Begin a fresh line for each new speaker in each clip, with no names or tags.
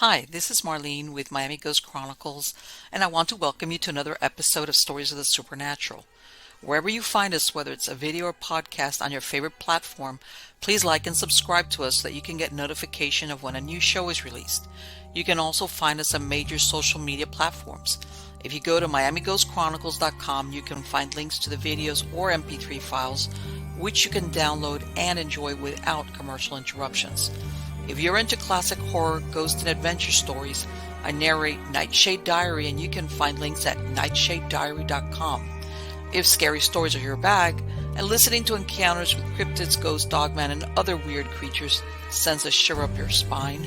Hi, this is Marlene with Miami Ghost Chronicles, and I want to welcome you to another episode of Stories of the Supernatural. Wherever you find us, whether it's a video or podcast on your favorite platform, please like and subscribe to us so that you can get notification of when a new show is released. You can also find us on major social media platforms. If you go to miamighostchronicles.com, you can find links to the videos or MP3 files, which you can download and enjoy without commercial interruptions. If you're into classic horror, ghost, and adventure stories, I narrate Nightshade Diary, and you can find links at nightshadediary.com. If scary stories are your bag, and listening to encounters with cryptids, ghosts, dogman, and other weird creatures sends a shiver up your spine,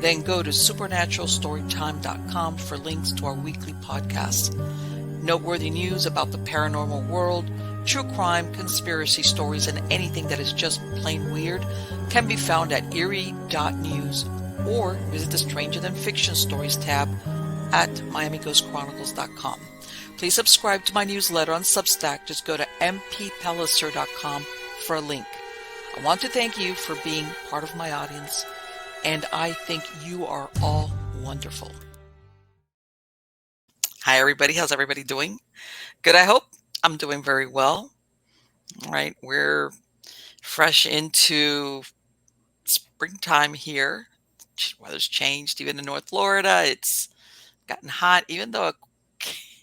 then go to supernaturalstorytime.com for links to our weekly podcasts. Noteworthy news about the paranormal world, true crime, conspiracy stories, and anything that is just plain weird can be found at eerie.news or visit the Stranger Than Fiction Stories tab at miamighostchronicles.com. Please subscribe to my newsletter on SUBSTACK. Just go to mppellicer.com for a link. I want to thank you for being part of my audience, and I think you are all wonderful. Hi, everybody. How's everybody doing? Good, I hope. I'm doing very well. All right, we're fresh into springtime here. Weather's changed. Even in North Florida, it's gotten hot, even though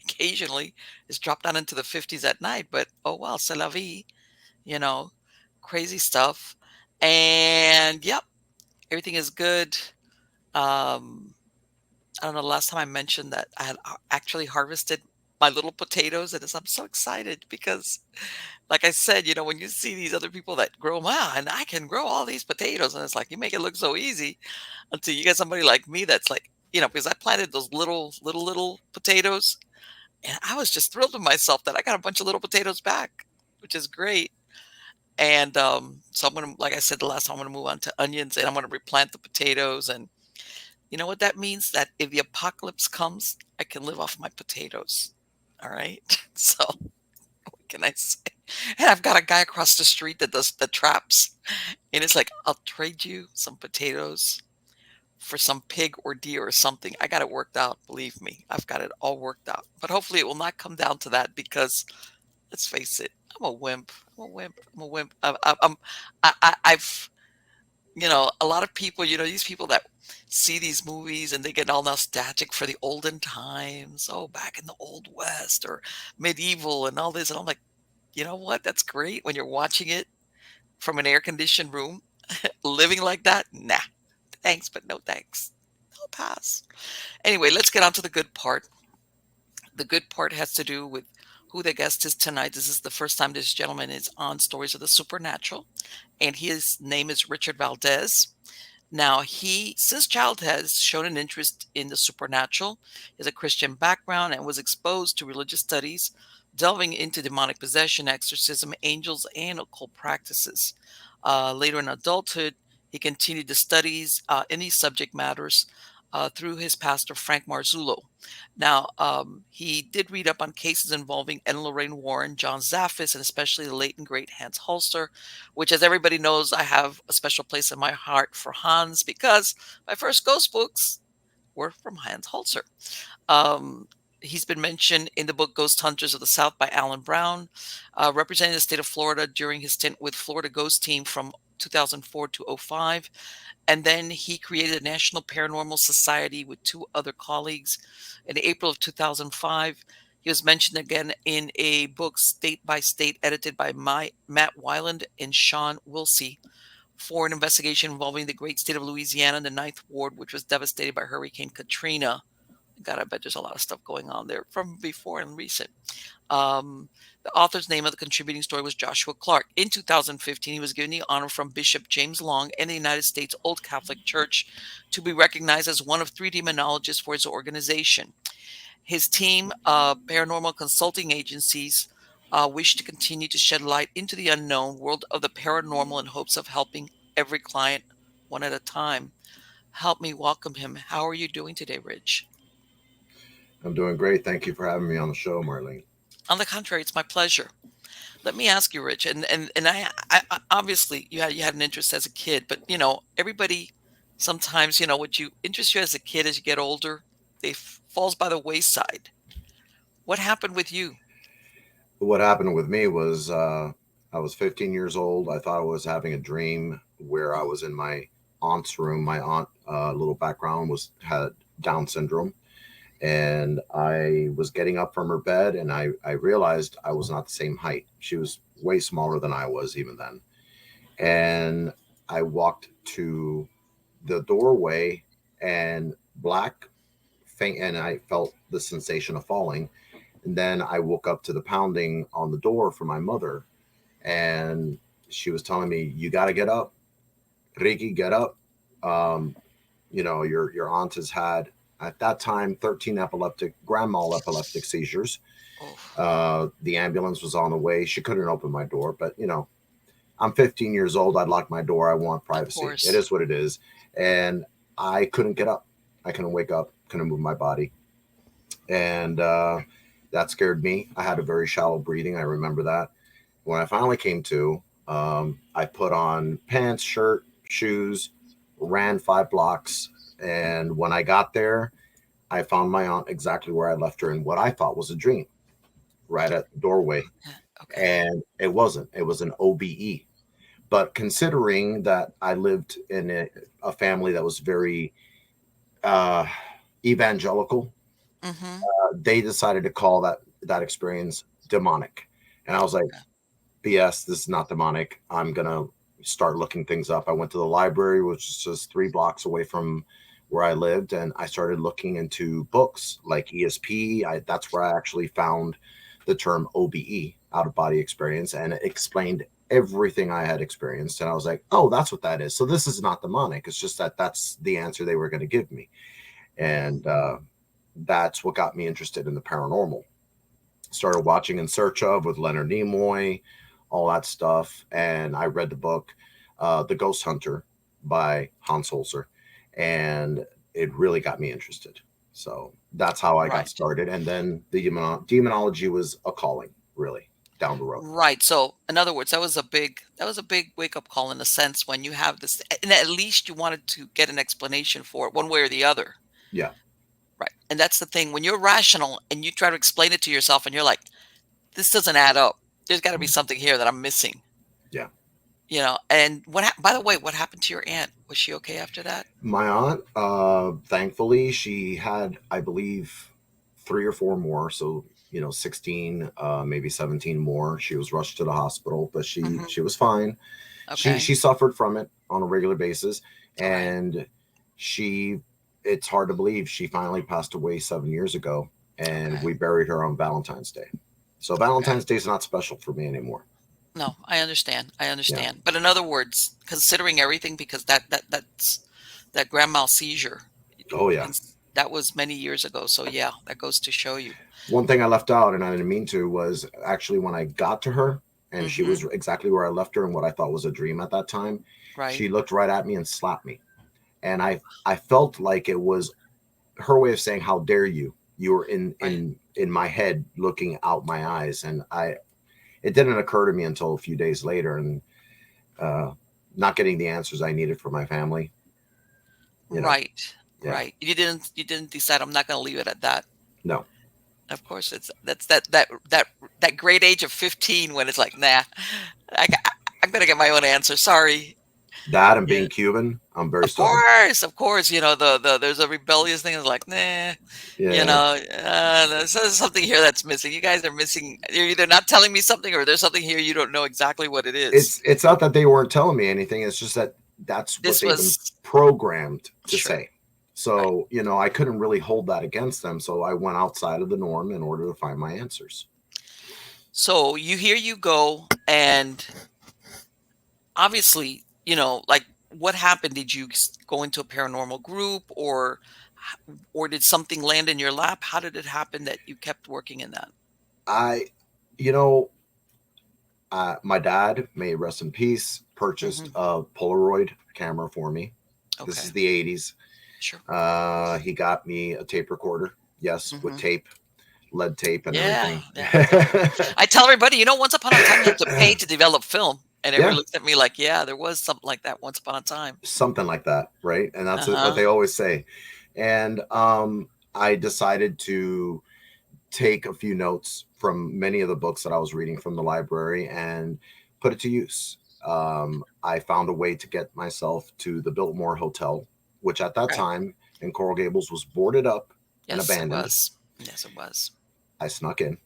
occasionally it's dropped down into the 50s at night. But oh well, c'est la vie, you know, crazy stuff. And yep, everything is good. I don't know, the last time I mentioned that I had actually harvested my little potatoes, and I'm so excited because, like I said, when you see these other people that grow, wow, and I can grow all these potatoes, and it's like you make it look so easy until you get somebody like me that's like, because I planted those little potatoes, and I was just thrilled with myself that I got a bunch of little potatoes back, which is great. And so I'm gonna, like I said the last time, I'm gonna move on to onions, and I'm gonna replant the potatoes. And you know what that means? That if the apocalypse comes, I can live off my potatoes. All right. So what can I say? And I've got a guy across the street that does the traps. And it's like, I'll trade you some potatoes for some pig or deer or something. I got it worked out. Believe me, I've got it all worked out. But hopefully it will not come down to that because let's face it, I'm a wimp. I'm a wimp. I'm a wimp. I've a lot of people, these people that see these movies and they get all nostalgic for the olden times. Oh, back in the old West or medieval and all this. And I'm like, you know what? That's great when you're watching it from an air conditioned room, living like that. Nah, thanks, but no thanks. I'll pass. Anyway, let's get on to the good part. The good part has to do with who the guest is tonight. This is the first time this gentleman is on Stories of the Supernatural, and his name is Richard Valdes. Now, he, since childhood, has shown an interest in the supernatural. He has a Christian background and was exposed to religious studies, delving into demonic possession, exorcism, angels, and occult practices. Later in adulthood, he continued the studies in these subject matters through his pastor, Frank Marzullo. Now, he did read up on cases involving Ed and Lorraine Warren, John Zaffis, and especially the late and great Hans Holzer, which, as everybody knows, I have a special place in my heart for Hans because my first ghost books were from Hans Holzer. Um, he's been mentioned in the book Ghost Hunters of the South by Alan Brown, representing the state of Florida during his stint with Florida Ghost Team from 2004 to '05. And then he created a National Paranormal Society with two other colleagues. In April of 2005, he was mentioned again in a book, State by State, edited by Matt Weiland and Sean Wilsey, for an investigation involving the great state of Louisiana and the Ninth Ward, which was devastated by Hurricane Katrina. God, I bet there's a lot of stuff going on there from before and recent. The author's name of the contributing story was Joshua Clark. In 2015, he was given the honor from Bishop James Long and the United States Old Catholic Church to be recognized as one of three demonologists for his organization. His team, Paranormal Consulting Agencies, wish to continue to shed light into the unknown world of the paranormal in hopes of helping every client one at a time. Help me welcome him. How are you doing today, Rich?
I'm doing great. Thank you for having me on the show, Marlene.
On the contrary, it's my pleasure. Let me ask you, Rich, and I obviously you had an interest as a kid, but everybody sometimes, what you interest you as a kid, as you get older, they falls by the wayside. What happened with you?
What happened with me was I was 15 years old. I thought I was having a dream where I was in my aunt's room. My aunt, little background, was had Down syndrome, and I was getting up from her bed, and I realized I was not the same height. She was way smaller than I was even then, and I walked to the doorway, and black faint, and I felt the sensation of falling. And then I woke up to the pounding on the door for my mother, and she was telling me, "You got to get up, Ricky, get up. Um, your aunt has had at that time 13 grand mal epileptic seizures.
Oh,
The ambulance was on the way. She couldn't open my door, but I'm 15 years old. I'd lock my door. I want
of
privacy. It
course.
is what it is. And I couldn't get up. I couldn't wake up. Couldn't move my body. And that scared me. I had a very shallow breathing. I remember that. When I finally came to, I put on pants, shirt, shoes, ran 5 blocks. And when I got there, I found my aunt exactly where I left her in what I thought was a dream, right at the doorway.
Okay.
And it wasn't, it was an OBE. But considering that I lived in a family that was very uh, evangelical,
Mm-hmm.
they decided to call that experience demonic. And I was like, BS, this is not demonic. I'm gonna start looking things up. I went to the library, which is just 3 blocks away from where I lived, and I started looking into books like ESP. That's where I actually found the term OBE, out of body experience, and it explained everything I had experienced. And I was like, oh, that's what that is. So this is not demonic. It's just that that's the answer they were going to give me. And that's what got me interested in the paranormal. Started watching In Search of with Leonard Nimoy, all that stuff. And I read the book, The Ghost Hunter by Hans Holzer. And it really got me interested. So that's how I got
Right.
started. And then the demonology was a calling, really, down the road.
Right. So, in other words, that was a big wake up call in a sense when you have this, and at least you wanted to get an explanation for it one way or the other.
Yeah.
Right. And that's the thing when you're rational and you try to explain it to yourself and you're like, this doesn't add up. There's got to be
Mm.
something here that I'm missing.
Yeah.
And by the way, what happened to your aunt? Was she okay after that?
My aunt, thankfully, she had, I believe, 3 or 4 more. So, 16, maybe 17 more. She was rushed to the hospital, but she
Hmm.
she was fine. She
Okay.
she suffered from it on a regular basis,
All right.
and she it's hard to believe she finally passed away 7 years ago, and
Okay.
we buried her on Valentine's Day. So
Okay.
Valentine's Day is not special for me anymore.
No, I understand. I
Yeah.
understand. But in other words, considering everything, because that grand mal seizure,
Oh yeah.
that was many years ago. So yeah, that goes to show you.
One thing I left out, and I didn't mean to, was actually when I got to her, and she
Hmm.
was exactly where I left her in what I thought was a dream at that time.
Right.
She looked right at me and slapped me, and I felt like it was her way of saying, "How dare you? You were in
Right.
in my head, looking out my eyes." And it didn't occur to me until a few days later, and uh, not getting the answers I needed for my family. You know,
Right.
yeah,
Right. You didn't decide I'm not going to leave it at that.
no,
Of course, that's that great age of 15 when it's like, nah, I, got- I'm going to get my own answer. Sorry.
that and
Yeah.
being Cuban, I'm very
Of
stubborn.
course, of course. There's a rebellious thing. It's like, nah,
Yeah.
there's something here that's missing. You guys are missing. You're either not telling me something, or there's something here you don't know exactly what it is.
It's not that they weren't telling me anything. It's just that that's what
This
they've been
was
programmed to
sure,
say.
right.
So, I couldn't really hold that against them. So I went outside of the norm in order to find my answers.
So you go, and obviously, like what happened? Did you go into a paranormal group, or did something land in your lap? How did it happen that you kept working in that?
I, you know, my dad, may he rest in peace, purchased
Hmm.
a Polaroid camera for me. This
Okay,
is the 80s.
sure.
He got me a tape recorder. Yes, with
Hmm.
tape, lead tape, and
Yeah,
everything.
yeah. I tell everybody, once upon a time you had to pay to develop film. And everyone
Yeah,
looks at me like, yeah, there was something like that once upon a time.
something like that, right? And that's what
Uh-huh.
they always say. And I decided to take a few notes from many of the books that I was reading from the library and put it to use. I found a way to get myself to the Biltmore Hotel, which at that
Okay.
time in Coral Gables was boarded up and
Yes, it
abandoned.
was. Yes, it was.
I snuck in.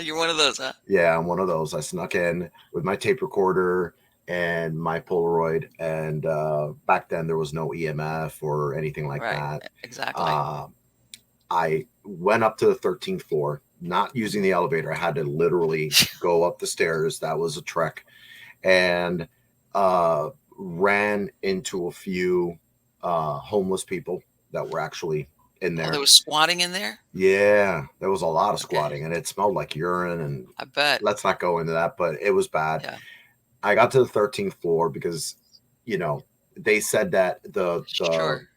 You're one of those, huh?
Yeah, I'm one of those. I snuck in with my tape recorder and my Polaroid. And back then, there was no EMF or anything like
Right.
that.
Exactly.
Uh, I went up to the 13th floor, not using the elevator. I had to literally go up the stairs. That was a trek. And uh, ran into a few homeless people that were actually in
Oh, there
there.
was squatting in there?
Yeah, there was a lot of
Okay.
squatting and it smelled like urine. And
I bet.
let's not go into that, but it was bad.
Yeah.
I got to the 13th floor because, you know, they said that the
Sure.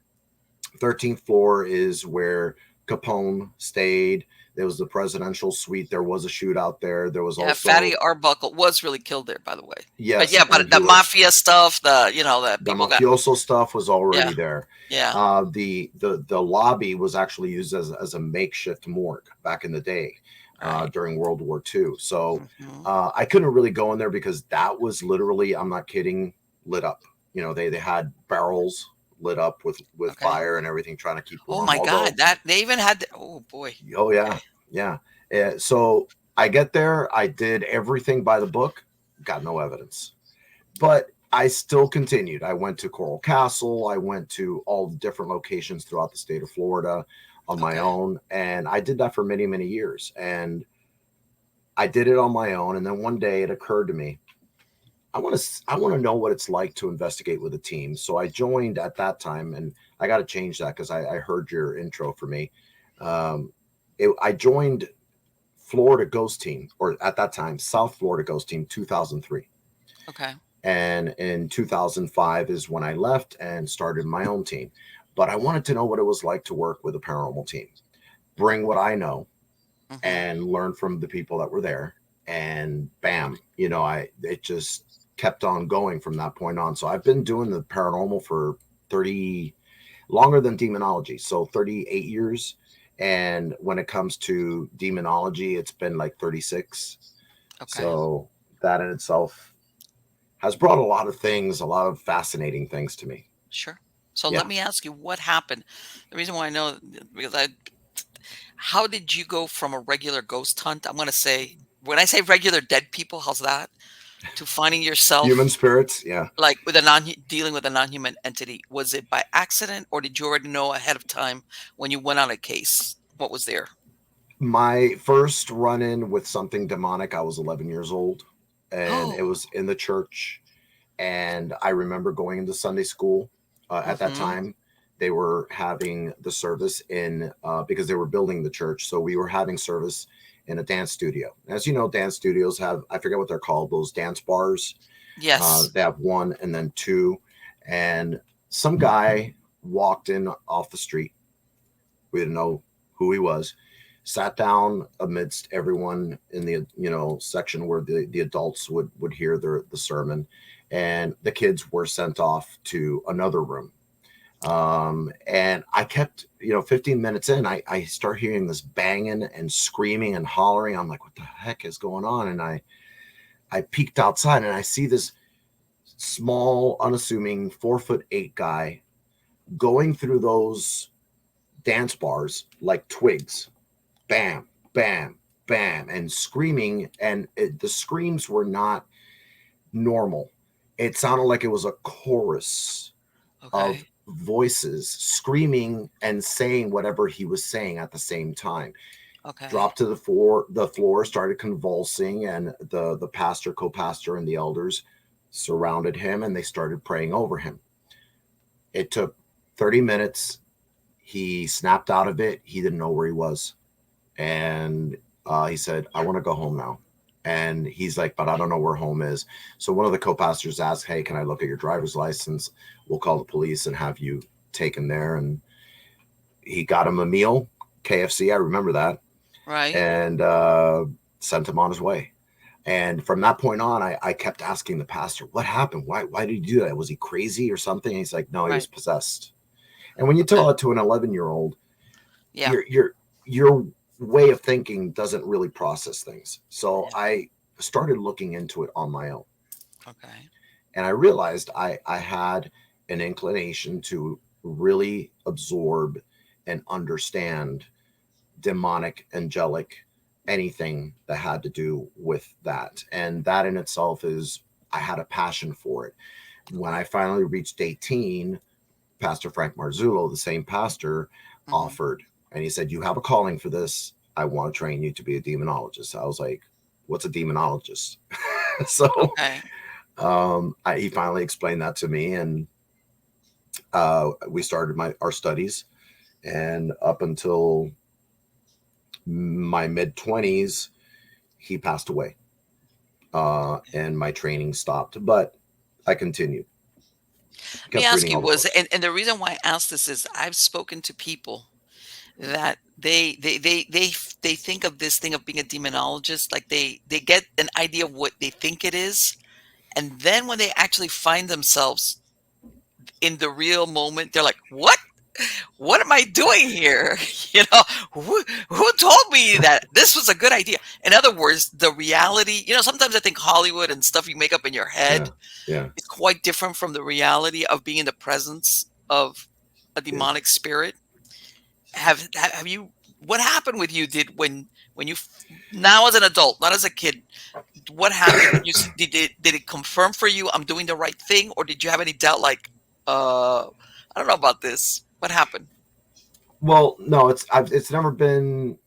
13th floor is where Capone stayed. There was the presidential suite. There was a shootout there. There was
Yeah, Fatty
also,
Arbuckle was really killed there, by the way. But
yes,
yeah,
and
but
he
the
was,
mafia stuff, the
the
people got,
mafioso stuff was already
yeah,
there.
yeah.
The lobby was actually used as a makeshift morgue back in the day
Right.
during World War II. So
Hmm.
I couldn't really go in there because that was literally, I'm not kidding, lit up. You know, they had barrels lit up with
Okay.
fire and everything, trying to keep
Oh
warm.
my
Although,
God, that they even had. Oh boy.
oh yeah,
Okay.
yeah. So I get there, I did everything by the book, got no evidence, but I still continued. I went to Coral Castle. I went to all the different locations throughout the state of Florida on my
Okay.
own. And I did that for many, many years. And I did it on my own. And then one day it occurred to me, I want to know what it's like to investigate with a team. So I joined at that time, and I got to change that because I heard your intro for me. Um, I joined Florida Ghost Team, or at that time, South Florida Ghost Team 2003.
Okay.
And in 2005 is when I left and started my own team. But I wanted to know what it was like to work with a paranormal team, bring what I know
Hmm.
and learn from the people that were there. And bam, it just kept on going from that point on. So I've been doing the paranormal for 30, longer than demonology. So 38 years. And when it comes to demonology, it's been like 36.
Okay.
So that in itself has brought a lot of things, a lot of fascinating things to me.
Sure. So let
Yeah.
me ask you, what happened? The reason why I know, because how did you go from a regular ghost hunt? I'm going to say, when I say regular dead people, how's that? To finding
Human
yourself
spirits. Yeah.
like with dealing with a non-human entity. Was it by accident, or did you already know ahead of time when you went on a case what was there?
My first run in with something demonic, I was 11 years old, and it
Oh.
was in the church. And I remember going into Sunday school at that
Mhm.
time. They were having the service in, because they were building the church. So we were having service in a dance studio. As you know, dance studios have, I forget what they're called, those dance bars.
Yes.
They have one and then two. And some guy walked in off the street. We didn't know who he was. Sat down amidst everyone in the section where the adults would hear the sermon, and the kids were sent off to another room. And I kept, 15 minutes in, I start hearing this banging and screaming and hollering. I'm like, what the heck is going on? And I peeked outside and I see this small, unassuming 4'8" guy going through those dance bars like twigs, bam, bam, bam, and screaming. And the screams were not normal. It sounded like it was a chorus of
Okay.
voices screaming and saying whatever he was saying at the same time.
Okay.
Dropped to the floor, started convulsing, and the pastor, co-pastor, and the elders surrounded him and they started praying over him. It took 30 minutes. He snapped out of it. He didn't know where he was. And he said, I want to go home now. And he's like, but I don't know where home is. So one of the co-pastors asked, hey, can I look at your driver's license? We'll call the police and have you taken there. And he got him a meal, KFC. I remember that.
Right.
And sent him on his way. And from that point on, I kept asking the pastor, what happened? Why did he do that? Was he crazy or something? And he's like, no, he was
Right.
possessed. And when you
Okay.
tell it to an 11-year-old,
Yeah.
your way of thinking doesn't really process things. So
Yeah.
I started looking into it on my own.
Okay.
And I realized I had an inclination to really absorb and understand demonic, angelic, anything that had to do with that. And that in itself is, I had a passion for it. When
Okay.
I finally reached 18, Pastor Frank Marzullo, the same pastor,
Hmm.
offered, and he said, you have a calling for this. I want to train you to be a demonologist. I was like, what's a demonologist? So
Okay.
he finally explained that to me, and we started our studies. And up until my mid 20s, he passed away, and my training stopped. But I continued,
Let me
kept
ask
reading
you,
all the
was
books.
and the reason why I asked this is I've spoken to people that they think of this thing of being a demonologist, like they get an idea of what they think it is, and then when they actually find themselves in the real moment, they're like, what am I doing here? You know, who told me that this was a good idea? In other words, the reality, sometimes I think Hollywood and stuff you make up in your
Yeah,
head
yeah,
is quite different from the reality of being in the presence of a
yeah.
demonic spirit. Have you, what happened with you did when you now as an adult, not as a kid, what happened? Did it confirm for you I'm doing the right thing, or did you have any doubt like I don't know about this? What happened?
Well, no, it's never been.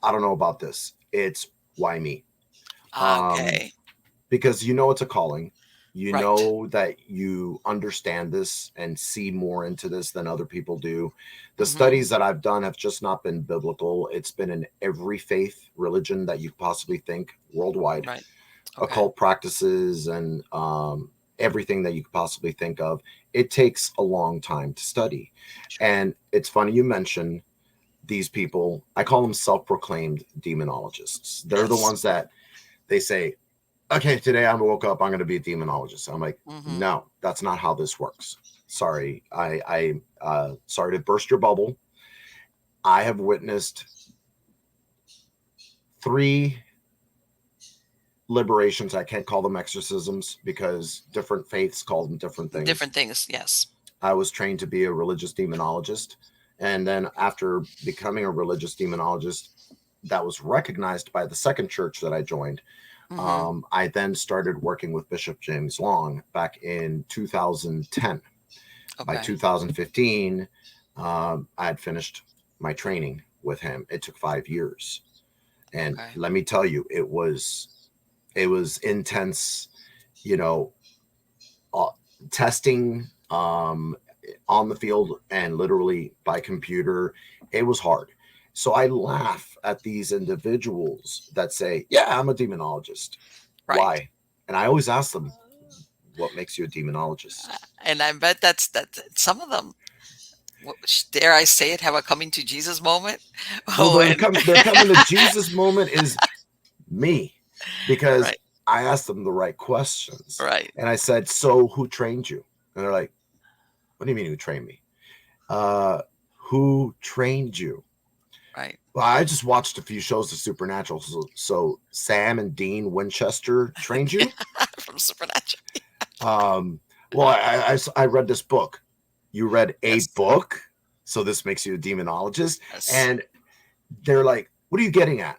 I don't know about this. It's why me?
Ah,
Um,
okay.
because it's a calling. You
Right.
know that you understand this and see more into this than other people do. The
Mhm.
studies that I've done have just not been biblical. It's been in every faith religion that you possibly think worldwide,
Right. Okay.
occult practices, and everything that you could possibly think of. It takes a long time to study.
Sure.
And it's funny you mention these people. I call them self-proclaimed demonologists. They're the
Yes.
ones that they say, okay, today I woke up, I'm going to be a demonologist. I'm like,
Mhm.
no, that's not how this works. Sorry. Sorry to burst your bubble. I have witnessed 3 liberations. I can't call them exorcisms because different faiths call them different things.
Different things. Yes.
I was trained to be a religious demonologist. And then after becoming a religious demonologist that was recognized by the second church that I joined,
Mhm.
I then started working with Bishop James Long back in 2010. By
Okay.
2015, I had finished my training with him. It took 5 years, and
Okay.
let me tell you, it was intense. You know, uh, testing on the field and literally by computer, it was hard. So I laugh at these individuals that say, "Yeah, I'm a demonologist."
Right.
Why? And I always ask them, "What makes you a demonologist?"
And I bet that some of them, dare I say it, have a coming to Jesus moment.
Well,
Oh, and
they're coming to Jesus moment is me, because
right.
I asked them the right questions.
Right.
And I said, "So who trained you?" And they're like, "What do you mean who trained me?" Uh, who trained you?
Right.
Well, I just watched a few shows of Supernatural. So Sam and Dean Winchester trained you?
From Supernatural.
Um, well, I read this book. You read a
Yes.
book? So this makes you a demonologist?
Yes.
And they're like, what are you getting at?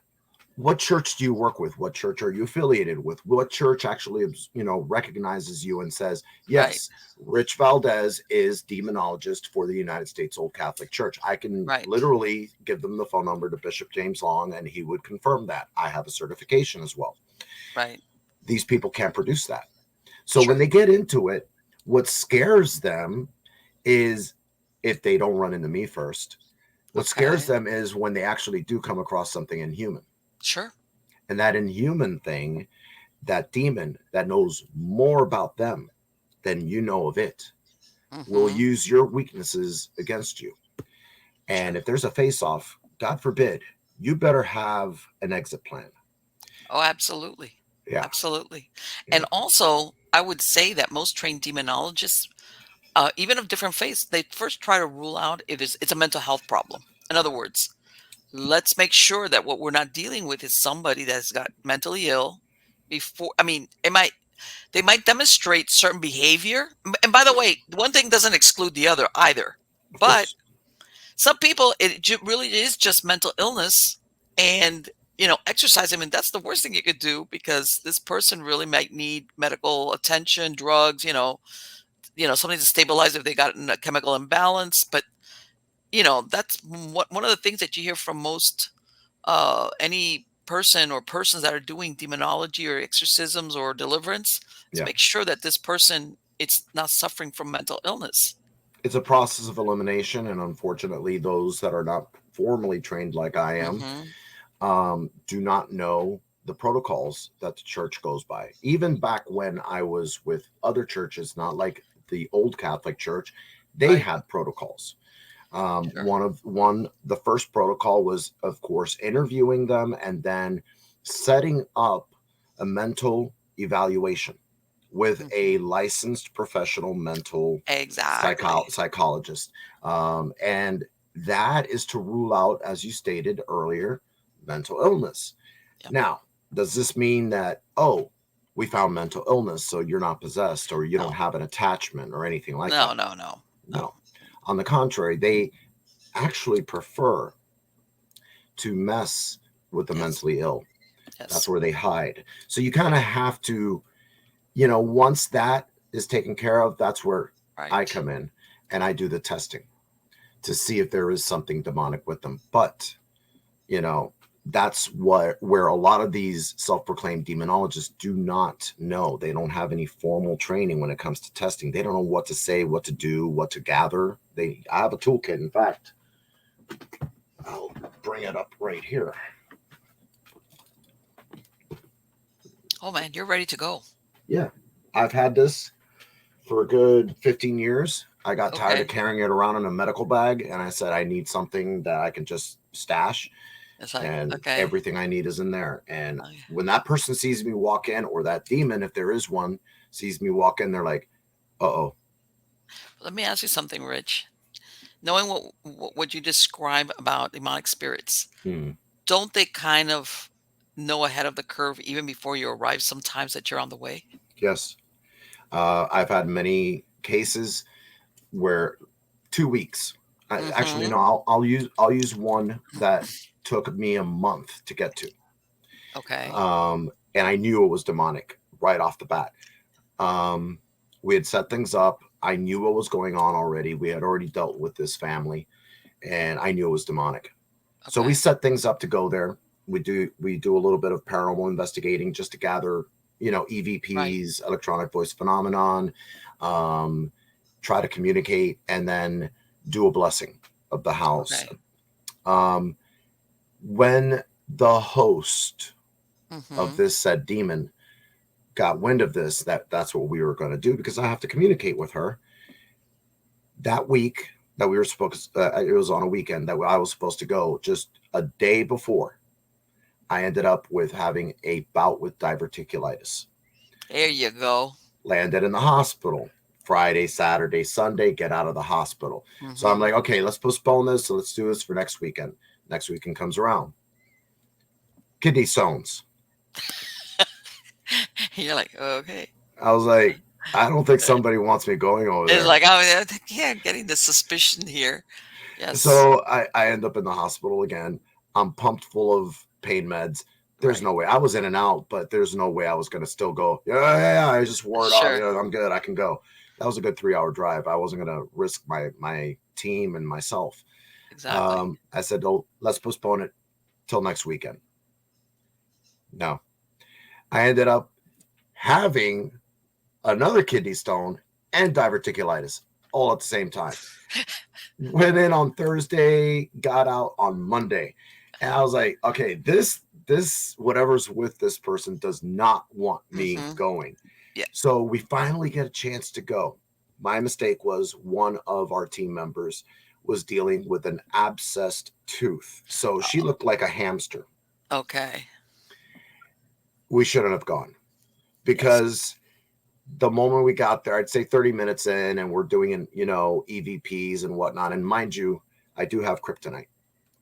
What church do you work with? What church are you affiliated with? What church actually, recognizes you and says,
Right.
yes, Rich Valdez is demonologist for the United States Old Catholic Church. I can
Right.
literally give them the phone number to Bishop James Long, and he would confirm that. I have a certification as well.
Right.
These people can't produce that. So when
Sure.
they get into it, what scares them is if they don't run into me first. What scares
Okay.
them is when they actually do come across something inhuman.
Sure.
And that inhuman thing, that demon that knows more about them than you know of it, will
Mhm.
use your weaknesses against you. And
Sure.
if there's a face off, God forbid, you better have an exit plan.
Oh, absolutely.
Yeah.
Absolutely.
Yeah.
And also, I would say that most trained demonologists, even of different faiths, they first try to rule out if it's a mental health problem. In other words, let's make sure that what we're not dealing with is somebody that's got mentally ill before. I mean, they might demonstrate certain behavior. And by the way, one thing doesn't exclude the other either.
Of
But
course.
some people, really is just mental illness, and exercise. I mean, that's the worst thing you could do because this person really might need medical attention, drugs. Something to stabilize if they got in a chemical imbalance. But that's one of the things that you hear from most any person or persons that are doing demonology or exorcisms or deliverance is
Yeah.
make sure that this person it's not suffering from mental illness.
It's a process of elimination, and unfortunately, those that are not formally trained like I am
Hmm.
do not know the protocols that the church goes by. Even back when I was with other churches, not like the old Catholic Church, they
Right.
had protocols.
Sure.
The first protocol was, of course, interviewing them and then setting up a mental evaluation with
Hmm.
a licensed professional mental
Exactly.
psychologist. And that is to rule out, as you stated earlier, mental illness.
Yep.
Now, does this mean that, oh, we found mental illness, so you're not possessed or you don't
No.
have an attachment or anything like
No.
that?
No. No. No.
No. On the contrary, they actually prefer to mess with the
Yes.
mentally ill. That's
Yes.
where they hide. So you kind of have to, once that is taken care of, that's where I
Right.
come in and I do the testing to see if there is something demonic with them. But, you know, that's where a lot of these self-proclaimed demonologists do not know. They don't have any formal training when it comes to testing. They don't know what to say, what to do, what to gather. I have a toolkit. In fact, I'll bring it up right here.
Oh man, you're ready to go.
Yeah, I've had this for a good 15 years. I got tired of
Okay.
carrying it around in a medical bag, and I said I need something that I can just stash,
It's like,
and
okay.
everything I need is in there. And
Okay.
when that person sees me walk in, or that demon, if there is one, sees me walk in, they're like, "Uh oh."
Let me ask you something, Rich. Knowing what you describe about demonic spirits,
Hmm.
don't they kind of know ahead of the curve even before you arrive sometimes that you're on the way?
Yes, I've had many cases where 2 weeks. Actually,
Mhm.
no. I'll use one that took me a month to get to.
Okay.
And I knew it was demonic right off the bat. Um, we had set things up. I knew what was going on already. We had already dealt with this family, and I knew it was demonic. So we
Okay.
set things up to go there. We do a little bit of paranormal investigating just to gather,
Right.
EVPs, electronic voice phenomenon, um, try to communicate, and then do a blessing of the house.
Okay.
Um, when the host of
Mhm.
this said demon got wind of this, that's what we were going to do because I have to communicate with her. That week that we were supposed, it was on a weekend that I was supposed to go. Just a day before, I ended up with having a bout with diverticulitis.
There you go.
Landed in the hospital Friday, Saturday, Sunday. Get out of the hospital. So I'm
Mhm.
like, okay, let's postpone this. So let's do this for next weekend. Next weekend comes around. Kidney stones.
You're like, "Okay."
I was like, I don't think somebody wants me going over
It's
there.
like, "Oh, yeah, yeah, I'm getting the suspicion here." Yes.
So I end up in the hospital again. I'm pumped full of pain meds. There's
Right.
no way. I was in and out, but there's no way I was going to still go. Yeah, yeah, yeah. I just wore it off.
Sure.
Yeah, I'm good. I can go. That was a good 3 hour drive. I wasn't going to risk my team and myself.
Exactly.
I said, oh, let's postpone it till next weekend. No, I ended up having another kidney stone and diverticulitis all at the same time. Went in on Thursday, got out on Monday. And I was like, okay, this whatever's with this person does not want me
Mhm.
going.
Yeah.
So we finally get a chance to go. My mistake was one of our team members was dealing with an abscessed tooth. So she looked like a hamster.
Okay.
We shouldn't have gone.
Yes.
because the moment we got there, I'd say 30 minutes in, and we're doing, EVPs and whatnot. And mind you, I do have kryptonite.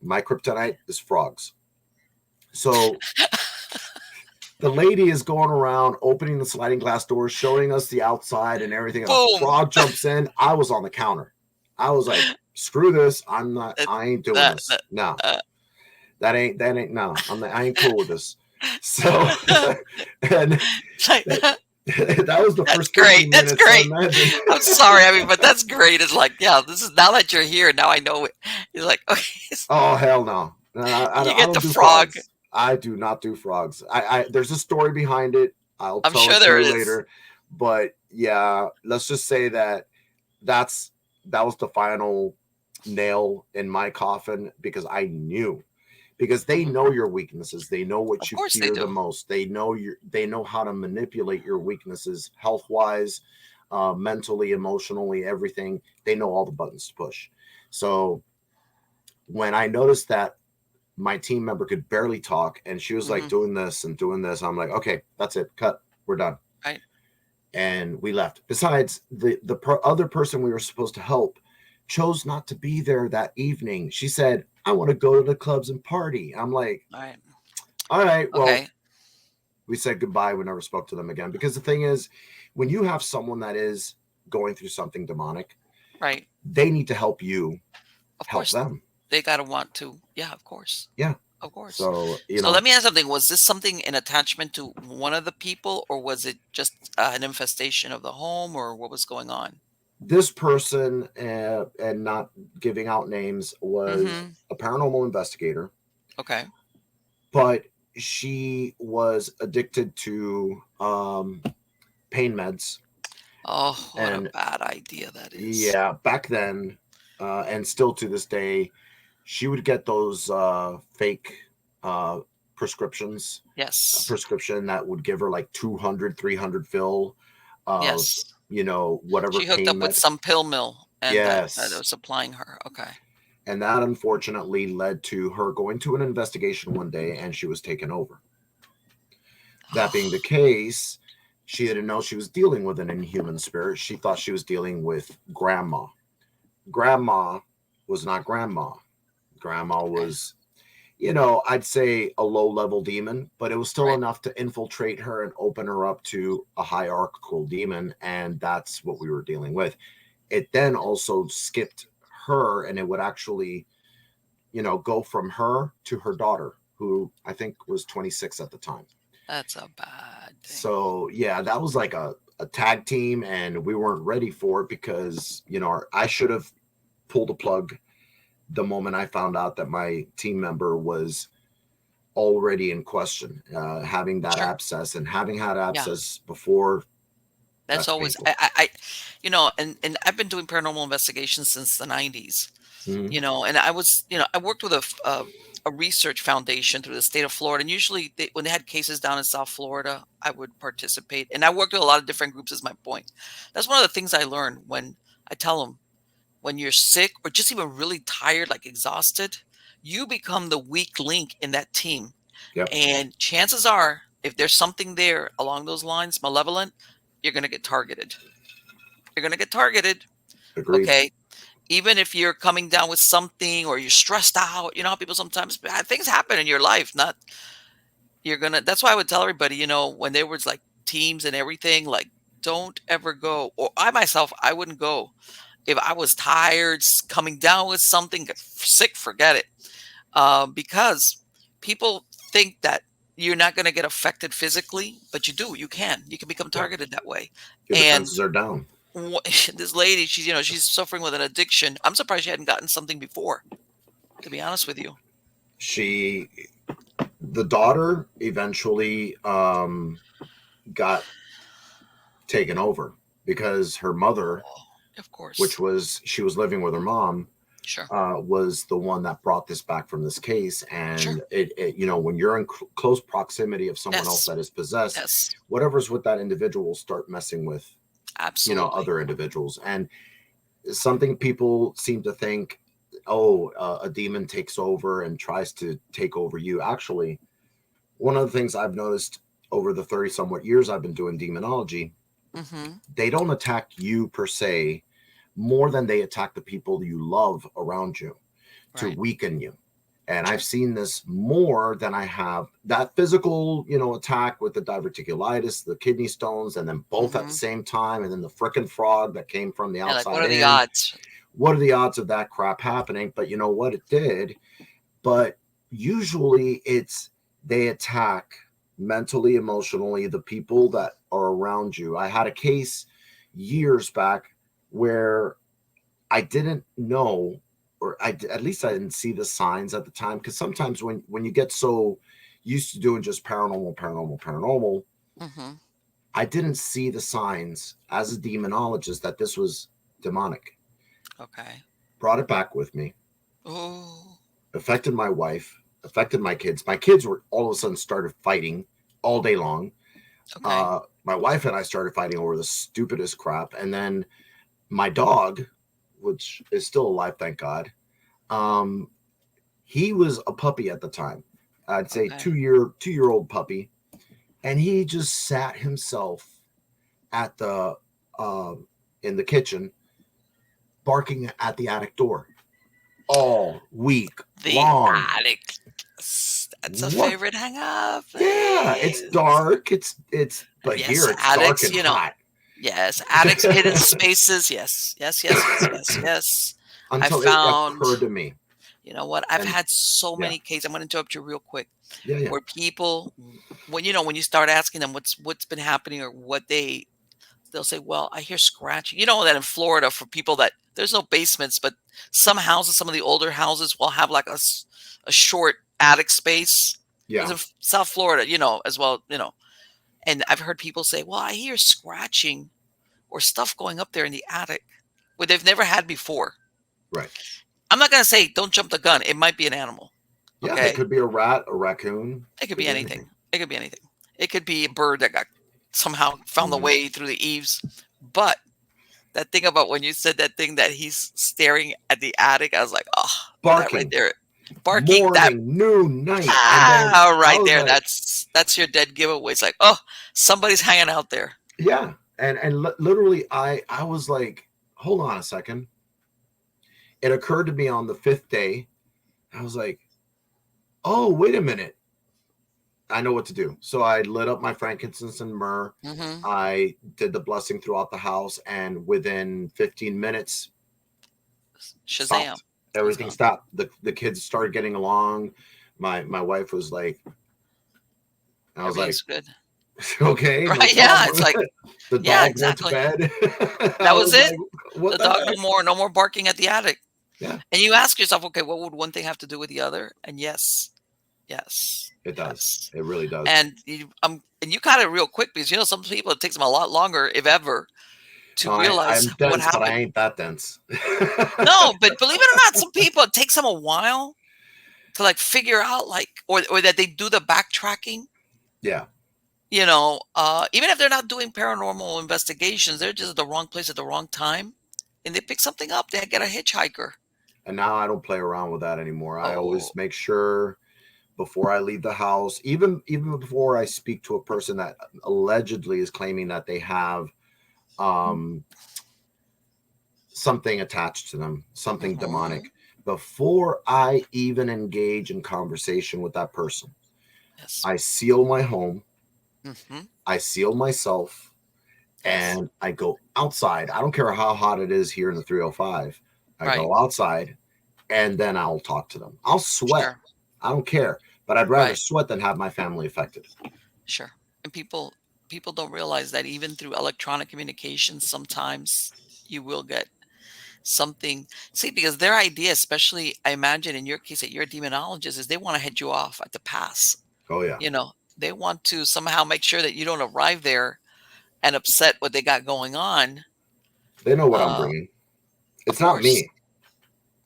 My kryptonite is frogs. So the lady is going around opening the sliding glass doors, showing us the outside and everything. And a
Boom.
frog jumps in. I was on the counter. I was like, screw this.
It,
I ain't doing
that,
this.
that,
No,
uh,
no, I ain't cool with this. So, and
like,
that, that was the
that's
first
great.
15
That's
minutes. So
great.
imagine.
I'm sorry. I mean, but that's great. It's like, yeah, this is now that you're here. Now I know it. It's like, okay,
Oh, hell no.
you
I
get the
don't do
frog.
frogs. I do not do frogs. There's a story behind it. I'll
I'm
tell
sure
it to
there
you
is.
later. But yeah, let's just say that that's that was the final nail in my coffin, because I knew, because they
Mhm.
know your weaknesses. They know what
Of
you
course they
fear the
do.
most. They know how to manipulate your weaknesses, health wise, mentally, emotionally, everything. They know all the buttons to push. So when I noticed that my team member could barely talk and she was like
Hmm.
doing this and doing this, I'm like, okay, that's it, cut, we're done.
Right.
And we left. Besides, the other person we were supposed to help chose not to be there that evening. She said, I want to go to the clubs and party. I'm like,
All right.
all right, well,
Okay.
we said goodbye. We never spoke to them again, because the thing is, when you have someone that is going through something demonic,
Right.
they need to help you
Of
help
course
them.
they gotta want to. Yeah. Of course.
Yeah.
Of course.
So,
So let me ask something. Was this something in attachment to one of the people, or was it just an infestation of the home, or what was going on?
this person, and not giving out names, was
Hmm.
a paranormal investigator,
Okay.
but she was addicted to pain meds.
Oh, what a
And
bad idea that is.
yeah, back then, and still to this day, she would get those fake uh, prescriptions, a
Yes.
prescription that would give her like 200, 300 fill of,
Yes.
whatever
She hooked
pain
up with
med.
some pill mill and that
Yes.
was supplying her. Okay.
And that unfortunately led to her going to an investigation one day, and she was taken over. That being the case, she didn't know she was dealing with an inhuman spirit. She thought she was dealing with grandma. Grandma was not grandma. Grandma
Okay.
was, I'd say a low level demon, but it was still
Right.
enough to infiltrate her and open her up to a hierarchical demon. And that's what we were dealing with. It then also skipped her, and it would actually, go from her to her daughter, who I think was 26 at the time.
That's a bad thing.
So yeah, that was like a tag team, and we weren't ready for it, because I should have pulled a plug the moment I found out that my team member was already in question, having that
Sure.
abscess, and having had
Yeah.
abscess before.
That's
That's
always
painful.
and I've been doing paranormal investigations since the 90s.
Hmm.
And I worked with a research foundation through the state of Florida, and usually when they had cases down in South Florida, I would participate, and I worked with a lot of different groups. Is my point. That's one of the things I learned when I tell them, when you're sick or just even really tired, like exhausted, you become the weak link in that team.
Yep.
And chances are, if there's something there along those lines, malevolent, you're going to get targeted. You're going to get targeted.
Agreed.
Okay. Even if you're coming down with something or you're stressed out, you know how people sometimes bad things happen in your life. Not you're gonna. That's why I would tell everybody, when there was like teams and everything, like don't ever go. Or I myself, I wouldn't go if I was tired, coming down with something, get sick. Forget it, because people think that you're not going to get affected physically, but you do. You can. You can become
Yeah.
targeted that way.
Your
And
defenses are down.
this lady, she's suffering with an addiction. I'm surprised she hadn't gotten something before. To be honest with you.
She, the daughter, eventually got taken over, because her mother,
Oh, of course.
which was she was living with her mom,
Sure.
was the one that brought this back from this case.
Sure.
And when you're in close proximity of someone else
Yes.
that is possessed,
Yes.
whatever's with that individual will start messing with
Absolutely.
other individuals. And something people seem to think, oh, a demon takes over and tries to take over you. Actually, one of the things I've noticed over the 30 somewhat years I've been doing demonology,
Mhm.
they don't attack you per se more than they attack the people you love around you to
Right.
weaken you. And I've
True.
seen this more than I have that physical, attack with the diverticulitis, the kidney stones, and then both at the
Mhm.
same time, and then the frickin' frog that came from the
Yeah, like, what
outside
are the
in.
odds?
What are the odds of that crap happening? But you know what? It did. But usually they attack mentally, emotionally, the people that are around you. I had a case years back where I didn't know, or at least I didn't see the signs at the time. Because sometimes when you get so used to doing just paranormal, paranormal, paranormal,
Mhm.
I didn't see the signs as a demonologist that this was demonic.
Okay.
Brought it back with me,
Ooh.
affected my wife, affected my kids. My kids were all of a sudden started fighting all day long.
Okay.
My wife and I started fighting over the stupidest crap, and then my dog, which is still alive, thank God. Um, he was a puppy at the time. I'd say
Okay.
two year old puppy, and he just sat himself at the in the kitchen, barking at the attic door all week
The
long.
attic. That's a
What?
favorite hangout
Yeah, it's
place.
dark. It's
And
but
yes,
here it's dark
attics,
and hot.
yes, attics, hidden spaces. Yes. Yes, yes, yes, yes, yes. I
Until it
found,
occurred to me,
you know what? I've
and
had so
yeah,
many cases. I'm going to interrupt you real quick.
yeah.
Where people, when you start asking them what's been happening or they'll say, "Well, I hear scratching." You know that in Florida, for people that there's no basements, but some houses, some of the older houses will have like a short attic space. Because
Yeah,
in South Florida, as well, and I've heard people say, "Well, I hear scratching or stuff going up there in the attic," where they've never had before.
right.
I'm not going to say don't jump the gun. It might be an animal.
Yeah, that
Okay.
could be a rat, a raccoon,
It could
could
be
be anything.
anything. It could be anything. It could be a bird that got somehow found the
Mhm.
way through the eaves. But that thing about when you said that thing that he's staring at the attic, I was like, oh, that right
Barking,
there, barking. That
morning, noon, night, and then I
right
was
there.
like,
That's your dead giveaway. It's like, oh, somebody's hanging out there.
yeah, and literally, I was like, hold on a second. It occurred to me on the fifth day. I was like, oh, wait a minute. I know what to do. So I lit up my frankincense and myrrh.
Mm-hmm.
I did the blessing throughout the house, and within 15 minutes,
Shazam,
stopped.
it's
Everything
gone.
stopped. The kids started getting along. My wife was like, I was like,
Everything's good.
okay, no
Right? Yeah.
problem.
It's like,
The
yeah,
dog went to
exactly.
bed. I
That was
was
it.
like, what
The
the
dog,
heck?
no more barking at the attic.
Yeah,
And you ask yourself, okay, what would one thing have to do with the other? And yes, yes,
it does.
yes.
It really does.
And you caught it real quick, because some people it takes them a lot longer, if ever, to realize
I'm
what
dense, but I
happened.
ain't that dense.
No, but believe it or not, some people it takes them a while to like figure out, like, or that they do the backtracking.
Yeah.
Even if they're not doing paranormal investigations, they're just at the wrong place at the wrong time, and they pick something up. They get a hitchhiker.
And now I don't play around with that anymore. I
Oh,
always make sure before I leave the house, even before I speak to a person that allegedly is claiming that they have um, something attached to them, something
mm-hmm.
demonic, before I even engage in conversation with that person,
Yes,
I seal my home,
mm-hmm.
I seal myself,
Yes,
and I go outside. I don't care how hot it is here in the 305. I
right,
go outside, and then I'll talk to them. I'll sweat.
sure.
I don't care, but I'd rather
Right.
sweat than have my family affected.
Sure. And people don't realize that even through electronic communications, sometimes you will get something. See, because their idea, especially I imagine in your case that you're a demonologist, is they want to head you off at the pass.
Oh yeah,
They want to somehow make sure that you don't arrive there and upset what they got going on.
they know what I'm
Uh,
bringing.
of
It's not
course.
me.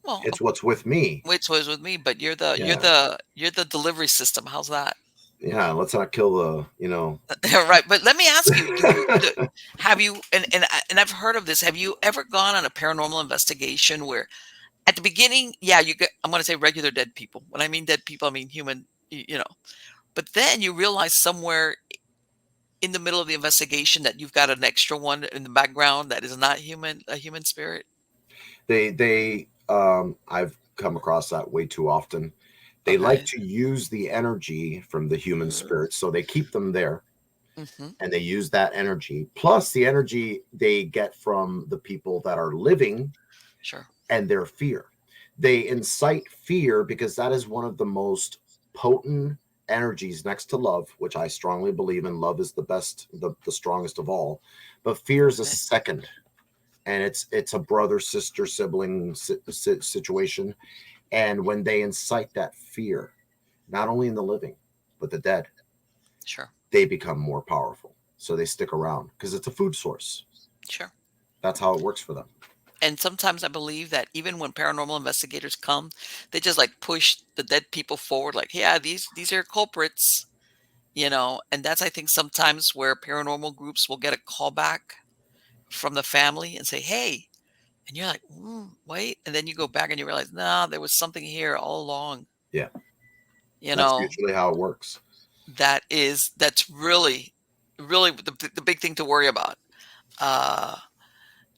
Well,
It's what's with me.
which was with me, but
Yeah,
you're the delivery system. How's that?
yeah. Let's not kill
Right, but let me ask you, have you and I've heard of this. Have you ever gone on a paranormal investigation where at the beginning, yeah, you get I'm going to say regular dead people. When I mean dead people, I mean human, but then you realize somewhere in the middle of the investigation that you've got an extra one in the background that is not human, a human spirit?
I've come across that way too often. They like
Okay.
to use the energy from the human spirits, so they keep them there
Mm-hmm.
and they use that energy plus the energy they get from the people that are living
Sure.
and their fear. They incite fear because that is one of the most potent energies next to love, which I strongly believe in. Love is the best, the strongest of all, but fear is a
Okay.
second, and it's a brother, sister, sibling situation. And when they incite that fear, not only in the living but the dead,
Sure.
they become more powerful. So they stick around because it's a food source.
Sure.
That's how it works for them.
And sometimes I believe that even when paranormal investigators come, they just like push the dead people forward, like, yeah, these are culprits, and that's, I think, sometimes where paranormal groups will get a call back from the family and say, hey, and you're like, wait, and then you go back and you realize, nah, there was something here all along.
Yeah,
You
that's
know,
usually how it works.
that's really, really the big thing to worry about. Uh,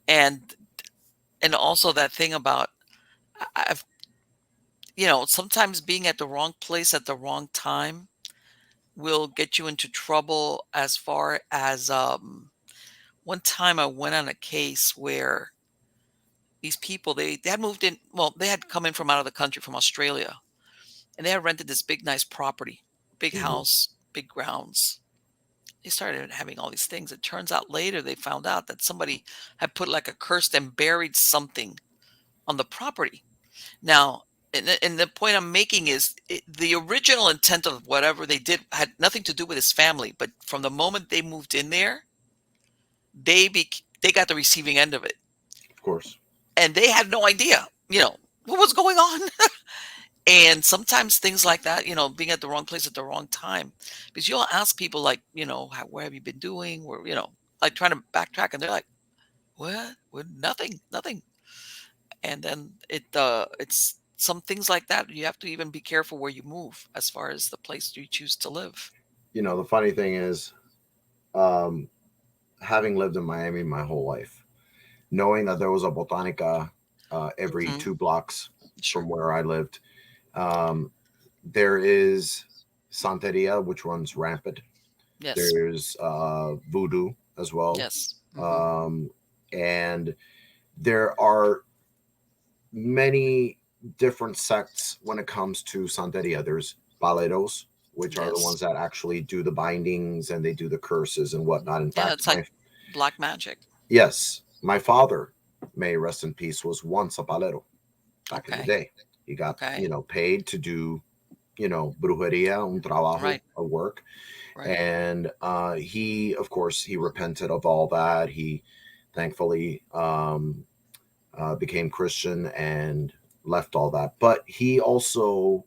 and and also that thing about I've sometimes being at the wrong place at the wrong time will get you into trouble. As far as one time I went on a case where these people, they had moved in, well, they had come in from out of the country, from Australia, and they had rented this big nice property, big
Hmm.
house, big grounds. They started having all these things. It turns out later they found out that somebody had put like a curse and buried something on the property. Now, and the point I'm making is the original intent of whatever they did had nothing to do with his family, but from the moment they moved in there, they got the receiving end of it,
Of course.
and they had no idea, what was going on. And sometimes things like that, being at the wrong place at the wrong time, because you'll ask people like, where have you been doing, where, like trying to backtrack, and they're like, what, nothing, nothing. And then it's some things like that. You have to even be careful where you move as far as the place you choose to live.
The funny thing is, um, having lived in Miami my whole life, knowing that there was a botanica every
Hmm.
2 blocks from
Sure.
where I lived, um, there is Santeria, which runs rampant.
Yes.
There's voodoo as well.
Yes. Hmm.
Um, and there are many different sects when it comes to Santeria. There's Baleros, which are the
Yes.
ones that actually do the bindings and they do the curses and whatnot. In
Yeah,
fact,
it's like black magic.
yes, my father, may rest in peace, was once a Balero back in the
Okay.
day. He got,
Okay.
paid to do, brujeria, un trabajo,
Right.
a work.
Right.
And he, of course, he repented of all that. He thankfully became Christian and left all that. But he also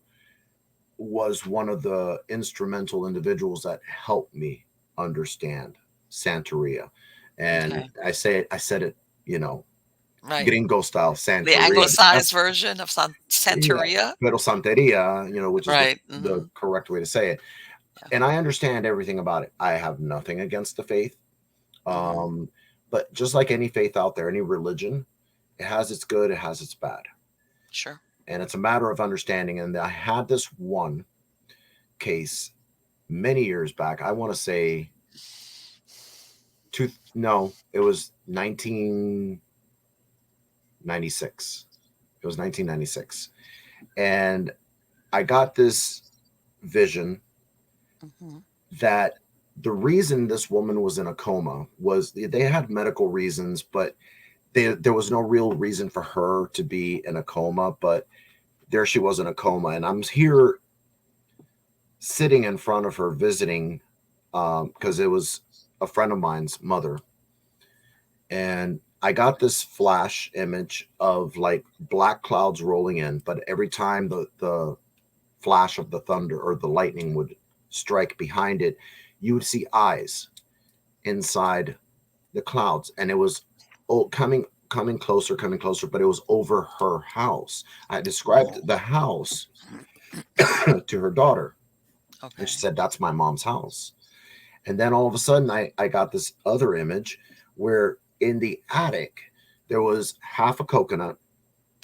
was one of the instrumental individuals that helped me understand Santeria. And
Okay.
I said it, you know,
Right.
gringo style,
The
Santeria.
anglicized version of
Yeah,
Santeria.
pero Santeria, which is
Right.
the
Hmm.
correct way to say it.
Yeah.
And I understand everything about it. I have nothing against the faith.
Hmm.
Um, but just like any faith out there, any religion, it has its good, it has its bad.
Sure.
And it's a matter of understanding. And I had this one case many years back. I want to say no, it was 1996. It was 1996. And I got this vision
Hmm.
that the reason this woman was in a coma was they had medical reasons, but there was no real reason for her to be in a coma. But there she was in a coma. And I'm here sitting in front of her visiting because it was a friend of mine's mother. And I got this flash image of like black clouds rolling in, but every time the flash of the thunder or the lightning would strike behind it, you would see eyes inside the clouds, and it was coming closer, but it was over her house. I described
Oh.
the house to her daughter, and she
Okay.
said, "That's my mom's house." And then all of a sudden, I got this other image where in the attic, there was half a coconut,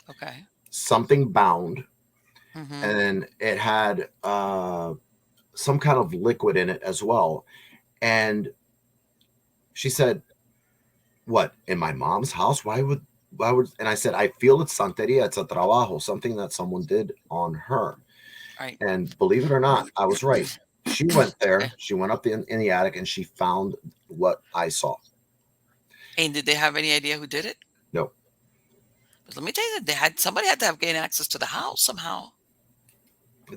Okay.
something bound,
Mm-hmm.
and then it had some kind of liquid in it as well. And she said, "What, in my mom's house? Why would?" And I said, "I feel it's santeria. It's a trabajo, something that someone did on her."
Right.
And believe it or not, I was right. She went there.
Okay.
She went up in the attic and she found what I saw.
And did they have any idea who did it?
No,
But let me tell you that somebody had to have gained access to the house somehow.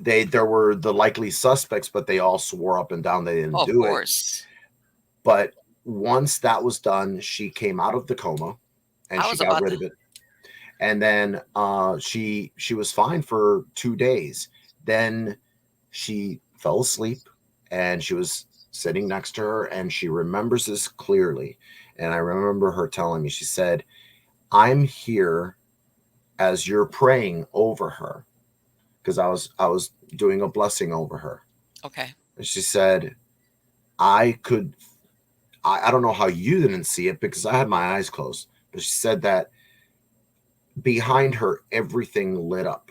there were the likely suspects, but they all swore up and down they didn't
Oh, of
do it.
course.
But once that was done, she came out of the coma and
I
she
was
got
about
rid
to.
of it. And then she was fine for 2 days. Then she fell asleep and she was sitting next to her and she remembers this clearly. And I remember her telling me, she said, "I'm here as you're praying over her," because I was doing a blessing over her.
Okay.
And she said, I could I don't know how you didn't see it because I had my eyes closed. But she said that behind her everything lit up.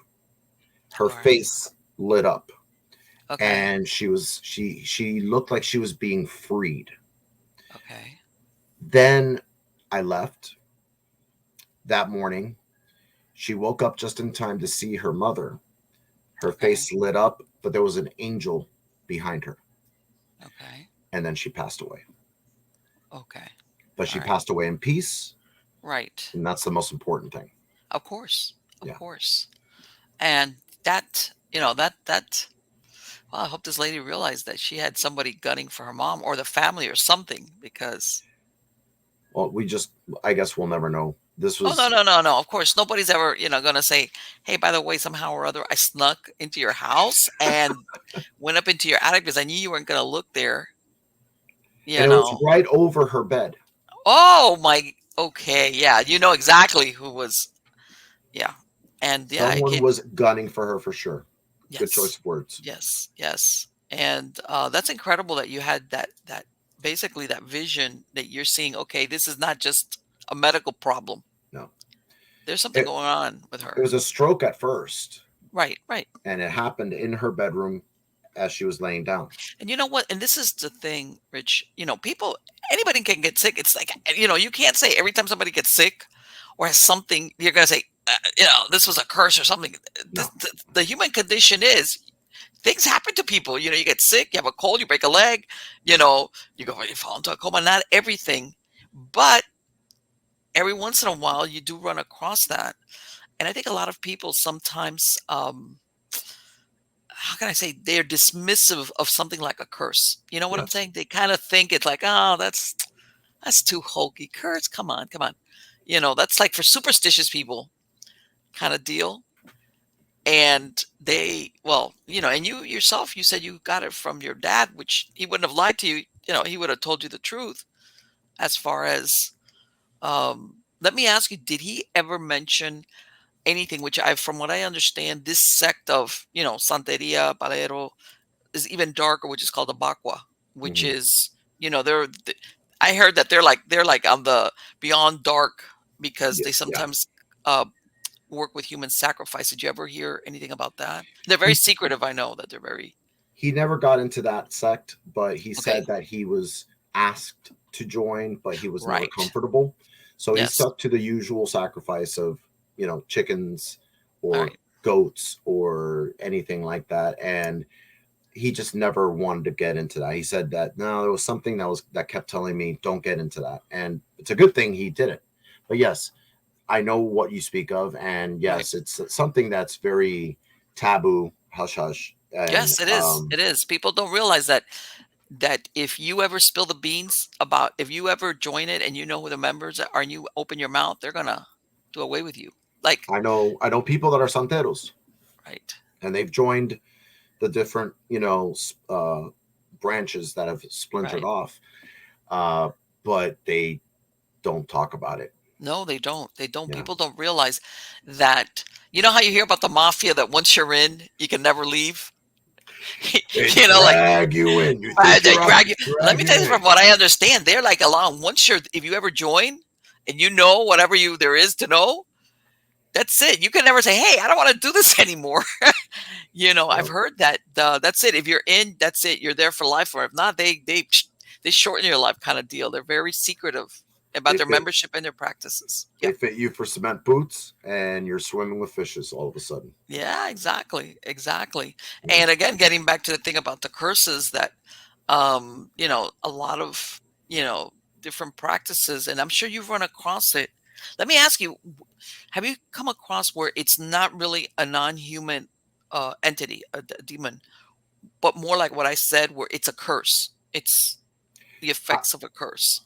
Her
All right.
face lit up.
Okay.
And she looked like she was being freed.
Okay.
Then I left that morning. She woke up just in time to see her mother. Her
Okay.
face lit up, but there was an angel behind her.
Okay.
And then she passed away.
Okay.
But
All
she
right.
passed away in peace,
Right.
and that's the most important thing.
Of course. Of
Yeah.
course. And that well, I hope this lady realized that she had somebody gunning for her mom or the family or something because
Well, I guess we'll never know. This
oh no,
was
no, no, no. Of course nobody's ever, gonna say, "Hey, by the way, somehow or other I snuck into your house and went up into your attic because I knew you weren't gonna look there."
and
You
it was
know.
right over her bed.
Oh my okay, yeah, you know exactly who was yeah. And yeah, it
Someone
came
was gunning for her for sure. Good
yes.
choice of words.
Yes, yes. And that's incredible that you had that basically that vision that you're seeing, okay, this is not just a medical problem.
No,
There's something
it,
going on with
it
her.
was a stroke at first,
Right, right.
and it happened in her bedroom as she was laying down.
And you know what? And this is the thing, Rich. People, anybody can get sick. It's like, you can't say every time somebody gets sick or has something, you're going to say, this was a curse or something.
No,
The human condition is things happen to people. You get sick, you have a cold, you break a leg, you fall into a coma. Not everything, but every once in a while, you do run across that. And I think a lot of people sometimes, how can I say, they're dismissive of something like a curse. You know what I'm
yes,
saying? They kind of think it's like, oh, that's too hokey. Curse, come on, come on. That's like for superstitious people kind of deal. And and you yourself, you said you got it from your dad, which he wouldn't have lied to you. He would have told you the truth as far as, let me ask you, did he ever mention anything, which from what I understand, this sect of, Santeria, Palero is even darker, which is called the Bakwa, which
hmm
is, I heard that they're like on the beyond dark because
yeah,
they
yeah.
sometimes, uh, work with human sacrifice. Did you ever hear anything about that? They're very
He
secretive. I know that they're very
he never got into that sect, but he
okay.
said that he was asked to join, but he was never
Right.
comfortable. So he
Yes.
stuck to the usual sacrifice of, chickens
All
or
right.
goats or anything like that. And he just never wanted to get into that. He said that no, there was something that kept telling me don't get into that. And it's a good thing he did it. But yes, I know what you speak of, and
Right.
yes, it's something that's very taboo, hush hush, and
Yes, it is. It is. People don't realize that if you ever spill the beans about if you ever join it and you know who the members are and you open your mouth, they're gonna do away with you. Like,
I know people that are santeros,
right.
and they've joined the different branches that have splintered
Right.
off, uh, but they don't talk about it.
No, they don't. They don't.
Yeah,
People don't realize that. You know how you hear about the mafia that once you're in, you can never leave?
They
Like
drag you in. You think
they
you're out,
drag you. Let
drag
me
you
tell you
in.
from what I understand, they're like along once you're if you ever join and you know whatever you there is to know, that's it. You can never say, "Hey, I don't want to do this anymore." I've
Yep.
heard that that's it. If you're in, that's it. You're there for life, or if not, they shorten your life kind of deal. They're very secretive about
They
their
fit
membership and their practices.
they
Yep.
fit you for cement boots, and you're swimming with fishes all of a sudden.
Yeah, exactly. Exactly.
Yeah.
And again, getting back to the thing about the curses that a lot of, different practices, and I'm sure you've run across it. Let me ask you, have you come across where it's not really a non-human entity, a demon, but more like what I said, where it's a curse? It's the
I,
effects of a curse.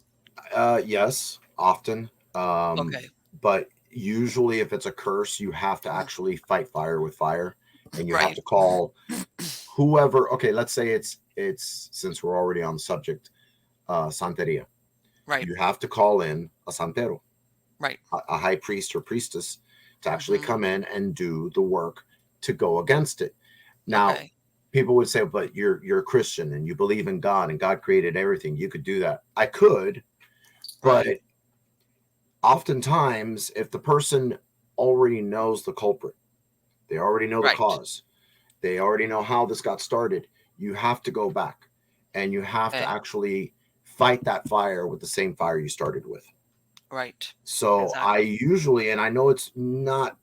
yes, often.
Okay.
But usually, if it's a curse, you have to
Mhm.
actually fight fire with fire, and you have
Right.
to call whoever. Okay, let's say it's since we're already on the subject, Santeria.
Right.
You have to call in a santero,
Right.
a high priest or priestess, to actually
Hmm.
come in and do the work to go against it. Now,
Okay.
people would say, "But you're a Christian and you believe in God and God created everything. You could do that." I could, but
Right.
oftentimes, if the person already knows the culprit, they already know the
Right.
cause, they already know how this got started, you have to go back and you have to
Okay.
actually fight that fire with the same fire you started with.
Right.
So I
Exactly.
usually, and I know it's not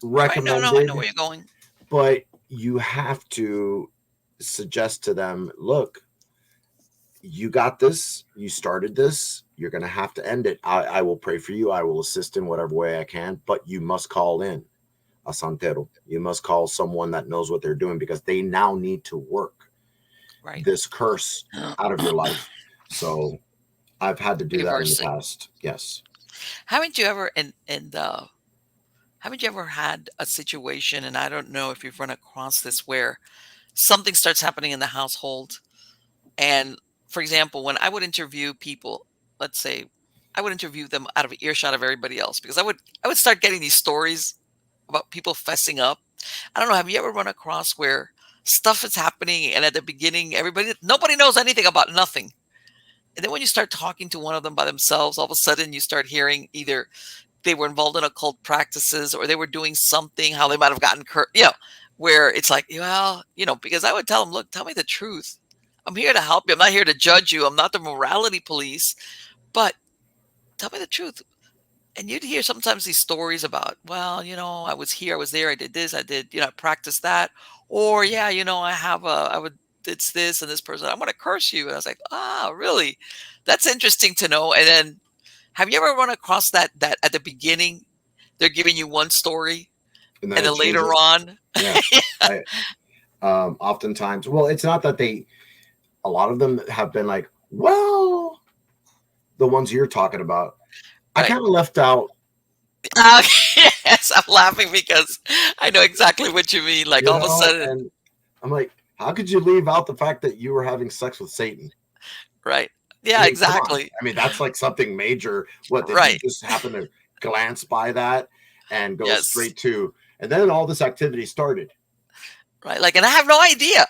Right. No, no, I know
recommended,
where you're going.
but you have to suggest to them, look, you got this, you started this, you're going to have to end it. I will pray for you, I will assist in whatever way I can, but you must call in a santero. You must call someone that knows what they're doing because they now need to work
Right.
this curse out of your life. So I've had to do that in the
Reversing.
past. Yes.
Haven't you ever and haven't you ever had a situation, and I don't know if you've run across this, where something starts happening in the household, and for example, when I would interview people, let's say I would interview them out of earshot of everybody else because I would start getting these stories about people fessing up. I don't know, have you ever run across where stuff is happening and at the beginning nobody knows anything about nothing. And then when you start talking to one of them by themselves, all of a sudden you start hearing either they were involved in occult practices or they were doing something, how they might have gotten where it's like, well, because I would tell them, look, tell me the truth. I'm here to help you. I'm not here to judge you. I'm not the morality police, but tell me the truth. And you'd hear sometimes these stories about, well, I was here, I was there, I did this, I did, I practiced that. Or, yeah, I would, it's this and this person, I'm going to curse you. And I was like, ah, really? That's interesting to know. And then have you ever run across that at the beginning, they're giving you one story
And then
and
it
then later
changes.
on,
Yeah. I oftentimes, well, it's not that a lot of them have been like, well, the ones you're talking about, I
right?
kind of left out,
Yes, I'm laughing because I know exactly what you mean. Like
you
all of a
know,
sudden,
and I'm like, how could you leave out the fact that you were having sex with Satan?
right?
I
Yeah,
mean, come on.
exactly.
I mean, that's like something major. What did you
Right.
just happen to glance by that and go
Yes.
straight to? And then all this activity started.
Right. Like, and I have no idea.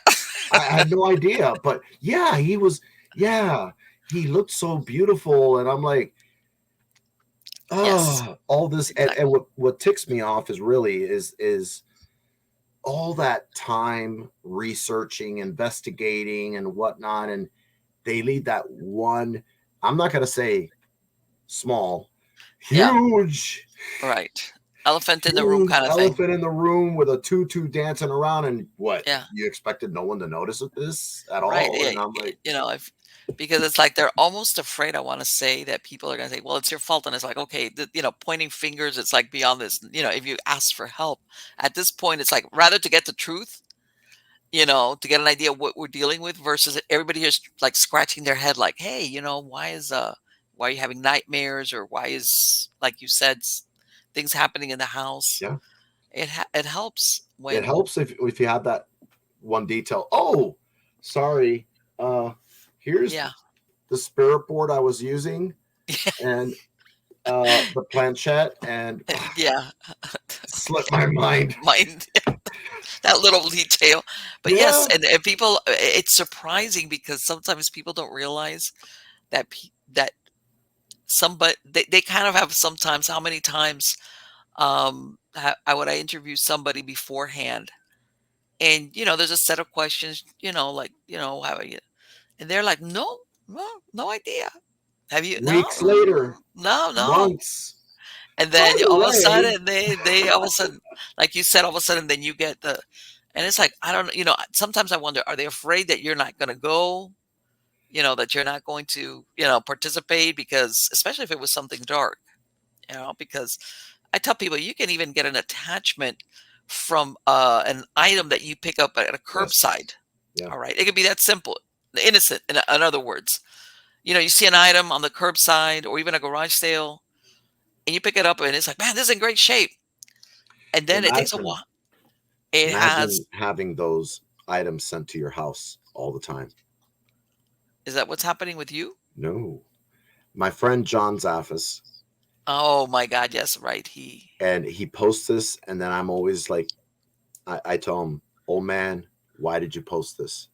I had no idea, but yeah, yeah, he looked so beautiful, and I'm like,
Yes,
oh, all this, and
exactly.
what ticks me off is really is all that time researching, investigating, and whatnot, and they leave that one. I'm not gonna say small,
Yeah.
huge,
Right. Elephant in the room
huge
kind of thing.
elephant in the room with a tutu dancing around, and what,
Yeah.
you expected no one to notice this at
Right.
all?
Yeah.
And I'm like,
If because it's like they're almost afraid. I want to say that people are going to say, "Well, it's your fault," and it's like, okay, pointing fingers. It's like beyond this. If you ask for help at this point, it's like rather to get the truth, to get an idea of what we're dealing with versus everybody just like scratching their head, like, hey, why are you having nightmares or why is like you said things happening in the house.
yeah.
It helps
It
when
helps if you have that one detail. Oh, sorry. Uh, here's
yeah.
the spirit board I was using, and the planchette, and
Yeah.
slipped my mind.
Mind that little detail. But yes,
Yeah,
and people, it's surprising because sometimes people don't realize that that somebody they kind of have sometimes how many times I would I interview somebody beforehand, and there's a set of questions, like, how are you, and they're like, no, no idea. Have you? No,
weeks later,
no, no.
months.
And
By
then
the
all of a
way,
sudden they all of a sudden, like you said, all of a sudden then you get the, and it's like, I don't, sometimes I wonder, are they afraid that you're not going to go, that you're not going to, participate, because especially if it was something dark, because I tell people you can even get an attachment from an item that you pick up at a
yes,
curbside.
yeah,
All right. It could be that simple, innocent, in other words. You see an item on the curbside or even a garage sale, and you pick it up and it's like, man, this is in great shape. And then it takes a
imagine
while. It has,
imagine having those items sent to your house all the time.
is that what's happening with you?
No, my friend John Zaffis,
Oh my God. Yes. Right.
and he posts this, and then I'm always like, I tell him, "Oh man, why did you post this?"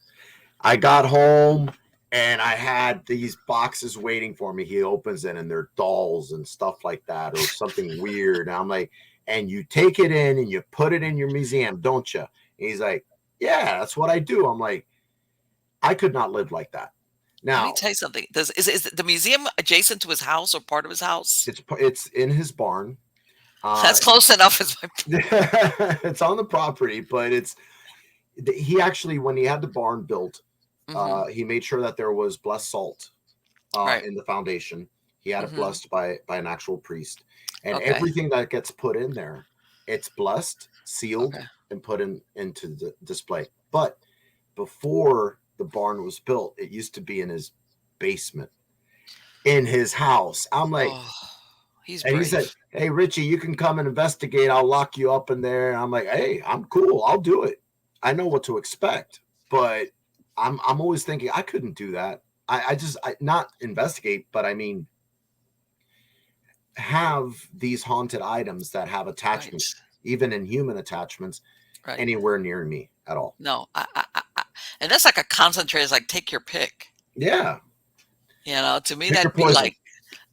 I got home and I had these boxes waiting for me. He opens it and they're dolls and stuff like that, or something weird. And I'm like, and you take it in and you put it in your museum, don't you? And he's like, yeah, that's what I do. I'm like, I could not live like that.
Let me
Now,
tell you something. Is the museum adjacent to his house or part of his house?
it's in his barn.
That's close enough as my.
It's on the property, but he actually, when he had the barn built,
Hmm.
he made sure that there was blessed salt
Right.
in the foundation. He had it
Hmm.
blessed by an actual priest, and
Okay.
everything that gets put in there, it's blessed, sealed,
Okay.
and put into the display. But before the barn was built, it used to be in his basement in his house. I'm like,
Oh, he's
and he said,
brave.
"Hey Richie, you can come and investigate. I'll lock you up in there." And I'm like, "Hey, I'm cool. I'll do it. I know what to expect." But I'm always thinking I couldn't do that. I not investigate, but I mean have these haunted items that have
Right.
attachments, even in human attachments,
Right.
anywhere near me at all.
No, and that's like a concentrated. It's like take your pick.
Yeah,
To me
pick your
that'd be
poison.
like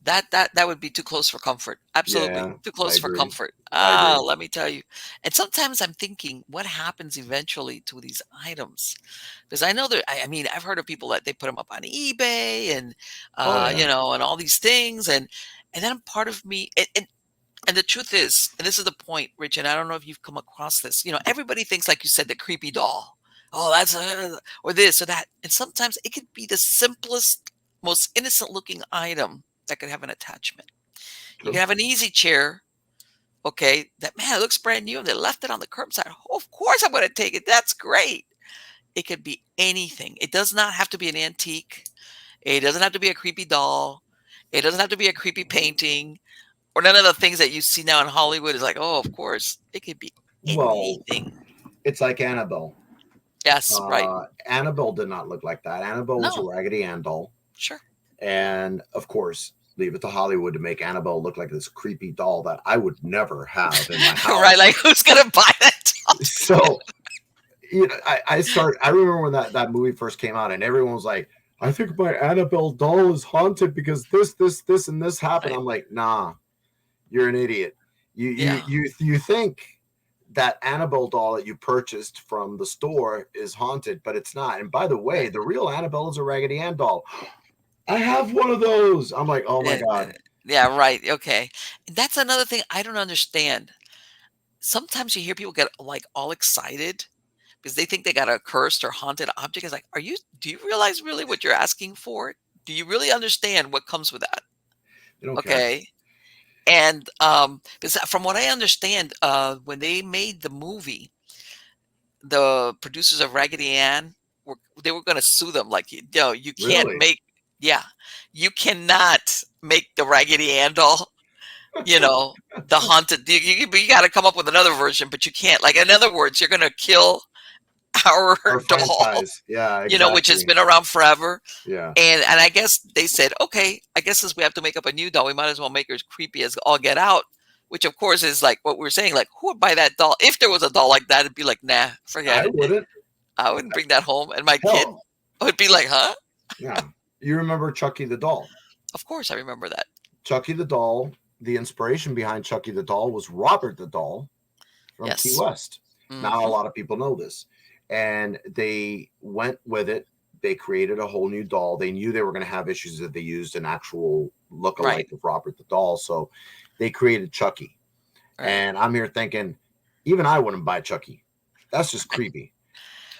that would be too close for comfort. Absolutely
Yeah,
too
I
close for
agree.
comfort.
I agree.
Let me tell you. And sometimes I'm thinking, what happens eventually to these items? Because I know that I mean I've heard of people that they put them up on eBay and
Oh yeah.
and all these things, and then part of me, and the truth is, and this is the point, Rich, and I don't know if you've come across this. Everybody thinks, like you said, the creepy doll. Oh, that's or this or that. And sometimes it could be the simplest, most innocent looking item that could have an attachment. You can
True.
have an easy chair, okay, that man, it looks brand new, and they left it on the curbside. Oh, of course I'm going to take it. That's great. It could be anything. It does not have to be an antique. It doesn't have to be a creepy doll. It doesn't have to be a creepy painting or none of the things that you see now in Hollywood is like, oh, of course, it could be
Well,
anything.
it's like Annabelle.
Yes, right.
Annabelle did not look like that. Annabelle was a
No,
Raggedy Ann doll,
sure.
and of course, leave it to Hollywood to make Annabelle look like this creepy doll that I would never have in my
Right,
house.
like who's gonna buy that doll to begin?
So I remember when that movie first came out, and everyone was like, I think my Annabelle doll is haunted because this and this happened.
Right.
I'm like, nah, you're an idiot.
Yeah.
You think that Annabelle doll that you purchased from the store is haunted, but it's not. And by the way,
Right.
the real Annabelle is a Raggedy Ann doll. I have one of those. I'm like, oh my
Yeah,
god.
yeah, right. Okay. That's another thing I don't understand. Sometimes you hear people get like all excited because they think they got a cursed or haunted object. It's like, do you realize really what you're asking for? Do you really understand what comes with that?
They don't care.
Okay. And because from what I understand, when they made the movie, the producers of Raggedy Ann they were going to sue them. Like, you can't
Really?
make, yeah, you cannot make the Raggedy Ann doll. The haunted. You got to come up with another version, but you can't. Like, in other words, you're going to kill our
Our
doll.
franchise. Yeah,
Which has
exactly.
been around forever.
Yeah.
And I guess they said, okay, I guess since we have to make up a new doll, we might as well make her as creepy as all get out. which of course is like what we were saying, like who would buy that doll? If there was a doll like that, it'd be like, nah, forget
I
it.
wouldn't.
I wouldn't bring that home. And my kid
Hell,
would be like, huh?
yeah. You remember Chucky the doll?
Of course I remember that.
Chucky the doll. The inspiration behind Chucky the doll was Robert the doll from Key
Yes.
West. Not a
Hmm.
lot of people know this, and they went with it. They created a whole new doll. They knew they were going to have issues if they used an actual
Right.
look-alike of Robert the doll, so they created Chucky.
Right.
And I'm here thinking, even I wouldn't buy Chucky. That's just creepy.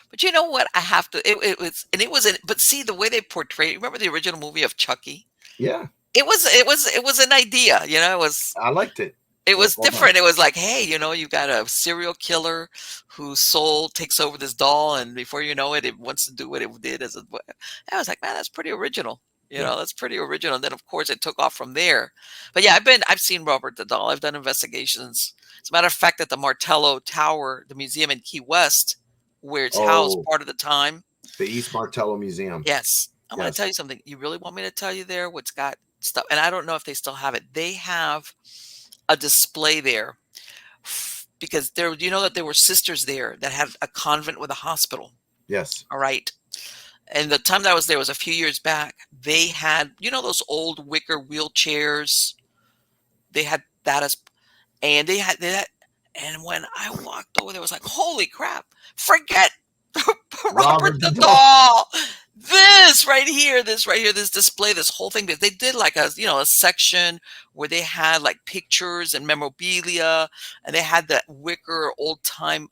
But you know what? I have to. It was, and it was. But see the way they portrayed. Remember the original movie of Chucky?
Yeah,
It was an idea. It was.
I liked it.
It
It was
was
well done.
different. It was like, hey, you got a serial killer whose soul takes over this doll, and before you know it, it wants to do what it did as a. I was like, man, that's pretty original.
Yeah.
That's pretty original. And then of course it took off from there. But yeah, I've seen Robert the doll. I've done investigations. As a matter of fact, at the Martello Tower, the museum in Key West, where it's housed
Oh,
part of the time.
the East Martello Museum.
Yes, I'm going to tell
Yes.
you something. You really want me to tell you there what's got stuff? And I don't know if they still have it. They have a display there because there, you know that there were sisters there that had a convent with a hospital.
Yes.
All right. And the time that I was there was a few years back. They had, those old wicker wheelchairs. They had that as, and they had that. And when I walked over there, it was like, holy crap, forget Robert
Robert the
the
doll.
doll. This display, this whole thing, because they did like a section where they had like pictures and memorabilia, and they had that wicker old time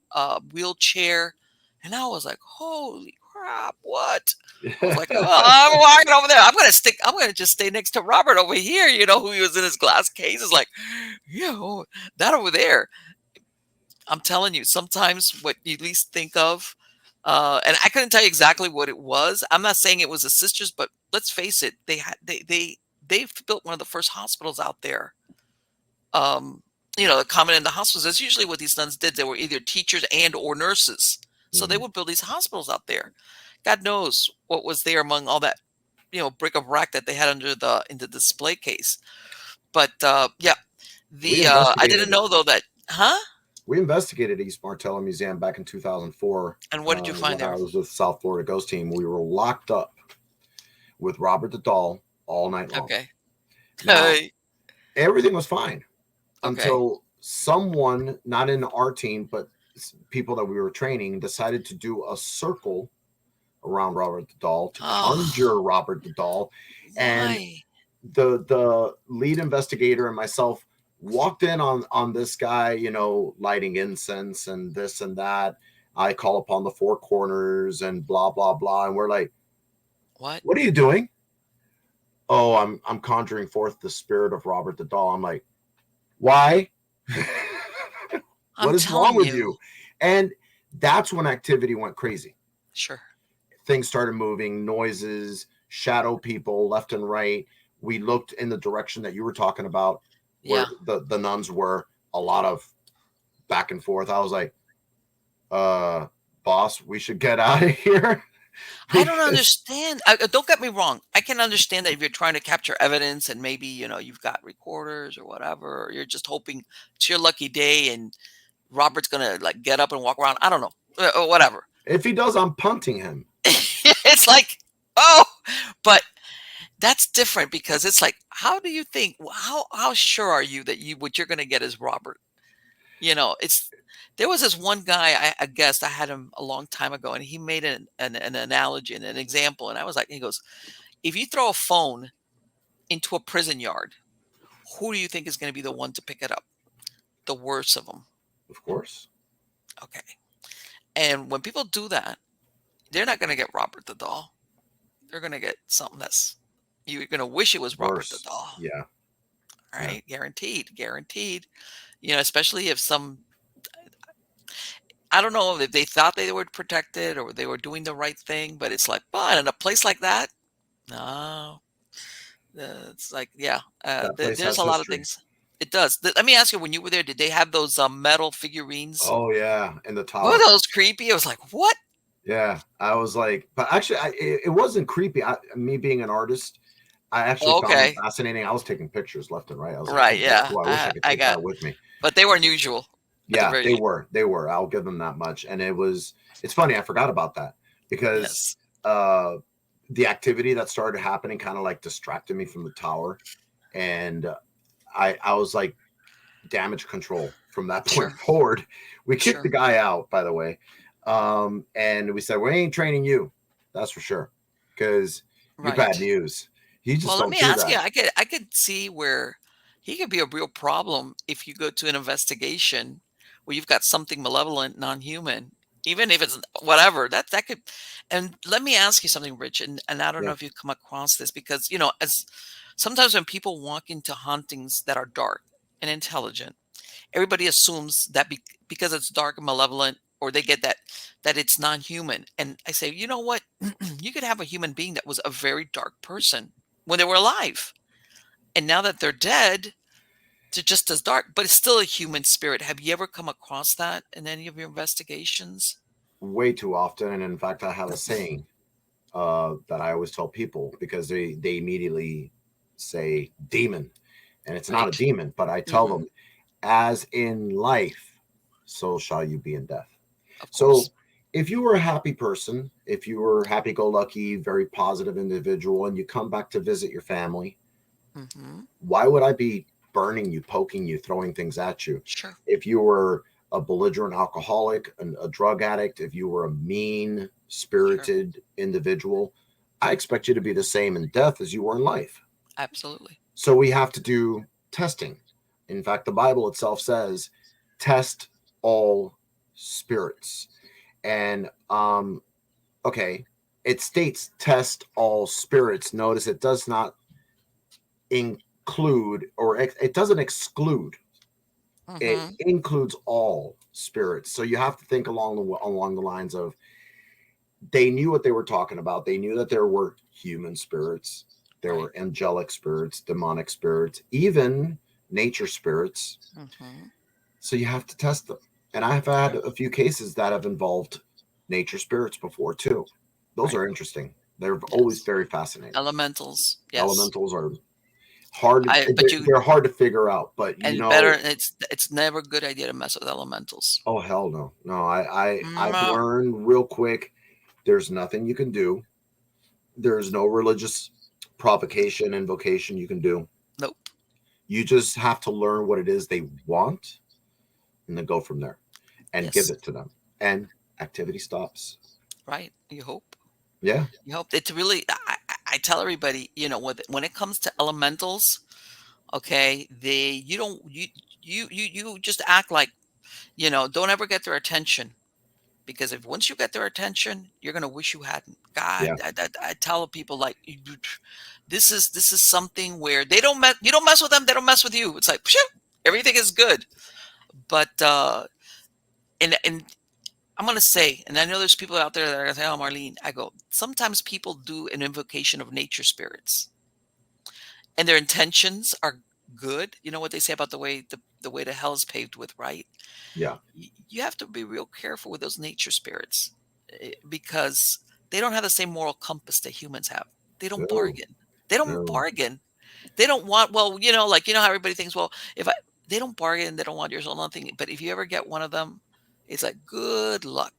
wheelchair, and I was like, holy crap, what? I was like, oh, I'm walking over there. I'm gonna just stay next to Robert over here. Who he was in his glass case. Is like, that over there. I'm telling you, sometimes what you least think of, and I couldn't tell you exactly what it was. I'm not saying it was the sisters, but let's face it, they've built one of the first hospitals out there. Um, the common in the hospitals. That's usually what these nuns did. They were either teachers and or nurses, so they
Mhm.
would build these hospitals out there. God knows what was there among all that bric-a-brac that they had in the display case. But yeah,
We
I didn't
investigated it.
know though that, huh?
We investigated East Martello Museum back in 2004
And what did you find
when I
there?
was with South Florida Ghost Team. We were locked up with Robert the doll all night long.
Okay.
Now, everything was fine
Okay.
until someone, not in our team, but people that we were training, decided to do a circle around Robert the doll to
Oh,
conjure Robert the doll. And
why?
the lead investigator and myself walked in on this guy, lighting incense and this and that. I call upon the four corners and blah blah blah, and we're like,
What?
"What are you doing?" Oh, I'm conjuring forth the spirit of Robert the doll. I'm like, why?
I'm
What is wrong
telling
with
you.
you? And that's when activity went crazy.
Sure.
Things started moving, noises, shadow people left and right. We looked in the direction that you were talking about, where
Yeah.
the nuns were, a lot of back and forth. I was like, boss, we should get out of here.
I don't
Because
understand. Don't get me wrong. I can understand that if you're trying to capture evidence and maybe, you've got recorders or whatever, or you're just hoping it's your lucky day and Robert's going to like get up and walk around. I don't know. Whatever.
if he does, I'm punting him.
It's like, oh, but that's different because it's like, how do you think, how sure are you that what you're going to get is Robert? It's there was this one guy, a guest, I had him a long time ago, and he made an analogy and an example, and I was like, he goes, if you throw a phone into a prison yard, who do you think is going to be the one to pick it up? The worst of them.
Of course.
Okay. And when people do that, they're not going to get Robert the doll. They're going to get something that's you're going to wish it was Robert the
Worse.
doll.
Yeah.
All
Yeah.
right, guaranteed, guaranteed. Especially if I don't know if they thought they were protected or they were doing the right thing, but it's like, but in a place like that, no, it's like, yeah,
That place
there's
has
a lot of
history.
things. It does. Let me ask you, when you were there, did they have those metal figurines?
Oh yeah, in the
Were
tower.
those creepy? I was like, what?
Yeah, I was like, but actually, it wasn't creepy. Me being an artist, I actually found them
Okay.
fascinating. I was taking pictures left and right. I was like,
Right,
oh, that's
yeah.
cool. I wish I could
I
take
got
that with me.
but they were unusual at the
Yeah,
very
they
least.
were. They were. I'll give them that much. And it's funny. I forgot about that because
Yes.
uh, the activity that started happening kind of like distracted me from the tower. And I was like, damage control from that point
Sure.
forward. We kicked the
Sure.
guy out, by the way. And we said, we ain't training you. That's for sure. Because you're bad
Right.
news. You just
Well, let
don't
me
do
ask
that.
you, I could see where he could be a real problem if you go to an investigation where you've got something malevolent, non-human, even if it's whatever, that could. And let me ask you something, Rich, and I don't know
Yeah.
if you come across this because, as sometimes when people walk into hauntings that are dark and intelligent, everybody assumes that because it's dark and malevolent, or they get that it's non-human. And I say, you know what? You could have a human being that was a very dark person when they were alive, and now that they're dead, they're just as dark, but it's still a human spirit. Have you ever come across that in any of your investigations?
Way too often. And in fact, I have a saying that I always tell people because they immediately say demon. And it's not a
Right.
demon, but I tell
Hmm.
them, as in life, so shall you be in death.
Of
So
course.
if you were a happy person, if you were happy go lucky, very positive individual, and you come back to visit your family,
Hmm.
why would I be burning you, poking you, throwing things at you?
Sure.
If you were a belligerent alcoholic, a drug addict, if you were a mean
Sure.
spirited individual, I expect you to be the same in death as you were in life.
Absolutely.
So we have to do testing. In fact, the Bible itself says, test all spirits. And okay, it states test all spirits. Notice it does not include, or it doesn't exclude. It
Hmm.
includes all spirits. So you have to think along the lines of, they knew what they were talking about. They knew that there were human spirits, there
Right.
were angelic spirits, demonic spirits, even nature spirits.
Hmm.
So you have to test them. And I've had a few cases that have involved nature spirits before too. Those
Right.
are interesting. They're always
Yes.
very fascinating.
Elementals. Yes.
Elementals are hard.
I but you
They're hard to figure out, but
and better, it's never a good idea to mess with elementals.
oh hell no, no. I've
No.
learned real quick. There's nothing you can do. There's no religious provocation, invocation you can do.
Nope.
You just have to learn what it is they want and then go from there and give
Yes.
it to them. And activity stops.
Right. You hope.
Yeah.
You hope. It's really. I tell everybody, when it comes to elementals, okay, you don't you just act like, don't ever get their attention, because if once you get their attention, you're gonna wish you hadn't. God,
Yeah.
I tell people like, this is something where they don't mess. You don't mess with them, they don't mess with you. It's like, phew, everything is good. But and I'm gonna say, and I know there's people out there that are gonna say, "Oh, Marlene," I go, sometimes people do an invocation of nature spirits, and their intentions are good. You know what they say about the way to hell is paved with, right?
Yeah.
You have to be real careful with those nature spirits, because they don't have the same moral compass that humans have. They don't
No.
bargain. They don't
No.
bargain. They don't want, well, like, how everybody thinks, well, if I they don't bargain, they don't want your soul, nothing. But if you ever get one of them, it's like, good luck.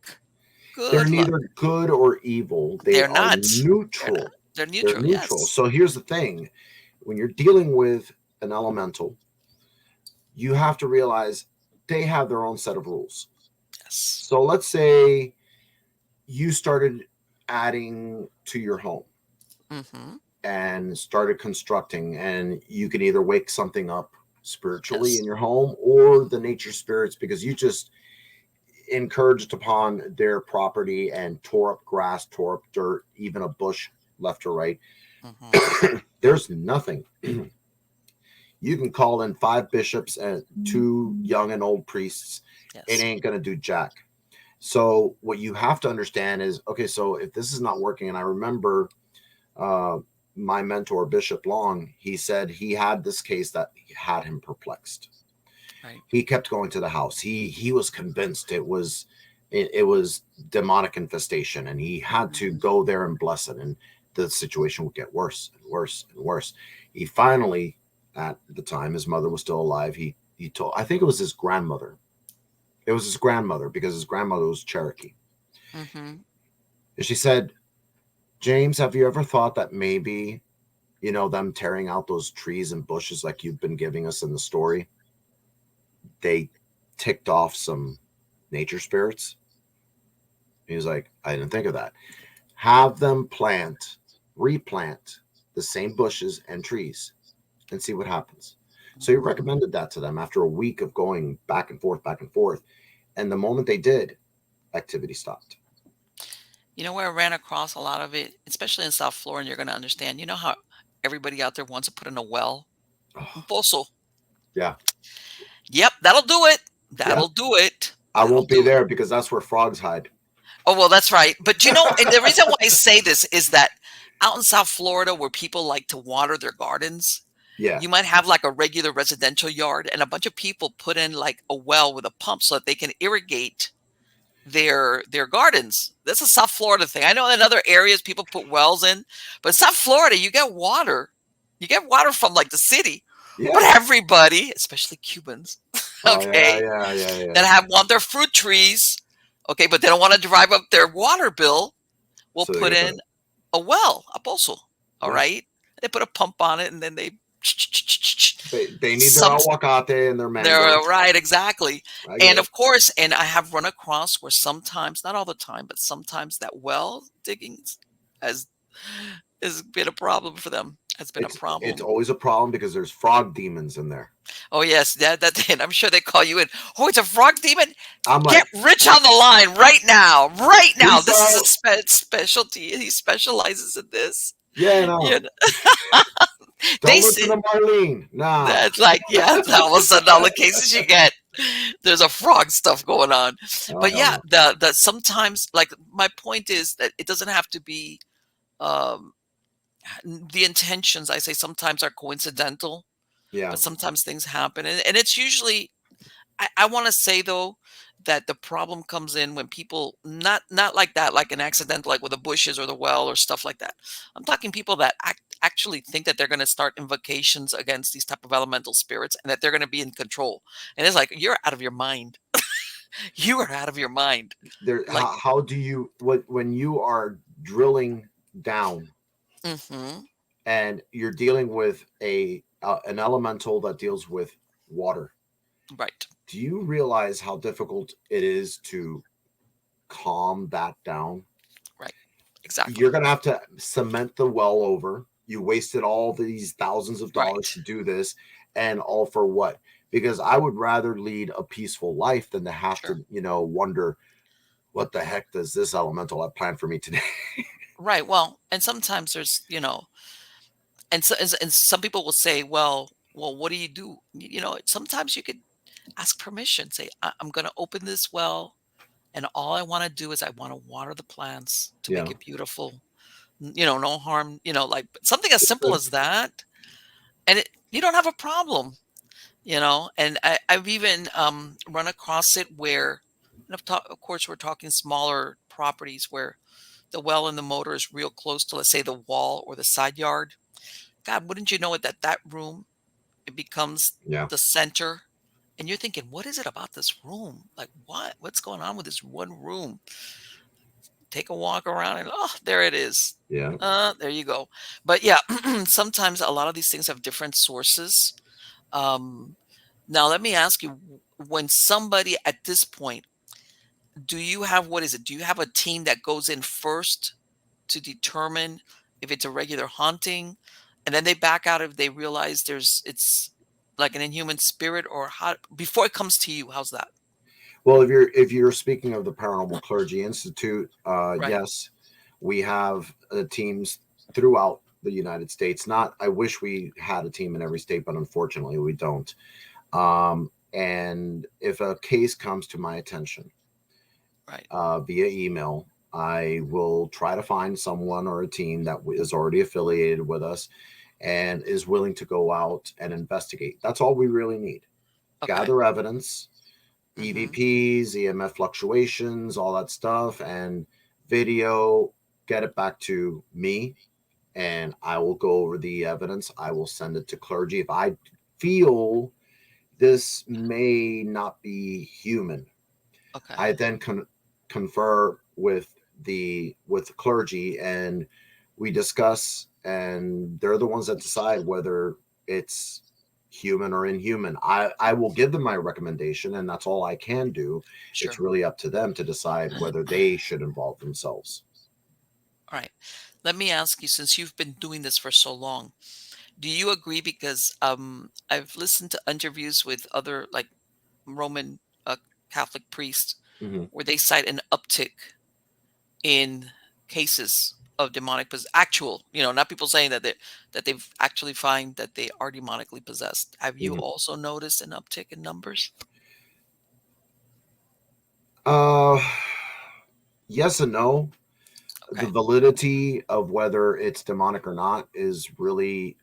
They're
Good luck.
neither good or evil. They
They're
are
not. They're not.
neutral.
They're
They're
neutral.
neutral.
Yes.
So here's the thing, when you're dealing with an elemental, you have to realize they have their own set of rules.
Yes.
So let's say you started adding to your home
Mm-hmm.
and started constructing, and you can either wake something up spiritually in
Yes.
your home or the nature spirits because you just encouraged upon their property and tore up grass, tore up dirt, even a bush left or right.
Mm-hmm.
There's nothing. You can call in 5 bishops and 2 young and old priests. It
Yes.
ain't going to do jack. So what you have to understand is, okay, so if this is not working, and I remember uh, my mentor, Bishop Long, he said he had this case that had him perplexed.
Right.
He kept going to the house. He was convinced it was demonic infestation, and he had to
Mm-hmm.
go there and bless it. And the situation would get worse and worse and worse. He finally, at the time, his mother was still alive. He told, I think it was his grandmother. It was his grandmother because his grandmother was Cherokee.
Mhm.
And she said, James, have you ever thought that maybe, them tearing out those trees and bushes like you've been giving us in the story, they ticked off some nature spirits? He was like, I didn't think of that. Have them replant the same bushes and trees and see what happens. So he
Mhm.
recommended that to them after a week of going back and forth, back and forth. And the moment they did, activity stopped.
You know where I ran across a lot of it, especially in South Florida, and you're gonna understand. You know how everybody out there wants to put in a well? Un
Oh,
pozo.
yeah.
Yep, that'll do it.
Yeah.
That'll do it.
I
That'll
won't be
do it.
there because that's where frogs hide.
Oh, well, that's right. But and the reason why I say this is that out in South Florida where people like to water their gardens,
Yeah.
you might have like a regular residential yard and a bunch of people put in like a well with a pump so that they can irrigate their gardens. That's a South Florida thing. I know in other areas people put wells in, but in South Florida you get water. You get water from like the city. But
Yeah.
everybody, especially Cubans,
Oh, yeah.
okay,
Yeah. Yeah.
that
Yeah.
want their fruit trees, okay, but they don't want to drive up their water bill, will
So they
put
got
in
the,
a well, a pozo. All
yeah.
right. They put a pump on it and then they
They need their
some
aguacate and their
they're
mango.
right, exactly.
I get
And
it.
of course, and I have run across where sometimes, not all the time, but sometimes that well digging has has been a problem for them. Has been a
It's
problem.
always a problem because there's frog demons in there.
Oh yes, and I'm sure they call you in. Oh, it's a frog demon.
I'm
Get
like,
Rich on the line right now, right now.
peace
This is a
out.
specialty. He specializes in this.
Yeah,
You
no.
know, they
Don't listen
say
to Marlene. Nah.
that's like, yeah, all of a sudden all the cases you get, there's a frog stuff going on.
Oh,
But
hell
yeah,
no.
the sometimes, like, my point is that it doesn't have to be um the intentions, I say, sometimes are coincidental,
Yeah.
but sometimes things happen, and it's usually, I want to say though that the problem comes in when people, not like that, like an accident, like with the bushes or the well or stuff like that. I'm talking people that actually think that they're going to start invocations against these type of elemental spirits and that they're going to be in control. And it's like, you're out of your mind. You are out of your mind.
There.
Like,
How do you when you are drilling down
hmm,
and you're dealing with an elemental that deals with water?
right,
Do you realize how difficult it is to calm that down?
right, exactly,
You're going to have to cement the well over. You wasted all these thousands of dollars
right,
to do this, and all for what? Because I would rather lead a peaceful life than to have
sure,
to, wonder what the heck does this elemental have planned for me today?
right. Well, and sometimes there's, and some people will say, well, what do you do? Sometimes you could ask permission. Say, I'm going to open this well, and all I want to do is I want to water the plants to make
Yeah.
it beautiful. No harm. Like something as simple as that, and you don't have a problem. And I've even run across it where, of course, we're talking smaller properties where the well and the motor is real close to, let's say, the wall or the side yard. God, wouldn't you know it that room, it becomes
Yeah.
the center, and you're thinking, what is it about this room? Like, what's going on with this one room? Take a walk around and, oh, there it is.
Yeah.
There you go. But yeah, sometimes a lot of these things have different sources. Um, Now let me ask you, when somebody at this point, do you have, what is it? Do you have a team that goes in first to determine if it's a regular haunting, and then they back out if they realize it's like an inhuman spirit, or how before it comes to you? How's that?
Well, if you're speaking of the Paranormal Clergy Institute,
Right.
yes, we have teams throughout the United States. Not, I wish we had a team in every state, but unfortunately, we don't. And if a case comes to my attention
Right.
via email, I will try to find someone or a team that is already affiliated with us and is willing to go out and investigate. That's all we really need.
Okay.
Gather evidence,
Mm-hmm.
EVPs, EMF fluctuations, all that stuff, and video, get it back to me. and I will go over the evidence. I will send it to clergy. If I feel this may not be human, I
Okay.
then confer with the clergy, and we discuss, and they're the ones that decide whether it's human or inhuman. I will give them my recommendation, and that's all I can do. It's
Sure.
really up to them to decide whether they should involve themselves.
All right. Let me ask you, since you've been doing this for so long, do you agree? Because I've listened to interviews with other like Roman Catholic priests
Hmm.
where they cite an uptick in cases of actual, not people saying that they've actually find that they are demonically possessed. Have you
Hmm.
also noticed an uptick in numbers?
Uh, yes and no. The
Okay.
validity of whether it's demonic or not is really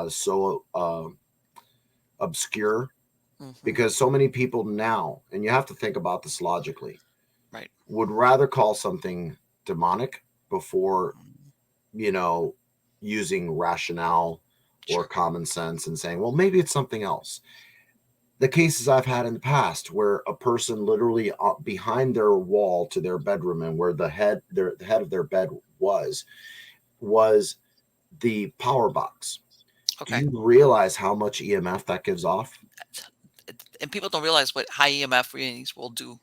so obscure,
Hmm.
because so many people now, and you have to think about this logically,
Right.
would rather call something demonic before,
Mhm.
you know, using rationale or
Sure.
common sense and saying, well, maybe it's something else. The cases I've had in the past where a person literally behind their wall to their bedroom, and where the head of their bed was the power box. Do
Okay.
you realize how much EMF that gives off?
And people don't realize what high EMF readings will do.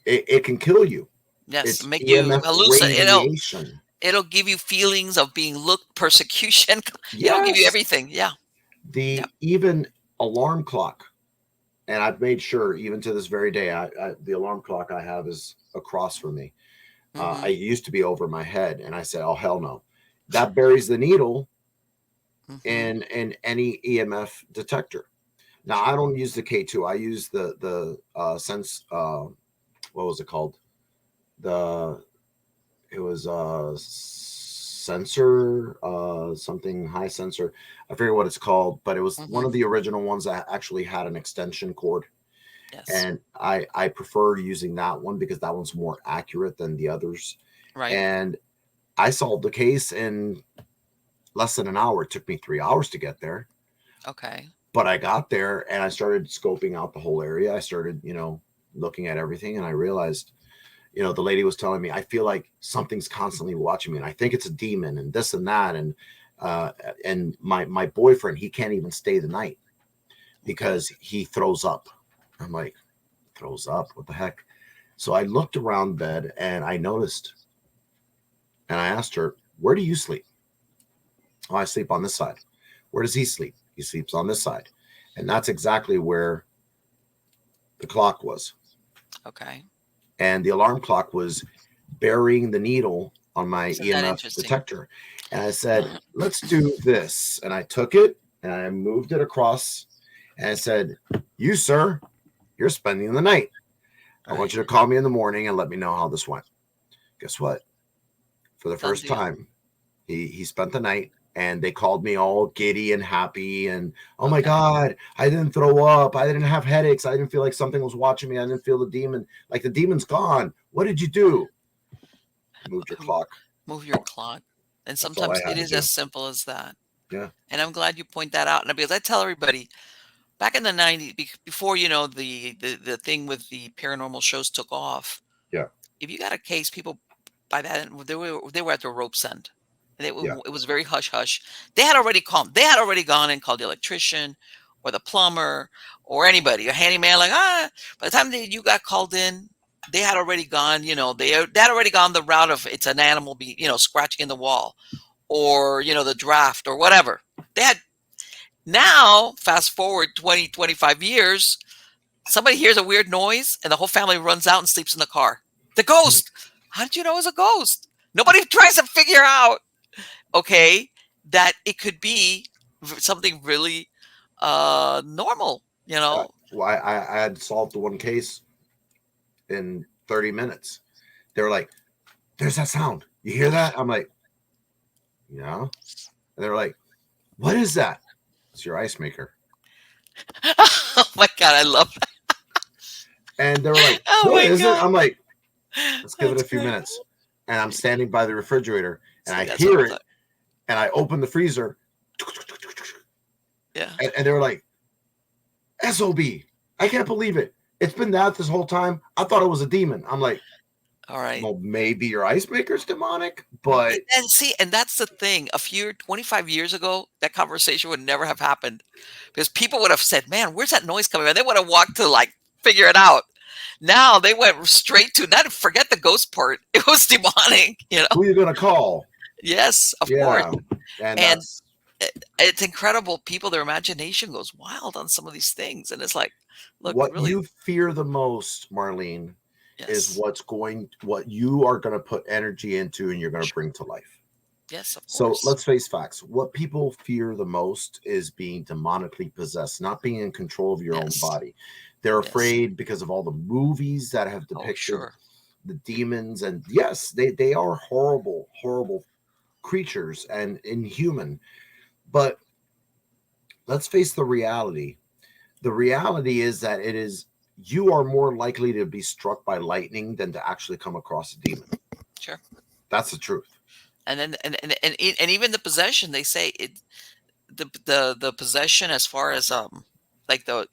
It can kill you.
Yes,
It's
make you
EMF
hallucinate.
radiation.
It'll give you feelings of being looked, persecution. It'll give you
Yes.
everything. Yeah. Yeah.
The even alarm clock, and I've made sure even to this very day, the alarm clock I have is across from me. I
Hmm.
used to be over my head, and I said, "Oh hell no!" That buries the needle
Hmm.
in any EMF detector. Now I
Sure.
don't use the K2. I use the sense. What was it called? The It was a sensor, something high sensor. I forget what it's called, but it was one
Hmm.
of the original ones that actually had an extension cord,
Yes.
and I prefer using that one because that one's more accurate than the others.
Right.
And I solved the case in less than an hour. It took me 3 hours to get there,
Okay.
but I got there and I started scoping out the whole area. I started, looking at everything, and I realized, the lady was telling me, I feel like something's constantly watching me, and I think it's a demon, and this and that, uh, and my boyfriend, he can't even stay the night
Okay.
because he throws up. I'm like, throws up? What the heck? So I looked around bed and I noticed, and I asked her, "Where do you sleep?" "Oh, I sleep on this side." "Where does he sleep?" "He sleeps on this side." And that's exactly where the clock was.
Okay.
And the alarm clock was burying the needle on my
Isn't that
EMF
interesting?
detector. And I said, let's do this. And I took it and I moved it across, and I said, you, sir, you're spending the night. I want
Right.
you to call me in the morning and let me know how this went. Guess what? For the
Done
first
deal.
time, he spent the night, and they called me all giddy and happy. And oh my
Okay.
God, I didn't throw up. I didn't have headaches. I didn't feel like something was watching me. I didn't feel the demon. Like the demon's gone. What did you do? Moved your
M-
clock.
Move your clock. And
That's all I
sometimes it
had to
is
do.
as simple as that.
Yeah.
And I'm glad you point that out. And because I tell everybody, back in the 90s, before the thing with the paranormal shows took off,
Yeah.
if you got a case, people by then they were at their rope's end, and
Yeah.
it was very hush hush. They had already called. They had already gone and called the electrician, or the plumber, or anybody, a handyman. Like by the time you got called in, they had already gone. They had already gone the route of it's an animal scratching in the wall, or the draft or whatever. They had now fast forward 20, 25 years. Somebody hears a weird noise and the whole family runs out and sleeps in the car. The ghost. How did you know it was a ghost? Nobody tries to figure out, okay, that it could be something really normal,
Well, I had solved the one case in 30 minutes. They were like, there's that sound. You hear that? I'm like, yeah. And they're like, what is that? It's your ice maker.
Oh my god, I love that.
And they were like,
Oh
what
my
is it?
god.
I'm like, let's give it
That's
a few
great.
minutes. And I'm standing by the refrigerator and
See,
I
that's what I'm
hear it.
talking.
And I opened the freezer,
Yeah.
and they were like, SOB, I can't believe it. It's been that this whole time. I thought it was a demon. I'm like,
All right.
well, maybe your ice maker's demonic, but
And see, and that's the thing. 25 years ago, that conversation would never have happened because people would have said, "Man, where's that noise coming?" And they would have walked to like figure it out. Now they went straight to not forget the ghost part. It was demonic, you know.
who are you gonna call?
Yes, of course.
Yeah, and
And
that's
it's incredible. People, their imagination goes wild on some of these things, and it's like, look,
what
really,
you fear the most, Marlene, is
yes,
what you are going to put energy into and you're going to bring to life.
yes, of
So
course,
let's face facts. What people fear the most is being demonically possessed, not being in control of your own
yes,
body. They're
yes.
afraid because of all the movies that have
Oh,
depicted
sure,
the demons. And yes, they are horrible, horrible creatures and inhuman. But let's face the reality. The reality is that you are more likely to be struck by lightning than to actually come across a demon.
sure.
That's the truth.
And then and even the possession, they say it the possession as far as like the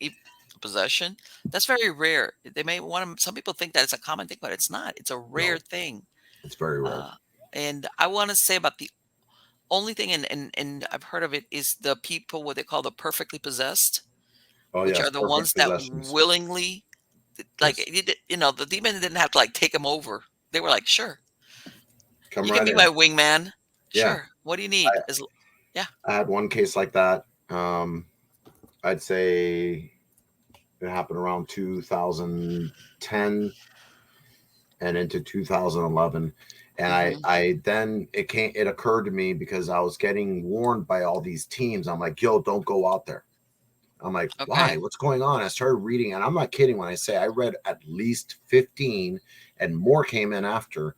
possession, that's very rare. They may want to, some people think that it's a common thing, but it's not. It's a rare
No,
thing.
it's very rare.
Uh, and I want to say about the only thing, and I've heard of it, is the people what they call the perfectly possessed,
Oh
which
yes,
are the
perfect
ones that
possessions.
willingly, like,
Yes,
you know, the demon didn't have to like take them over. They were like, sure,
come
you can
right
be my
in.
wingman.
Yeah,
Sure. What do you need?
I,
Yeah.
I had one case like that. I'd say it happened around 2010 and into 2011. And
Hmm.
I then it occurred to me because I was getting warned by all these teams. I'm like, yo, don't go out there. I'm like, why?
Okay.
What's going on? I started reading, and I'm not kidding when I say I read at least 15, and more came in after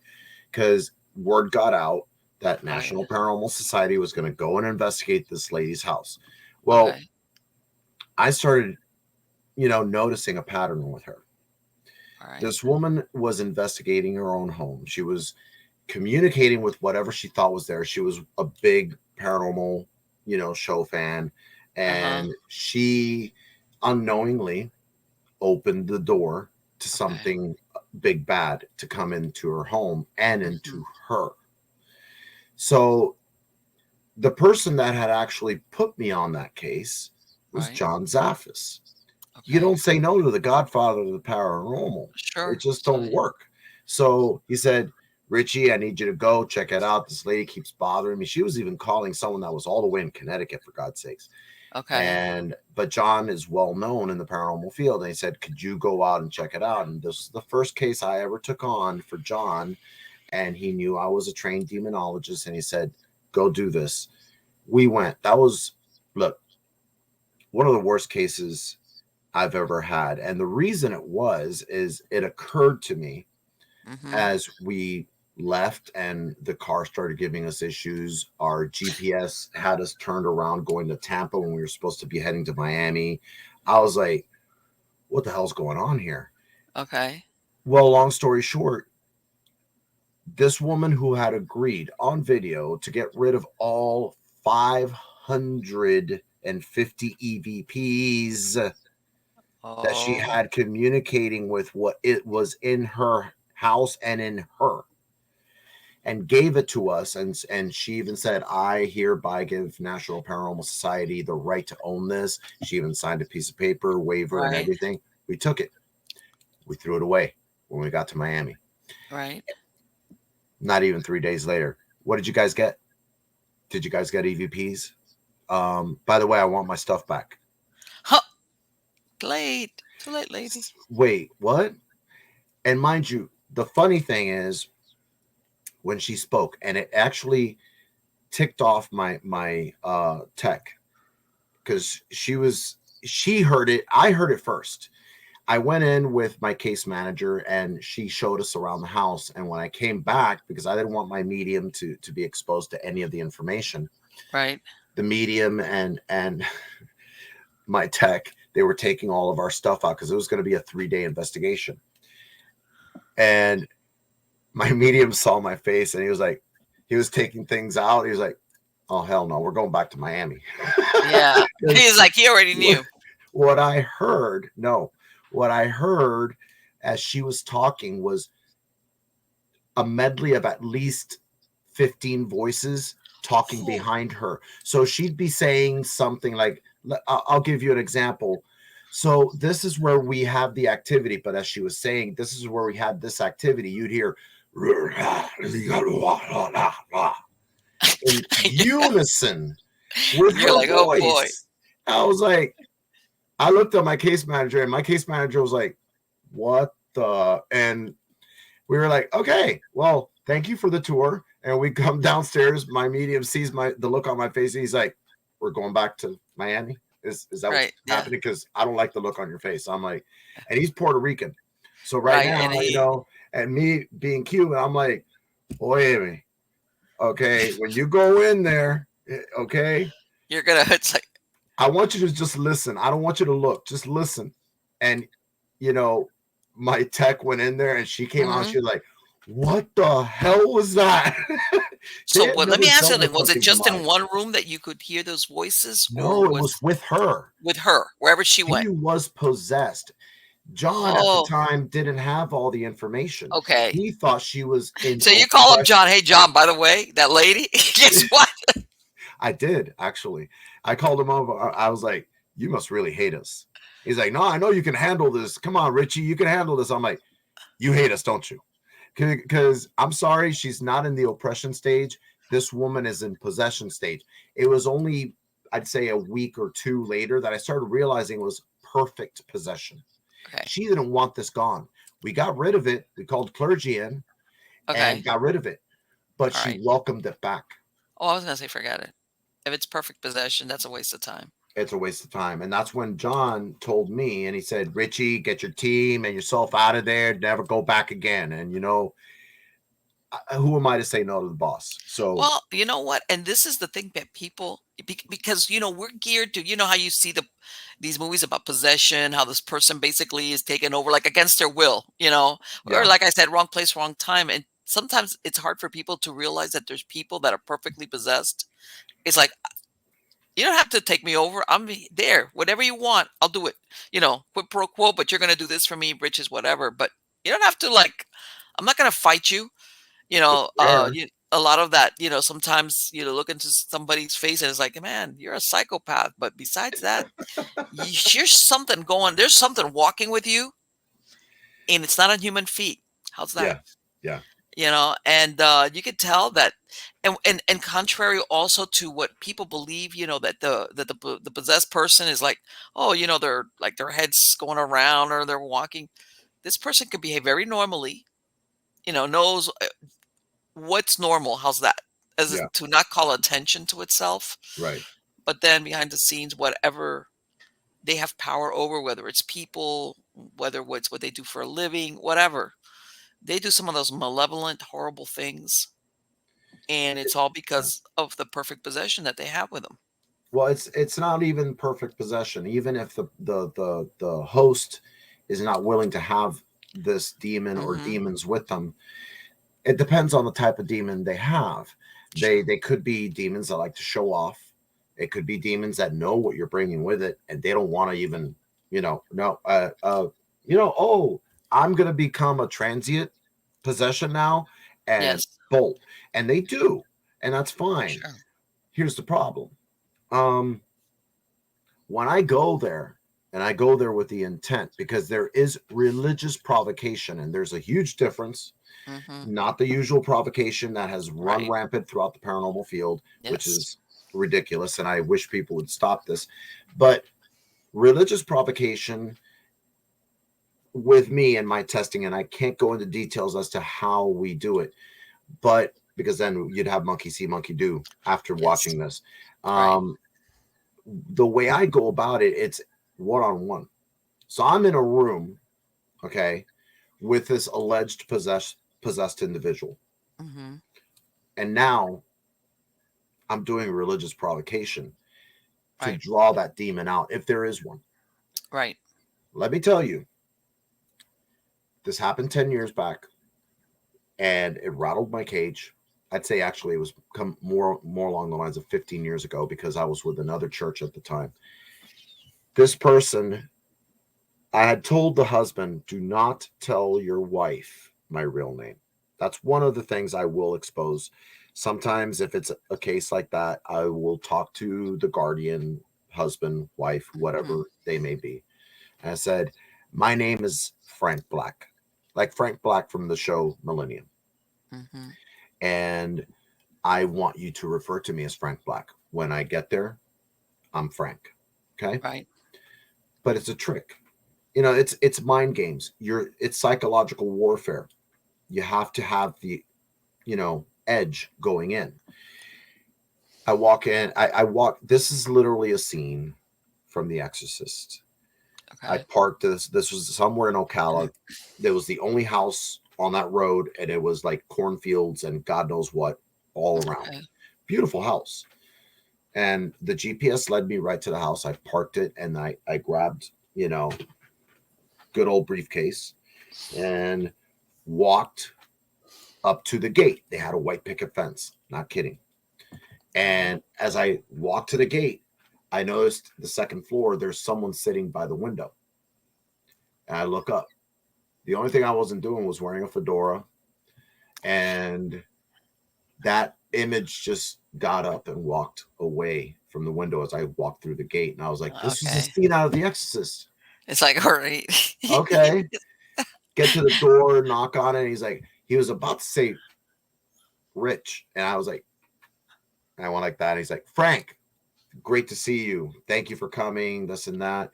because word got out that
Right.
National Paranormal Society was going to go and investigate this lady's house. Well,
Okay.
I started, noticing a pattern with her.
All right.
This woman was investigating her own home. She was communicating with whatever she thought was there. She was a big paranormal, show fan,
Uh-huh.
and she unknowingly opened the door to
Okay.
something big bad to come into her home and
Mhm.
into her. So the person that had actually put me on that case was
Right.
John Zaffis. You
Okay.
don't say no to the godfather of the paranormal. It
Sure.
just
So
don't work. So he said, Richie, I need you to go check it out. This lady keeps bothering me. She was even calling someone that was all the way in Connecticut, for God's sakes.
okay.
But John is well known in the paranormal field. And he said, could you go out and check it out? And this is the first case I ever took on for John. And he knew I was a trained demonologist. And he said, go do this. We went. That was, look, one of the worst cases I've ever had. And the reason is it occurred to me
Mhm.
as we left and the car started giving us issues. Our GPS had us turned around going to Tampa when we were supposed to be heading to Miami. I was like, what the hell's going on here?
Okay.
Well, long story short, this woman who had agreed on video to get rid of all 550 EVPs that she
Oh,
had communicating with what it was in her house and in her and gave it to us, and she even said, I hereby give National Paranormal Society the right to own this. She even signed a piece of paper waiver and
right.
everything. We took it, we threw it away when we got to Miami.
Right.
Not even 3 days later, what did you guys get? Did you guys get EVPs? By the way, I want my stuff back.
Huh. Late. Too late, lady.
Wait, what? And mind you, the funny thing is when she spoke, and it actually ticked off my tech because she heard it. I heard it first. I went in with my case manager and she showed us around the house. And when I came back, because I didn't want my medium to be exposed to any of the information,
Right.
the medium and my tech, they were taking all of our stuff out because it was going to be a 3-day investigation. And my medium saw my face and he was taking things out. He was like, oh hell no, we're going back to Miami.
Yeah. He's like, he already knew.
what I heard, no, what I heard as she was talking was a medley of at least 15 voices talking
Oh,
behind her. So she'd be saying something like, I'll give you an example. So this is where we have the activity, but as she was saying, this is where we had this activity. You'd hear in unison with
and you're
her
like, oh boy.
voice. I was like, I looked at my case manager, and my case manager was like, what the? And we were like, okay, well, thank you for the tour. And we come downstairs. My medium sees the look on my face, and he's like, we're going back to Miami. Is that what's
Right. Yeah.
happening? Because I don't like the look on your face. I'm like, and he's Puerto Rican. So right
Right. And
now,
he,
and me being Cuban, I'm like, oye, okay, when you go in there, okay,
you're gonna. It's like,
I want you to just listen. I don't want you to look. Just listen. And you know, my tech went in there and she came out.
mhm.
She was like, "What the hell was that?" They
So
had
what? Let
never
me ask you
dealt with
something. Was it
something
just in
demonic.
one room that you could hear those voices, or
No, it was
was
with her.
with her wherever she
She
went?
was possessed. John at the
Oh,
time didn't have all the information.
okay.
He thought she was in
So you call up
oppression.
John. Hey, John. By the way, that lady. Guess what?
I did actually. I called him over. I was like, "You must really hate us." He's like, "No, I know you can handle this. Come on, Richie, you can handle this." I'm like, "You hate us, don't you?" Because I'm sorry, she's not in the oppression stage. This woman is in possession stage. It was only, I'd say, a week or two later that I started realizing it was perfect possession.
Okay.
She didn't want this gone. We got rid of it. We called Clergy in and
Okay.
got rid of it, but
All
she
right.
welcomed it back.
Oh, I was gonna say forget it. If it's perfect possession, that's a waste of time.
It's a waste of time. And that's when John told me, and he said, Richie, get your team and yourself out of there. Never go back again. And, who am I to say no to the boss? So,
Well, you know what? And this is the thing that people, because we're geared to, how you see these movies about possession, how this person basically is taken over like against their will, or
yeah,
like I said, wrong place, wrong time. And sometimes it's hard for people to realize that there's people that are perfectly possessed. It's like, you don't have to take me over. I'm there. Whatever you want, I'll do it. Quid pro quo, but you're going to do this for me, riches, whatever. But you don't have to, like, I'm not going to fight you.
it's rare.
A lot of that, sometimes, look into somebody's face and it's like, man, you're a psychopath. But besides that, there's something going, there's something walking with you and it's not on human feet. How's that?
Yeah, yeah,
And you could tell that, and contrary also to what people believe, that the possessed person is like, oh, they're like their heads going around or they're walking. This person could behave very normally, knows what's normal. How's that? As
yeah,
to not call attention to itself,
right.
but then behind the scenes, whatever they have power over, whether it's people, whether it's what they do for a living, whatever, they do some of those malevolent, horrible things, and it's all
Yeah.
because of the perfect possession that they have with them.
Well, it's not even perfect possession. Even if the host is not willing to have this demon or
Hmm.
demons with them, it depends on the type of demon they have. They
Sure.
they could be demons that like to show off. It could be demons that know what you're bringing with it, and they don't want to even, no, oh, I'm gonna become a transient possession now, and
Yes.
bolt, and they do, and that's fine.
Sure.
Here's the problem. Um, when I go there, and I go there with the intent, because there is religious provocation, and there's a huge difference,
Hmm.
not the usual provocation that has run
Right.
rampant throughout the paranormal field, which
Yes.
is ridiculous. And I wish people would stop this. But religious provocation with me and my testing, and I can't go into details as to how we do it, but because then you'd have monkey see, monkey do after
Yes.
watching this.
Right.
Um, the way I go about it, it's one on one. So I'm in a room, okay, with this alleged possessed individual.
Hmm.
And now I'm doing religious provocation to
Right.
draw that demon out if there is one.
Right.
Let me tell you, this happened 10 years back and it rattled my cage. I'd say actually it was come more along the lines of 15 years ago, because I was with another church at the time. This person, I had told the husband, do not tell your wife my real name. That's one of the things I will expose. Sometimes, if it's a case like that, I will talk to the guardian, husband, wife,
Mhm.
whatever they may be. And I said, my name is Frank Black, like Frank Black from the show Millennium.
Mhm.
And I want you to refer to me as Frank Black. When I get there, I'm Frank. Okay.
Right.
But it's a trick. It's mind games. It's psychological warfare. You have to have the, edge going in. I walk in, I walk, this is literally a scene from The Exorcist. I
Okay.
parked this was somewhere in Ocala. There was the only house on that road, and it was like cornfields and God knows what all around.
Okay.
Beautiful house. And the GPS led me right to the house. I parked it, and I grabbed, good old briefcase, and walked up to the gate. They had a white picket fence. Not kidding.
Okay.
And as I walked to the gate, I noticed the second floor, there's someone sitting by the window. And I look up. The only thing I wasn't doing was wearing a fedora. And that image just got up and walked away from the window as I walked through the gate. And I was like, this was a
Okay.
scene out of The Exorcist.
It's like, all right.
Okay. Get to the door, knock on it. And he was about to say Rich. And I was like, and I went like that. And he's like, Frank, great to see you. Thank you for coming, this and that.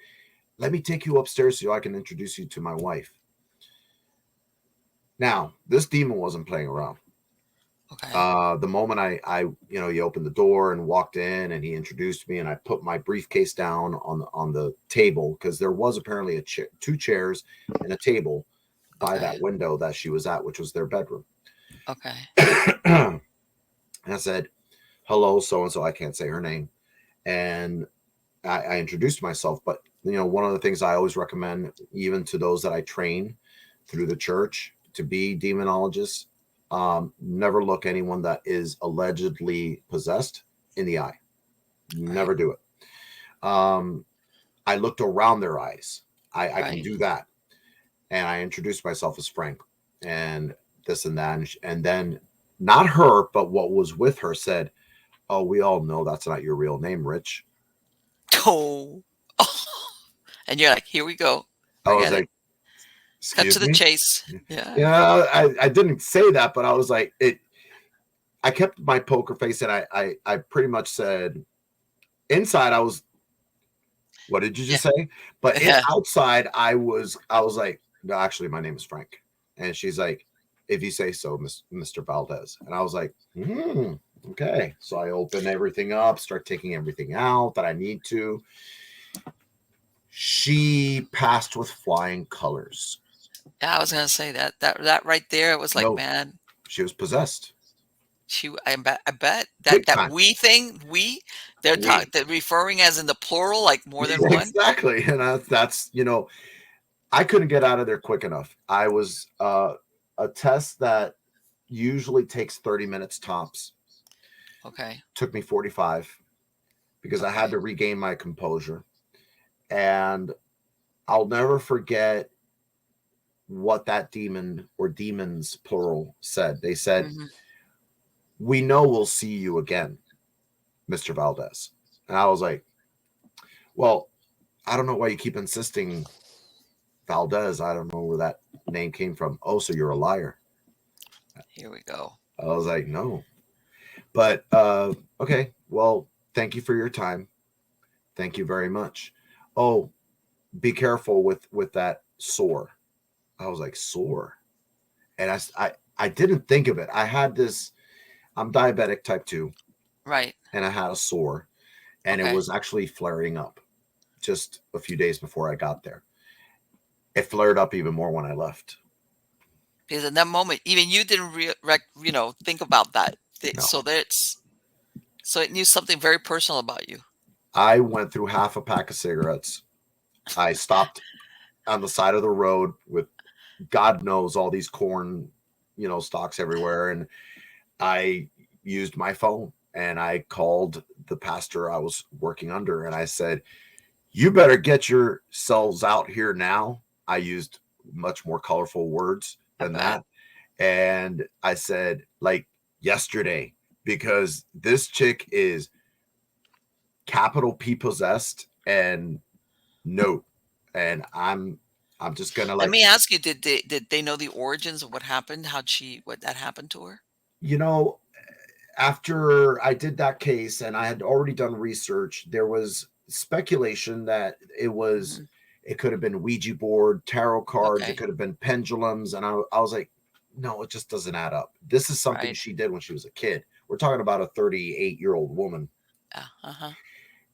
Let me take you upstairs so I can introduce you to my wife. Now, this demon wasn't playing around.
Okay.
The moment he opened the door and walked in, and he introduced me, and I put my briefcase down on the table, because there was apparently two chairs and a table by
Okay.
that window that she was at, which was their bedroom.
Okay.
And I said, hello, so and so. I can't say her name. And I introduced myself. But one of the things I always recommend, even to those that I train through the church to be demonologists, never look anyone that is allegedly possessed in the eye.
Right.
Never do it. I looked around their eyes. I can
Right.
do that. And I introduced myself as Frank, and this and that. And then, not her, but what was with her said, oh, we all know that's not your real name, Rich.
Oh. And you're like, here we go.
I was
Forget it.
like,
Cut to
excuse
the
me?
chase. Yeah.
I didn't say that, but I was like, I kept my poker face, and I pretty much said, inside I was, what did you
Yeah.
just say? But
Yeah.
outside I was like, no, actually my name is Frank. And she's like, if you say so, Mr. Valdes. And I was like, okay. So I open everything up, start taking everything out that I need to. She passed with flying colors.
Yeah, I was gonna say that right there. It was like,
No,
man,
she was possessed.
I bet that
Big
that
time.
we thing we they're referring as in the plural, like more than one.
Exactly. And that's, I couldn't get out of there quick enough. I was a test that usually takes 30 minutes tops.
Okay.
Took me 45, because I had
Okay.
to regain my composure. And I'll never forget what that demon, or demons plural, said. They said,
Hmm.
we know we'll see you again, Mr. Valdes. And I was like, well, I don't know why you keep insisting Valdez. I don't know where that name came from. Oh, so you're a liar.
Here we go.
I was like, no. But okay, well, thank you for your time. Thank you very much. Oh, be careful with that sore. I was like, sore. And I didn't think of it. I had this, I'm diabetic type 2,
Right.
and I had a sore, and it
Okay.
was actually flaring up just a few days before I got there. It flared up even more when I left.
Because in that moment, even you didn't think about that.
No.
So it knew something very personal about you.
I went through half a pack of cigarettes. I stopped on the side of the road with, God knows, all these corn, stalks everywhere. And I used my phone and I called the pastor I was working under and I said, "You better get yourselves out here now." I used much more colorful words
I
than
bet.
that. And I said, like yesterday, because this chick is capital P possessed and no. And I'm just gonna
Let
like,
me ask you, did they know the origins of what happened? What that happened to her?
you know, after I did that case and I had already done research, there was speculation that
Mhm.
it could have been Ouija board, tarot cards, it
Okay.
could have been pendulums, and I was like, no, it just doesn't add up. This is something
Right.
she did when she was a kid. We're talking about a 38-year-old woman.
Yeah. Uh-huh.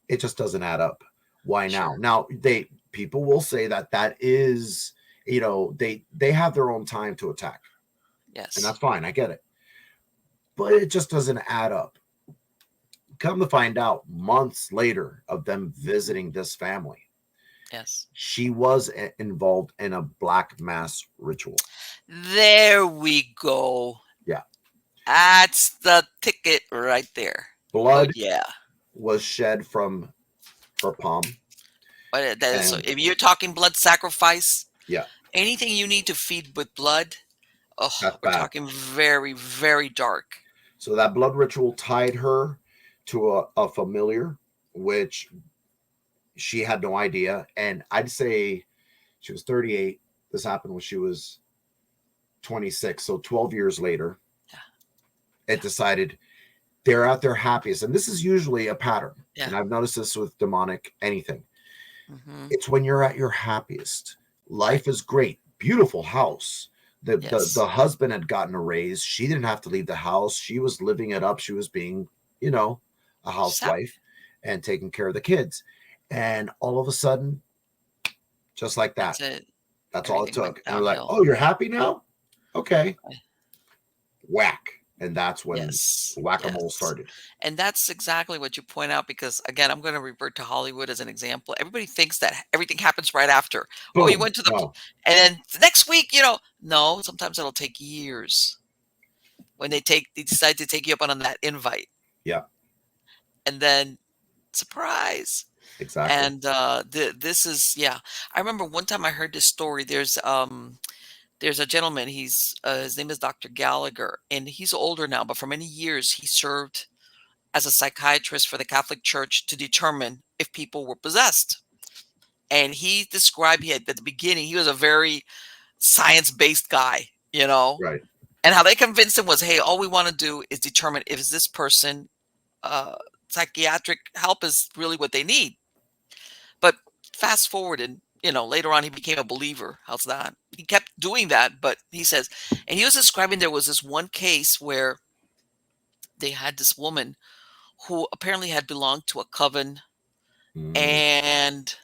It just doesn't add up. Why now?
Sure.
Now they people will say that that is, they have their own time to attack, and
Yes.
that's fine. I get it, but it just doesn't add up. Come to find out, months later of them
Mhm.
visiting this family,
Yes.
she was involved in a black mass ritual.
There we go.
Yeah,
That's the ticket right there. Oh
blood
yeah.
was shed from her palm,
But that is so
and
if you're talking blood sacrifice,
yeah,
anything you need to feed with blood, oh,
that's
we're
bad.
talking very, very dark.
So that blood ritual tied her to a familiar, which she had no idea. And I'd say she was 38. This happened when she was 26. So 12 years later,
Yeah.
it
Yeah.
decided they're at their happiest. And this is usually a pattern.
Yeah.
And I've noticed this with demonic anything.
Mhm.
It's when you're at your happiest.
Right.
Life is great, beautiful house. The
Yes.
husband had gotten a raise. She didn't have to leave the house. She was living it up. She was being, you know, a
Just happy.
housewife and taking care of the kids. And all of a sudden, just like that,
That's it.
that's all it
Everything
took.
went
And we're like,
downhill.
"Oh, you're happy now? Okay."
Uh,
Whack. And that's when
Yes.
whack-a-mole
Yes.
started.
And that's exactly what you point out because again, I'm going to revert to Hollywood as an example. Everybody thinks that everything happens right after. Oh, you
Boom.
went to the
No.
and then the next week, no, sometimes it'll take years when they decide to take you up on that invite.
Yeah,
And then surprise.
exactly.
And this is yeah. I remember one time I heard this story. There's a gentleman, his name is Dr. Gallagher and he's older now, but for many years he served as a psychiatrist for the Catholic Church to determine if people were possessed. And he described he had at the beginning, he was a very science-based guy,
Right.
and how they convinced him was, hey, all we want to do is determine if this person uh psychiatric help is really what they need. But fast forward and later on he became a believer. How's that? He kept doing that, but he says, and he was describing there was this one case where they had this woman who apparently had belonged to a coven
Mm,
and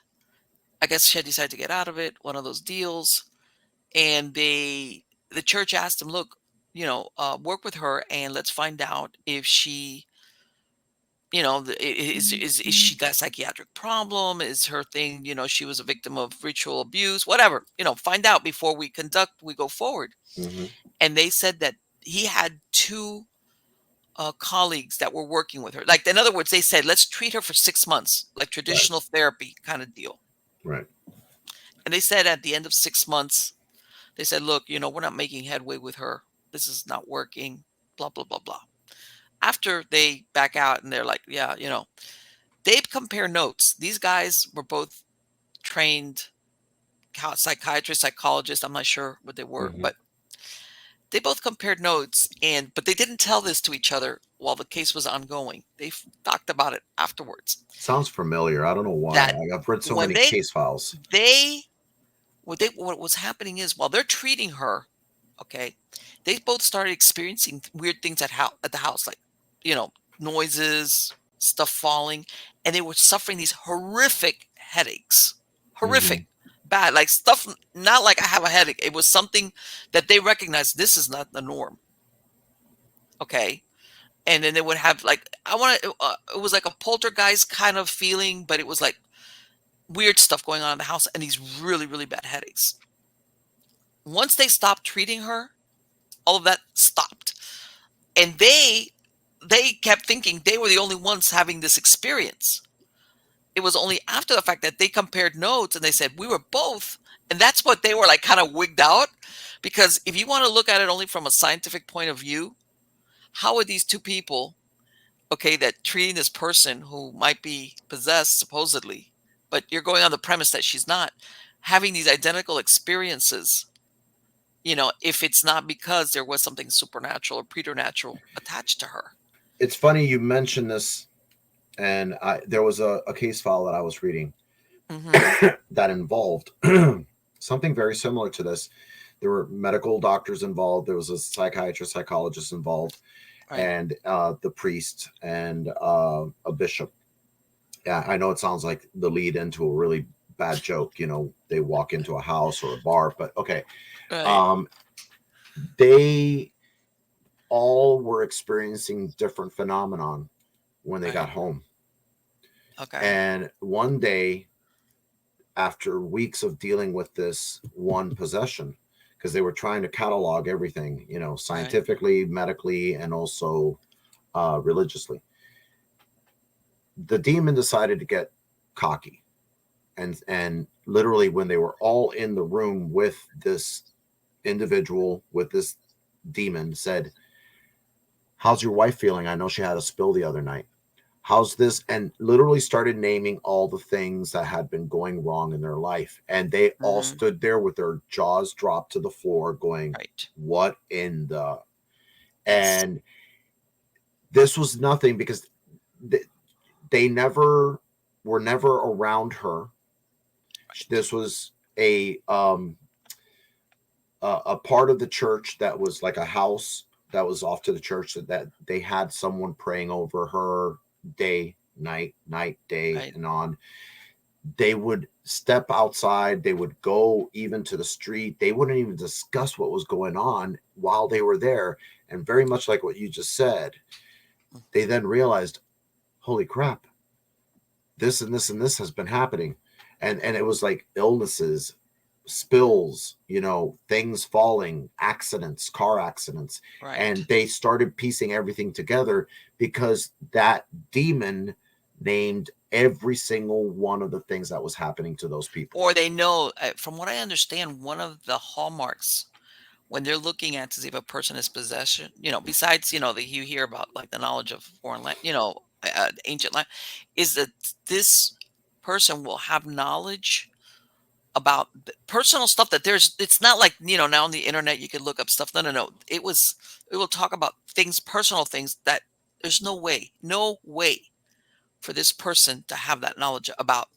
I guess she had decided to get out of it, one of those deals. And the church asked him, look, work with her and let's find out if she, is she got a psychiatric problem? Is her thing, she was a victim of ritual abuse, whatever, find out before we go forward.
hmm
And they said that he had two colleagues that were working with her. Like, in other words, they said, let's treat her for 6 months, like
Right.
traditional therapy kind of deal.
Right.
And they said at the end of 6 months, they said, look, we're not making headway with her. This is not working, blah, blah, blah, blah. After they back out and they're like, yeah, they compare notes. These guys were both trained psychiatrists, psychologists. I'm not sure what they were,
hmm
but they both compared notes but they didn't tell this to each other while the case was ongoing. They talked about it afterwards.
Sounds familiar. I don't know why.
That
I've read so
when
many case files.
they what was happening is while they're treating her, okay, they both started experiencing weird things at the house, like you know noises, stuff falling, and they were suffering these horrific headaches,
hmm
horrific, bad, like stuff. Not like I have a headache. It was something that they recognized this is not the norm. Okay, and then they would have like it was like a poltergeist kind of feeling, but it was like weird stuff going on in the house and these really really bad headaches. Once they stopped treating her, all of that stopped. And they kept thinking they were the only ones having this experience. It was only after the fact that they compared notes and they said we were both, and that's what they were like kind of wigged out, because if you want to look at it only from a scientific point of view, how are these two people, okay, that treating this person who might be possessed supposedly, but you're going on the premise that she's not, having these identical experiences, if it's not because there was something supernatural or preternatural attached to her.
It's funny you mentioned this, and there was a case file that I was reading
Hmm.
that involved something very similar to this. There were medical doctors involved. There was a psychiatrist, psychologist involved,
Right.
and the priest and a bishop. Yeah, I know it sounds like the lead into a really bad joke. They walk into a house or a bar, but okay.
Right.
Um, they all were experiencing different phenomenon when they got
Right.
home.
Okay.
And one day, after weeks of dealing with this one possession, because they were trying to catalog everything,
Right.
scientifically, medically, and also religiously, the demon decided to get cocky, and literally when they were all in the room with this individual, with this demon, said, "How's your wife feeling? I know she had a spill the other night. How's this?" And literally started naming all the things that had been going wrong in their life. And they all
Hmm.
stood there with their jaws dropped to the floor, going,
Right.
"What in the?"
Yes.
And this was nothing because they, they never were never around her.
Right.
This was a part of the church that was like a house that was off to the church, that they had someone praying over her day, night, day,
Right.
and on. They would step outside, they would go even to the street, they wouldn't even discuss what was going on while they were there. And very much like what you just said, they then realized, holy crap, this and this and this has been happening. And it was like illnesses, spills, things falling, accidents, car accidents. And
Right.
they started piecing everything together because that demon named every single one of the things that was happening to those people.
Or they know, from what I understand, one of the hallmarks when they're looking at to see if a person is possession, besides, that you hear about like the knowledge of foreign land, ancient land, is that this person will have knowledge about personal stuff that it's not like, now on the internet you can look up stuff. No, no, no. It will talk about things, personal things that there's no way for this person to have that knowledge about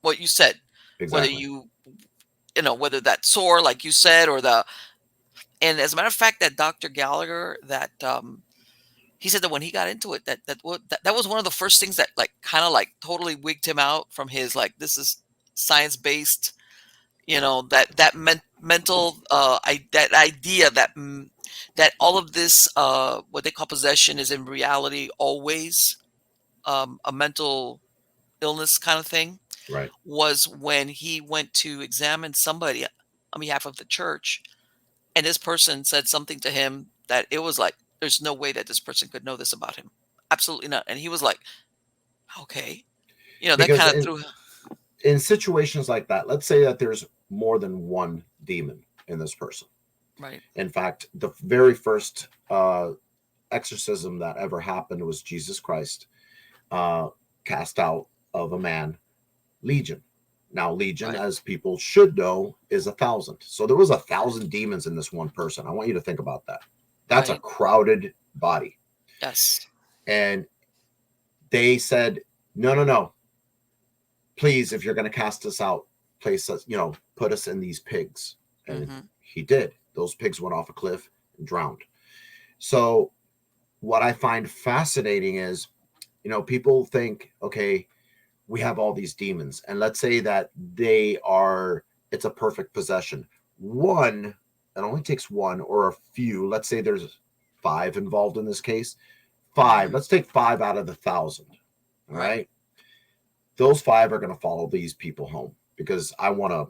what you said, whether
Exactly.
whether that sore, like you said, or and as a matter of fact, that Dr. Gallagher, that he said that when he got into it, that was one of the first things that like kind of like totally wigged him out from his like, this is science based, mental that idea that all of this what they call possession is in reality always a mental illness kind of thing,
Right.
was when he went to examine somebody on behalf of the church, and this person said something to him that it was like, there's no way that this person could know this about him. Absolutely not. And he was like, okay, that
Because
kind of
in,
threw.
in situations like that, let's say that there's more than one demon in this person.
Right.
In fact, the very first exorcism that ever happened was Jesus Christ uh, cast out of a man Legion. Now, Legion,
Right.
as people should know, is 1,000. So there was 1,000 demons in this one person. I want you to think about that. That's a
Right.
crowded body.
Yes.
And they said, no, no, no. Please, if you're going to cast us out, place us, put us in these pigs. And
Hmm.
he did. Those pigs went off a cliff and drowned. So what I find fascinating is, people think, okay, we have all these demons, and let's say that it's a perfect possession. One, it only takes one or a few. Let's say there's five involved in this case. Five,
Hmm.
let's take five out of the 1,000. All
Right.
right. Those five are going to follow these people home because I want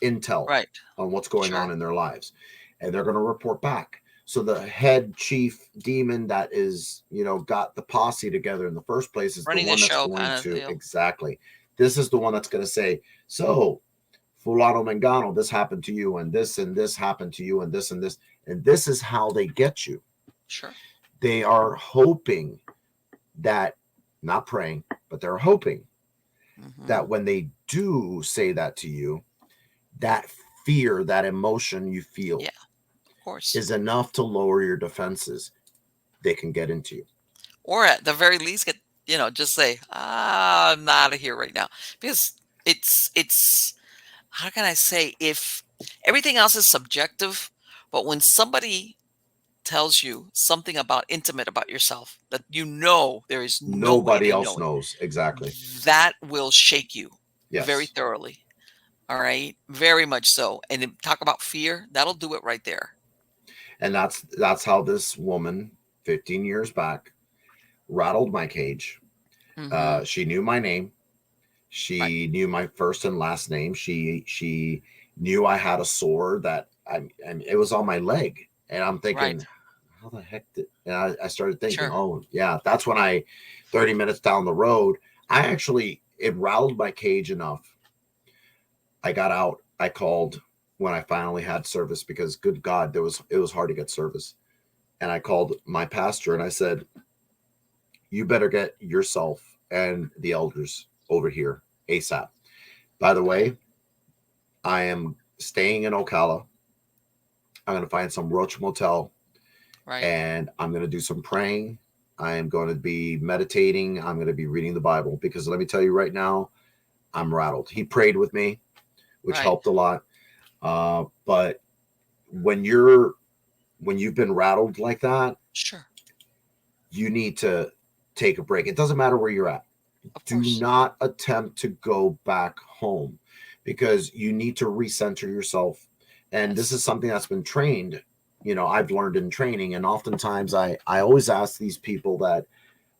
intel
Right.
on what's going on
Sure.
in their lives, and they're going to report back. So the head chief demon that is, got the posse together in the first place is the
Running the
one that's
show
going
kind of
to,
deal.
exactly. This is the one that's going to say, so fulano mengano, this happened to you, and this happened to you, and this and this. And this is how they get you.
Sure.
They are hoping that, not praying, but they're hoping
Hmm.
that when they do say that to you, that fear, that emotion you feel
Yeah, of course.
is enough to lower your defenses. They can get into you.
Or at the very least, just say, ah, I'm out of here right now. Because it's, how can I say, if everything else is subjective, but when somebody tells you something about intimate about yourself that there is no way
Nobody
they
else
know it,
knows. Exactly.
that will shake you very
Yes.
thoroughly. All right. Very much so. And then talk about fear, that'll do it right there.
And that's how this woman 15 years back rattled my cage.
Hmm.
She knew my name.
Right.
She knew my first and last name. She knew I had a sore that and it was on my leg. And I'm
Right.
thinking, how the heck did, and I started thinking,
Sure.
oh yeah, that's when 30 minutes down the road, it rattled my cage enough. I got out. I called when I finally had service, because good God, it was hard to get service. And I called my pastor and I said, you better get yourself and the elders over here ASAP. By the
Okay.
way, I am staying in Ocala. I'm going to find some Roach Motel
Right.
and I'm going to do some praying. I am going to be meditating. I'm going to be reading the Bible, because let me tell you right now, I'm rattled. He prayed with me, which
Right.
helped a lot. But when you've been rattled like that,
Sure.
you need to take a break. It doesn't matter where you're at.
Of
Do
course.
not attempt to go back home, because you need to recenter yourself. And this
Yes.
is something that's been trained, I've learned in training. And oftentimes I always ask these people that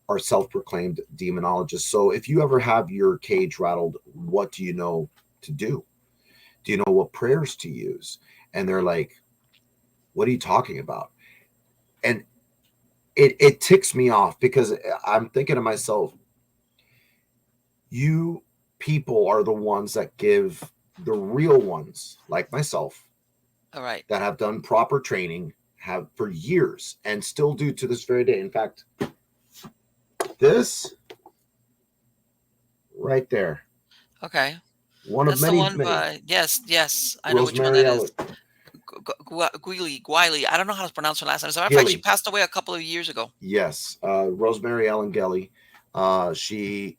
are self-proclaimed demonologists, so if you ever have your cage rattled, what do you know to do? Do you know what prayers to use? And they're like, what are you talking about? And it ticks me off, because I'm thinking to myself, you people are the ones that give the real ones, like myself,
All right.
that have done proper training, have for years, and still do to this very day. In fact, this right there,
Okay.
one of
That's the
many,
one
many,
by, yes, yes. I know which one
Rosemary
that is.
Ellen
Guiley. I don't know how to pronounce her last name. As a matter of fact, she
Gilly.
passed away a couple of years ago.
Yes, Rosemary Ellen Gelly. She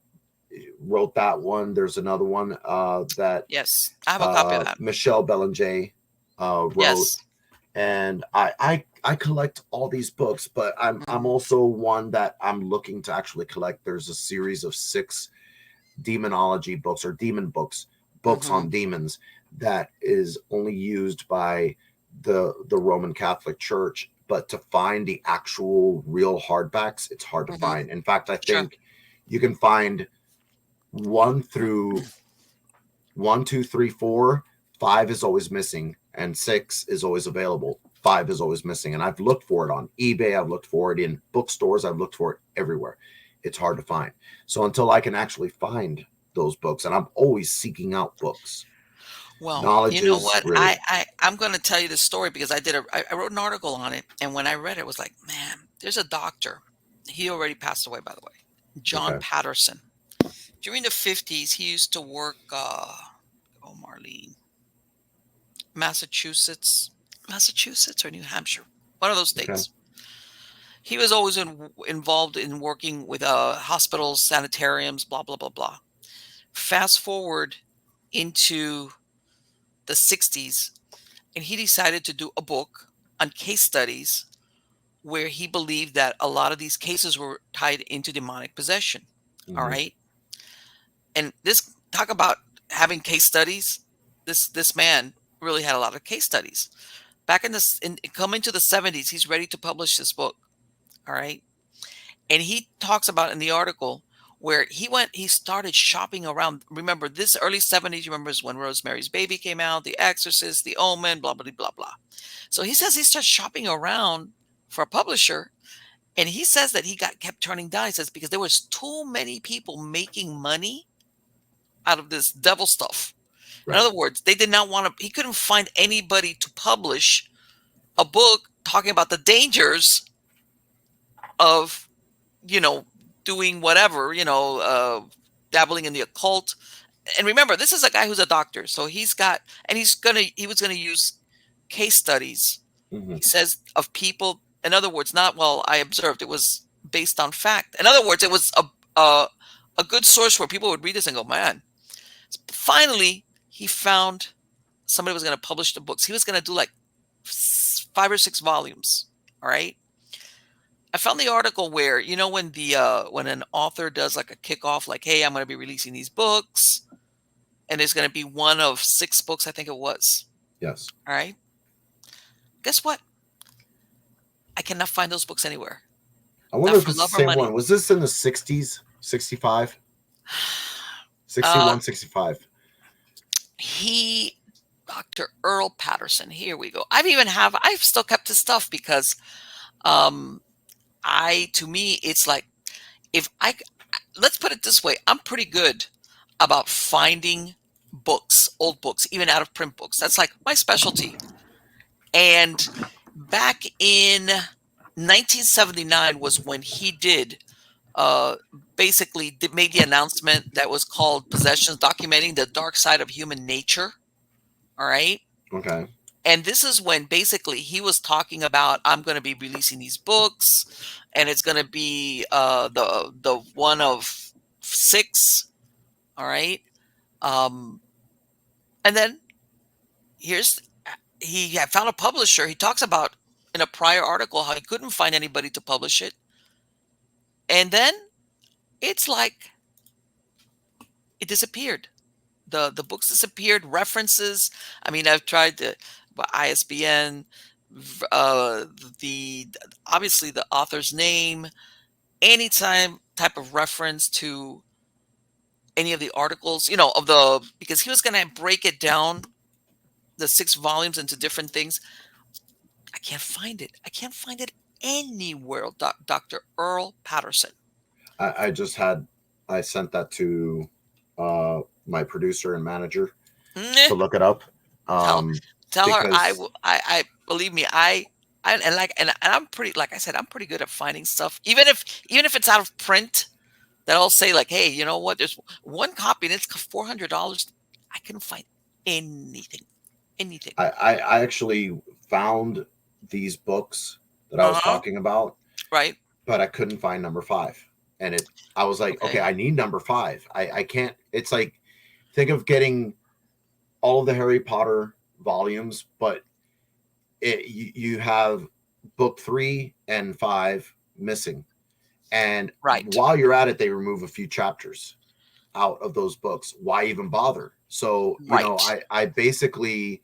wrote that one. There's another one that
Yes. I have a copy of that.
Michelle Belanger wrote,
Yes.
and I collect all these books, but I'm
Hmm.
also one that I'm looking to actually collect. There's a series of 6 demonology books, or demon books, books
Hmm.
on demons, that is only used by the Roman Catholic Church. But to find the actual real hardbacks, it's hard to
Hmm.
find. In fact, I
Sure.
think you can find one through 1, 2, 3, 4. 5 is always missing, and 6 is always available. 5 is always missing, and I've looked for it on eBay. I've looked for it in bookstores. I've looked for it everywhere. It's hard to find. So until I can actually find those books, and I'm always seeking out books.
Well, you
Knowledge
know
is
what?
really
I'm going to tell you the story because I wrote an article on it, and when I read it, it was like, man, there's a doctor. He already passed away, by the way. John
okay.
Patterson. During the 50s, he used to work. Oh, Marlene, Massachusetts or New Hampshire, one of those
Okay.
states. He was always involved in working with hospitals, sanitariums, blah blah blah blah. Fast forward into the 60s, and he decided to do a book on case studies where he believed that a lot of these cases were tied into demonic possession. All
Mm-hmm.
right, and this talk about having case studies. This man really had a lot of case studies. Back in coming to the 70s, he's ready to publish this book. All right, and he talks about in the article where he started shopping around. Remember, this early 70s, you remember, is when Rosemary's Baby came out, The Exorcist, The Omen, blah, blah, blah, blah. So he says he starts shopping around for a publisher, and he says that he kept turning down. He says because there was too many people making money out of this devil stuff. In
Right.
other words, they did not want to, he couldn't find anybody to publish a book talking about the dangers of, you know, doing whatever, dabbling in the occult. And remember, this is a guy who's a doctor. So he was going to use case studies,
Hmm.
he says, of people. In other words, not, well, I observed, it was based on fact. In other words, it was a good source where people would read this and go, man. Finally, he found somebody was going to publish the books. He was going to do like 5 or 6 volumes. All right. I found the article where, when an author does like a kickoff, like, hey, I'm going to be releasing these books, and there's going to be one of 6 books, I think it was.
Yes.
All right. Guess what? I cannot find those books anywhere.
I wonder
Not
if
for
it's the
love or
same
money.
one. Was this in the 60s? 65? 61, 65.
Dr. Earl Patterson. Here we go. I've still kept his stuff because, to me, it's like, if I, let's put it this way, I'm pretty good about finding books, old books, even out of print books. That's like my specialty. And back in 1979 was when he did basically made the announcement that was called Possessions, documenting the dark side of human nature. All right.
Okay.
And this is when basically he was talking about, I'm going to be releasing these books, and it's going to be the one of 6. All right. And then he had found a publisher. He talks about in a prior article how he couldn't find anybody to publish it. And then it's like it disappeared. The books disappeared. References. I mean, I've tried to, ISBN, uh, the obviously the author's name, any type of reference to any of the articles, because he was going to break it down, the 6 volumes, into different things. I can't find it. I can't find it anywhere. Dr. Earl Patterson.
I sent that to my producer and manager
Meh.
to look it up.
Tell
Um,
tell her I
because
will. I believe me. And I'm pretty. Like I said, I'm pretty good at finding stuff, even if it's out of print. That I'll say like, hey, you know what? There's one copy and it's $400. I couldn't find anything. Anything.
I actually found these books that I
Uh
was
huh.
talking about,
Right.
but I couldn't find number 5. And I was like, okay,
Okay.
I need number 5. I can't. It's like, think of getting all of the Harry Potter volumes, but you have book 3 and 5 missing. And
Right.
while you're at it, they remove a few chapters out of those books. Why even bother? So,
Right.
I basically,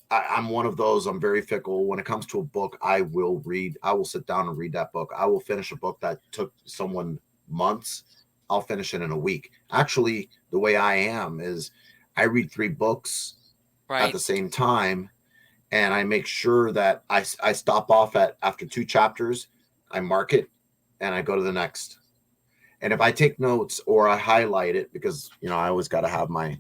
I'm one of those. I'm very fickle. When it comes to a book, I will read. I will sit down and read that book. I will finish a book that took someone months. I'll finish it in a week. Actually, the way I am is I read 3 books at
Right.
the same time, and I make sure that I stop off at after 2 chapters. I mark it and I go to the next. And if I take notes or I highlight it, because I always got to have my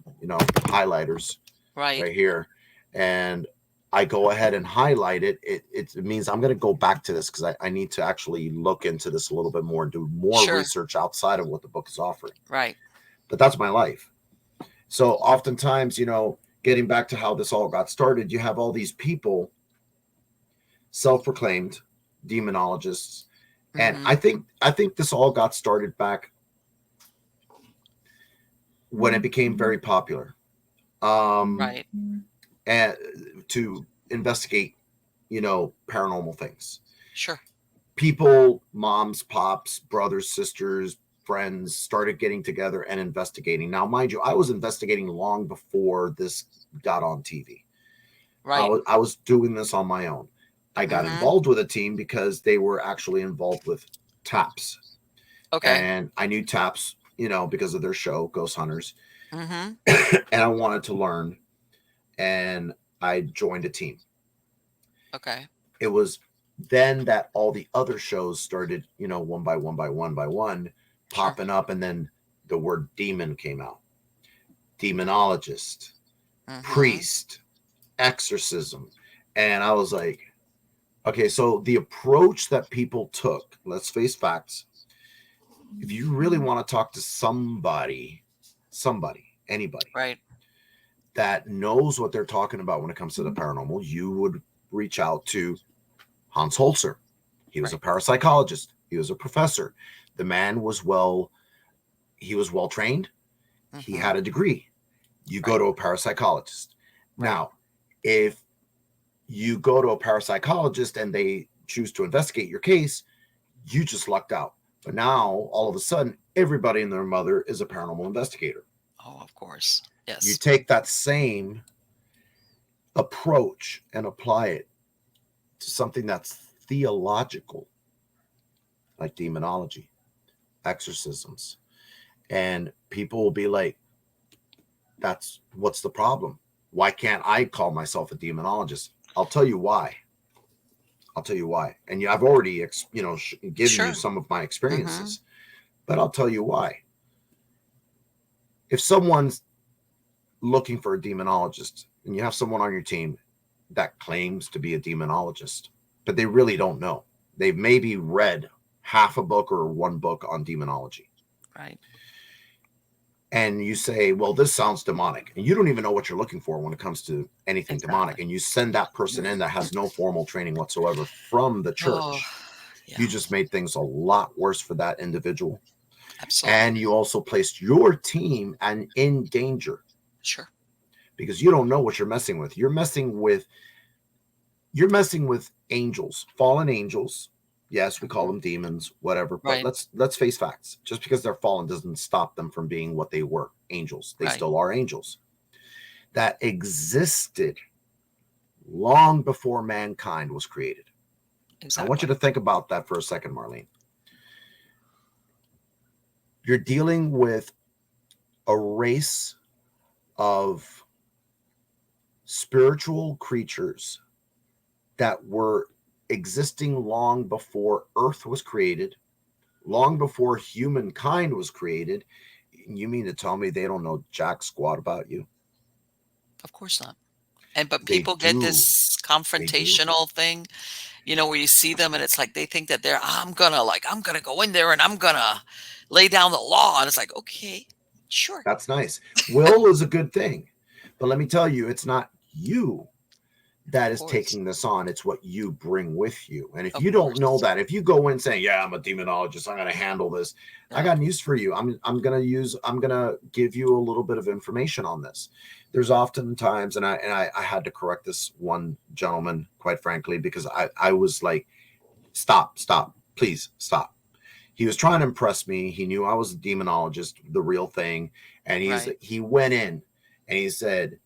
highlighters
Right.
right here, and I go ahead and highlight it, it means I'm going to go back to this because I need to actually look into this a little bit more and do more
Sure.
research outside of what the book is offering.
Right.
But that's my life. So oftentimes, getting back to how this all got started, you have all these people, self-proclaimed demonologists, and
Mm-hmm.
I think this all got started back when it became very popular,
Right.
and to investigate, paranormal things.
Sure.
People, moms, pops, brothers, sisters, friends started getting together and investigating. Now, mind you, I was investigating long before this got on TV. I
Right.
was, I was doing this on my own. I got
Mm-hmm.
involved with a team because they were actually involved with TAPS.
Okay.
and I knew Taps, because of their show, Ghost Hunters,
Mhm.
and I wanted to learn, and I joined a team.
Okay.
It was then that all the other shows started, one by one by one by one,
Sure.
popping up, and then the word demon came out. Demonologist,
Mhm.
priest, exorcism. And I was like, okay, so the approach that people took, let's face facts. If you really want to talk to somebody, anybody
Right.
that knows what they're talking about when it comes to the paranormal, you would reach out to Hans Holzer. He was a
Right.
parapsychologist. He was a professor. The man he was well trained. He
Mhm.
had a degree. You go
Right.
to a parapsychologist.
Right.
Now, if you go to a parapsychologist and they choose to investigate your case, you just lucked out. But now, all of a sudden, everybody and their mother is a paranormal investigator.
Oh, of course.
You
Yes.
take that same approach and apply it to something that's theological, like demonology, exorcisms, and people will be like, that's what's the problem? Why can't I call myself a demonologist? I'll tell you why. I'll tell you why. And I've already, given you
Sure.
some of my
Mhm.
experiences, but I'll tell you why. If someone's looking for a demonologist and you have someone on your team that claims to be a demonologist, but they really don't know, they've maybe read half a book or one book on demonology,
Right.
and you say, well, this sounds demonic, and you don't even know what you're looking for when it comes to anything demonic,
Exactly.
and you send that person in that has no formal training whatsoever from the
Oh,
church, you
yeah.
just made things a lot worse for that individual.
Absolutely.
And you also placed your team and in danger,
Sure.
because you don't know what you're messing with. You're messing with angels, fallen angels. Yes, we call
Mhm.
them demons, whatever, but
Right.
let's face facts. Just because they're fallen doesn't stop them from being what they were, angels. They
Right.
still are angels that existed long before mankind was created. I want you
Exactly.
to think about that for a second, Marlene. You're dealing with a race of spiritual creatures that were existing long before Earth was created, long before humankind was created. You mean to tell me they don't know jack squat about you?
Of course not. And but
They
people get
do.
this
They do.
confrontational thing, where you see them and it's like they think that I'm gonna go in there and I'm gonna lay down the law. And it's like, okay, sure.
That's nice. Will is a good thing. But let me tell you, it's not you
Of
that is
course.
taking this on. It's what you bring with you. And if
Of
you don't know
course.
that, if you go in saying, "Yeah, I'm a demonologist, I'm going to handle this," I
Yeah.
got news for you. I'm going to give you a little bit of information on this. There's often times, and I had to correct this one gentleman, quite frankly, because I was like, stop, please stop. He was trying to impress me. He knew I was a demonologist, the real thing, and
Right.
he went in and he said,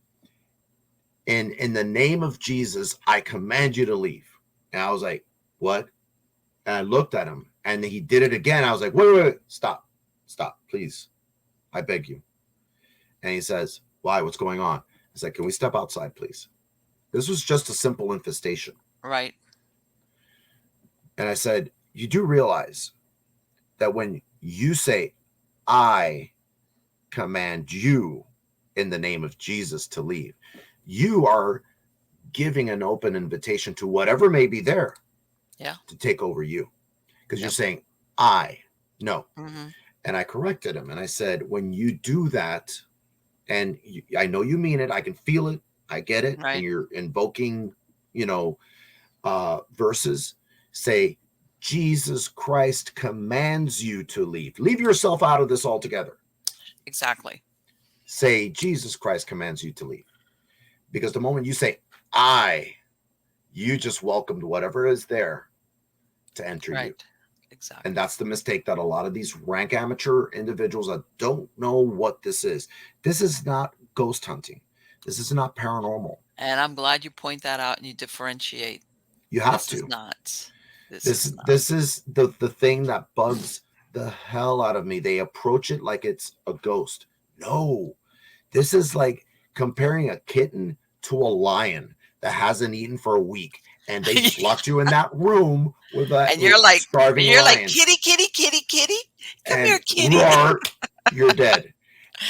in the name of Jesus, I command you to leave. And I was like, what? And I looked at him and he did it again. I was like, wait, stop, please. I beg you. And he says, why? What's going on? I said, can we step outside, please? This was just a simple infestation.
Right.
And I said, you do realize that when you say, I command you in the name of Jesus to leave, you are giving an open invitation to whatever may be there
Yeah.
to take over you, because you're
Yep.
saying I. No.
Hmm.
And I corrected him and I said, when you do that, and I know you mean it, I can feel it, I get it, and
Right.
you're invoking, you know, verses, say, Jesus Christ commands you to leave. Leave yourself out of this altogether.
Exactly.
Say, Jesus Christ commands you to leave. Because the moment you say, I, you just welcomed whatever is there to enter you.
Right.
And
Exactly.
that's the mistake that a lot of these rank amateur individuals that don't know what this is. This is not ghost hunting. This is not paranormal.
And I'm glad you point that out and you differentiate.
You have
This is
to.
not. This is
This
not.
this is the thing that bugs the hell out of me. They approach it like it's a ghost. No, this is like comparing a kitten to a lion that hasn't eaten for a week, and they just locked you in that room with that
And you're like,
starving lion,
kitty, kitty, kitty, kitty, come
and
here, kitty.
roar, you're dead.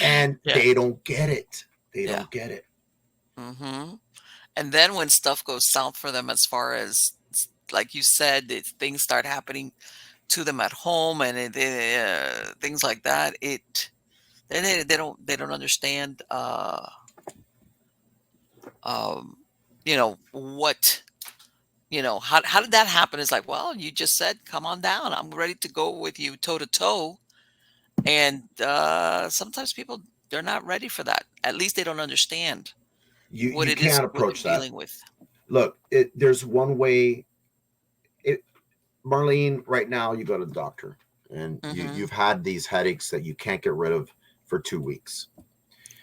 And
Yeah,
they don't get it. They
yeah.
don't get it.
Hmm. And then when stuff goes south for them, as far as like you said, things start happening to them at home, and things like that. They don't understand. Um, what how did that happen? It's like, well, you just said, come on down. I'm ready to go with you toe to toe. And sometimes people, they're not ready for that. At least they don't understand what
You
it is,
can't
what they're
approach that.
dealing with.
Look, there's one way. It, Marlene, right now you go to the doctor, and
Hmm.
you've had these headaches that you can't get rid of for 2 weeks.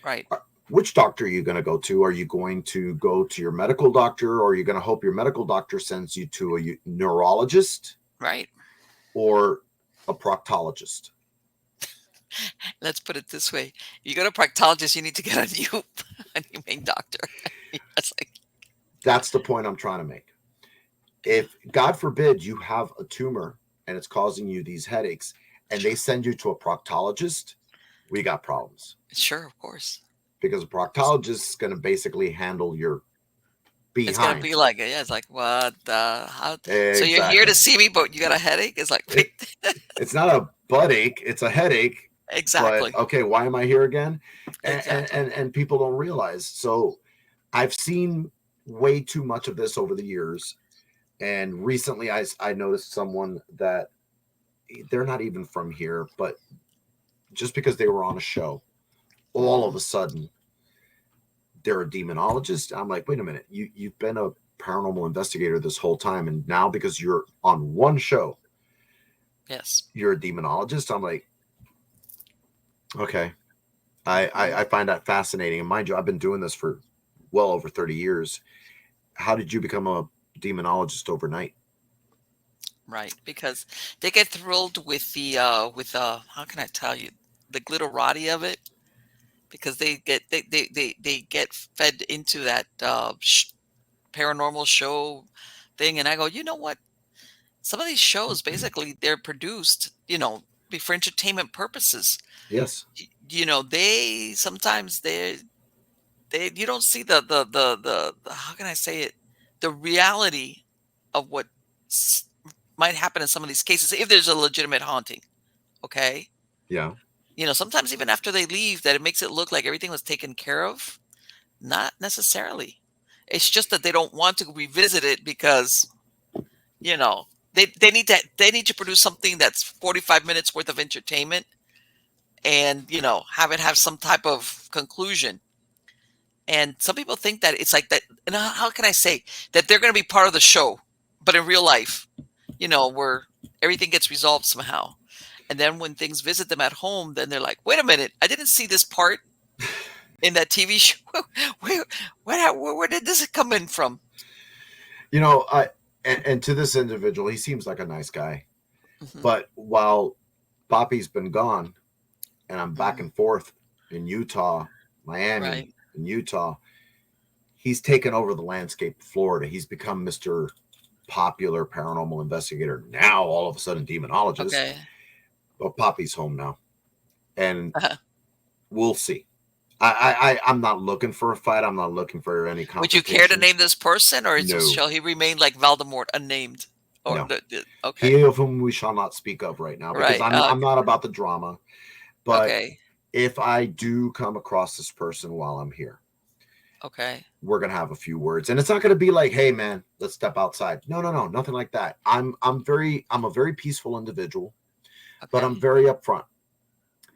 Right.
Which doctor are you going to go to? Are you going to go to your medical doctor, or are you going to hope your medical doctor sends you to a neurologist
Right.
or a proctologist?
Let's put it this way: you go to a proctologist, you need to get a new a new main doctor. It's like,
That's the point I'm trying to make. If, God forbid, you have a tumor and it's causing you these headaches, and they
sure,
send you to a proctologist, we got problems,
sure, of course.
because a proctologist is going to basically handle your
It's gonna be
behind.
like, yeah, it's like, what the how? So you're here to
Exactly.
see me, but you got a headache? It's like,
It, it's not a butt ache, it's a headache. But
exactly,
okay, why am I here again?
exactly.
And people don't realize. So I've seen way too much of this over the years. And recently I noticed someone that they're not even from here, but just because they were on a show, all of
Hmm.
a sudden they're a demonologist. I'm like, wait a minute, you've been a paranormal investigator this whole time, and now because you're on one show,
Yes.
you're a demonologist. I'm like, okay.
Hmm.
I find that fascinating. And mind you, I've been doing this for well over 30 years. How did you become a demonologist overnight?
Right, because they get thrilled with how can I tell you, the glitterati of it, because they get fed into that paranormal show thing, and I go, you know what? Some of these shows, basically, they're produced, for entertainment purposes.
Yes.
They sometimes they you don't see the how can I say it, the reality of what s- might happen in some of these cases if there's a legitimate haunting. Okay,
Yeah.
sometimes even after they leave, that it makes it look like everything was taken care of. Not necessarily. It's just that they don't want to revisit it because you know they need to produce something that's 45 minutes worth of entertainment, and have it have some type of conclusion. And some people think that it's like that. And how can I say that they're going to be part of the show, but in real life, where everything gets resolved somehow. And then when things visit them at home, then they're like, wait a minute, I didn't see this part in that TV show. where, where did this come in from?
You know, and to this individual, he seems like a nice guy.
Hmm.
But while Poppy's been gone, and I'm back
Hmm.
and forth in Utah,
Right.
Miami, and Utah, he's taken over the landscape of Florida. He's become Mr. Popular paranormal investigator. Now, all of a sudden, demonologist.
Okay.
But Poppy's home now, and
Uh-huh.
we'll see. I'm not looking for a fight. I'm not looking for any
Would you care to
confrontation.
name this person, or
No,
shall he remain like Voldemort, unnamed? Or
no.
okay.
He of whom we shall not speak of right now, because
Right.
I'm not about the drama. But
Okay.
if I do come across this person while I'm here,
Okay.
we're gonna have a few words, and it's not gonna be like, "Hey, man, let's step outside." No, no, no, nothing like that. I'm a very peaceful individual, but I'm
Okay.
very upfront.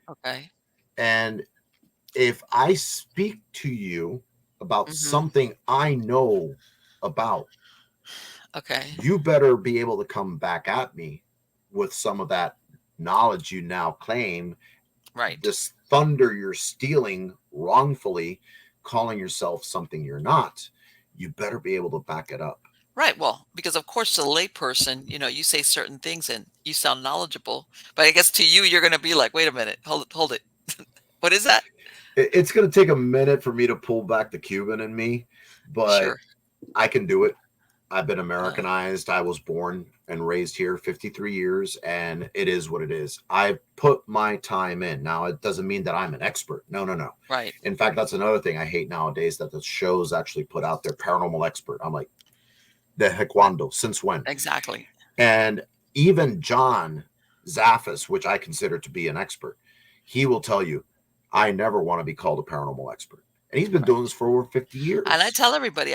Okay.
And if I speak to you about
Mhm.
something I know about,
Okay.
you better be able to come back at me with some of that knowledge you now claim,
Right.
this thunder you're stealing wrongfully, calling yourself something you're not. You better be able to back it up.
Right. Well, because of course, to the layperson, you say certain things and you sound knowledgeable, but I guess to you, you're going to be like, wait a minute, hold it, hold it. What is that?
It's going to take a minute for me to pull back the Cuban in me, but
Sure.
I can do it. I've been
Uh,
Americanized. I was born and raised here 53 years, and it is what it is. I put my time in. Now, it doesn't mean that I'm an expert. No, no, no.
right.
In fact, that's another thing I hate nowadays, that the shows actually put out their paranormal expert. I'm like, de
Uh,
cuando? Since when?
exactly.
And even John Zaffis, which I consider to be an expert, he will tell you, I never want to be called a paranormal expert. And he's been
Right.
doing this for over 50
And I
years.
tell everybody,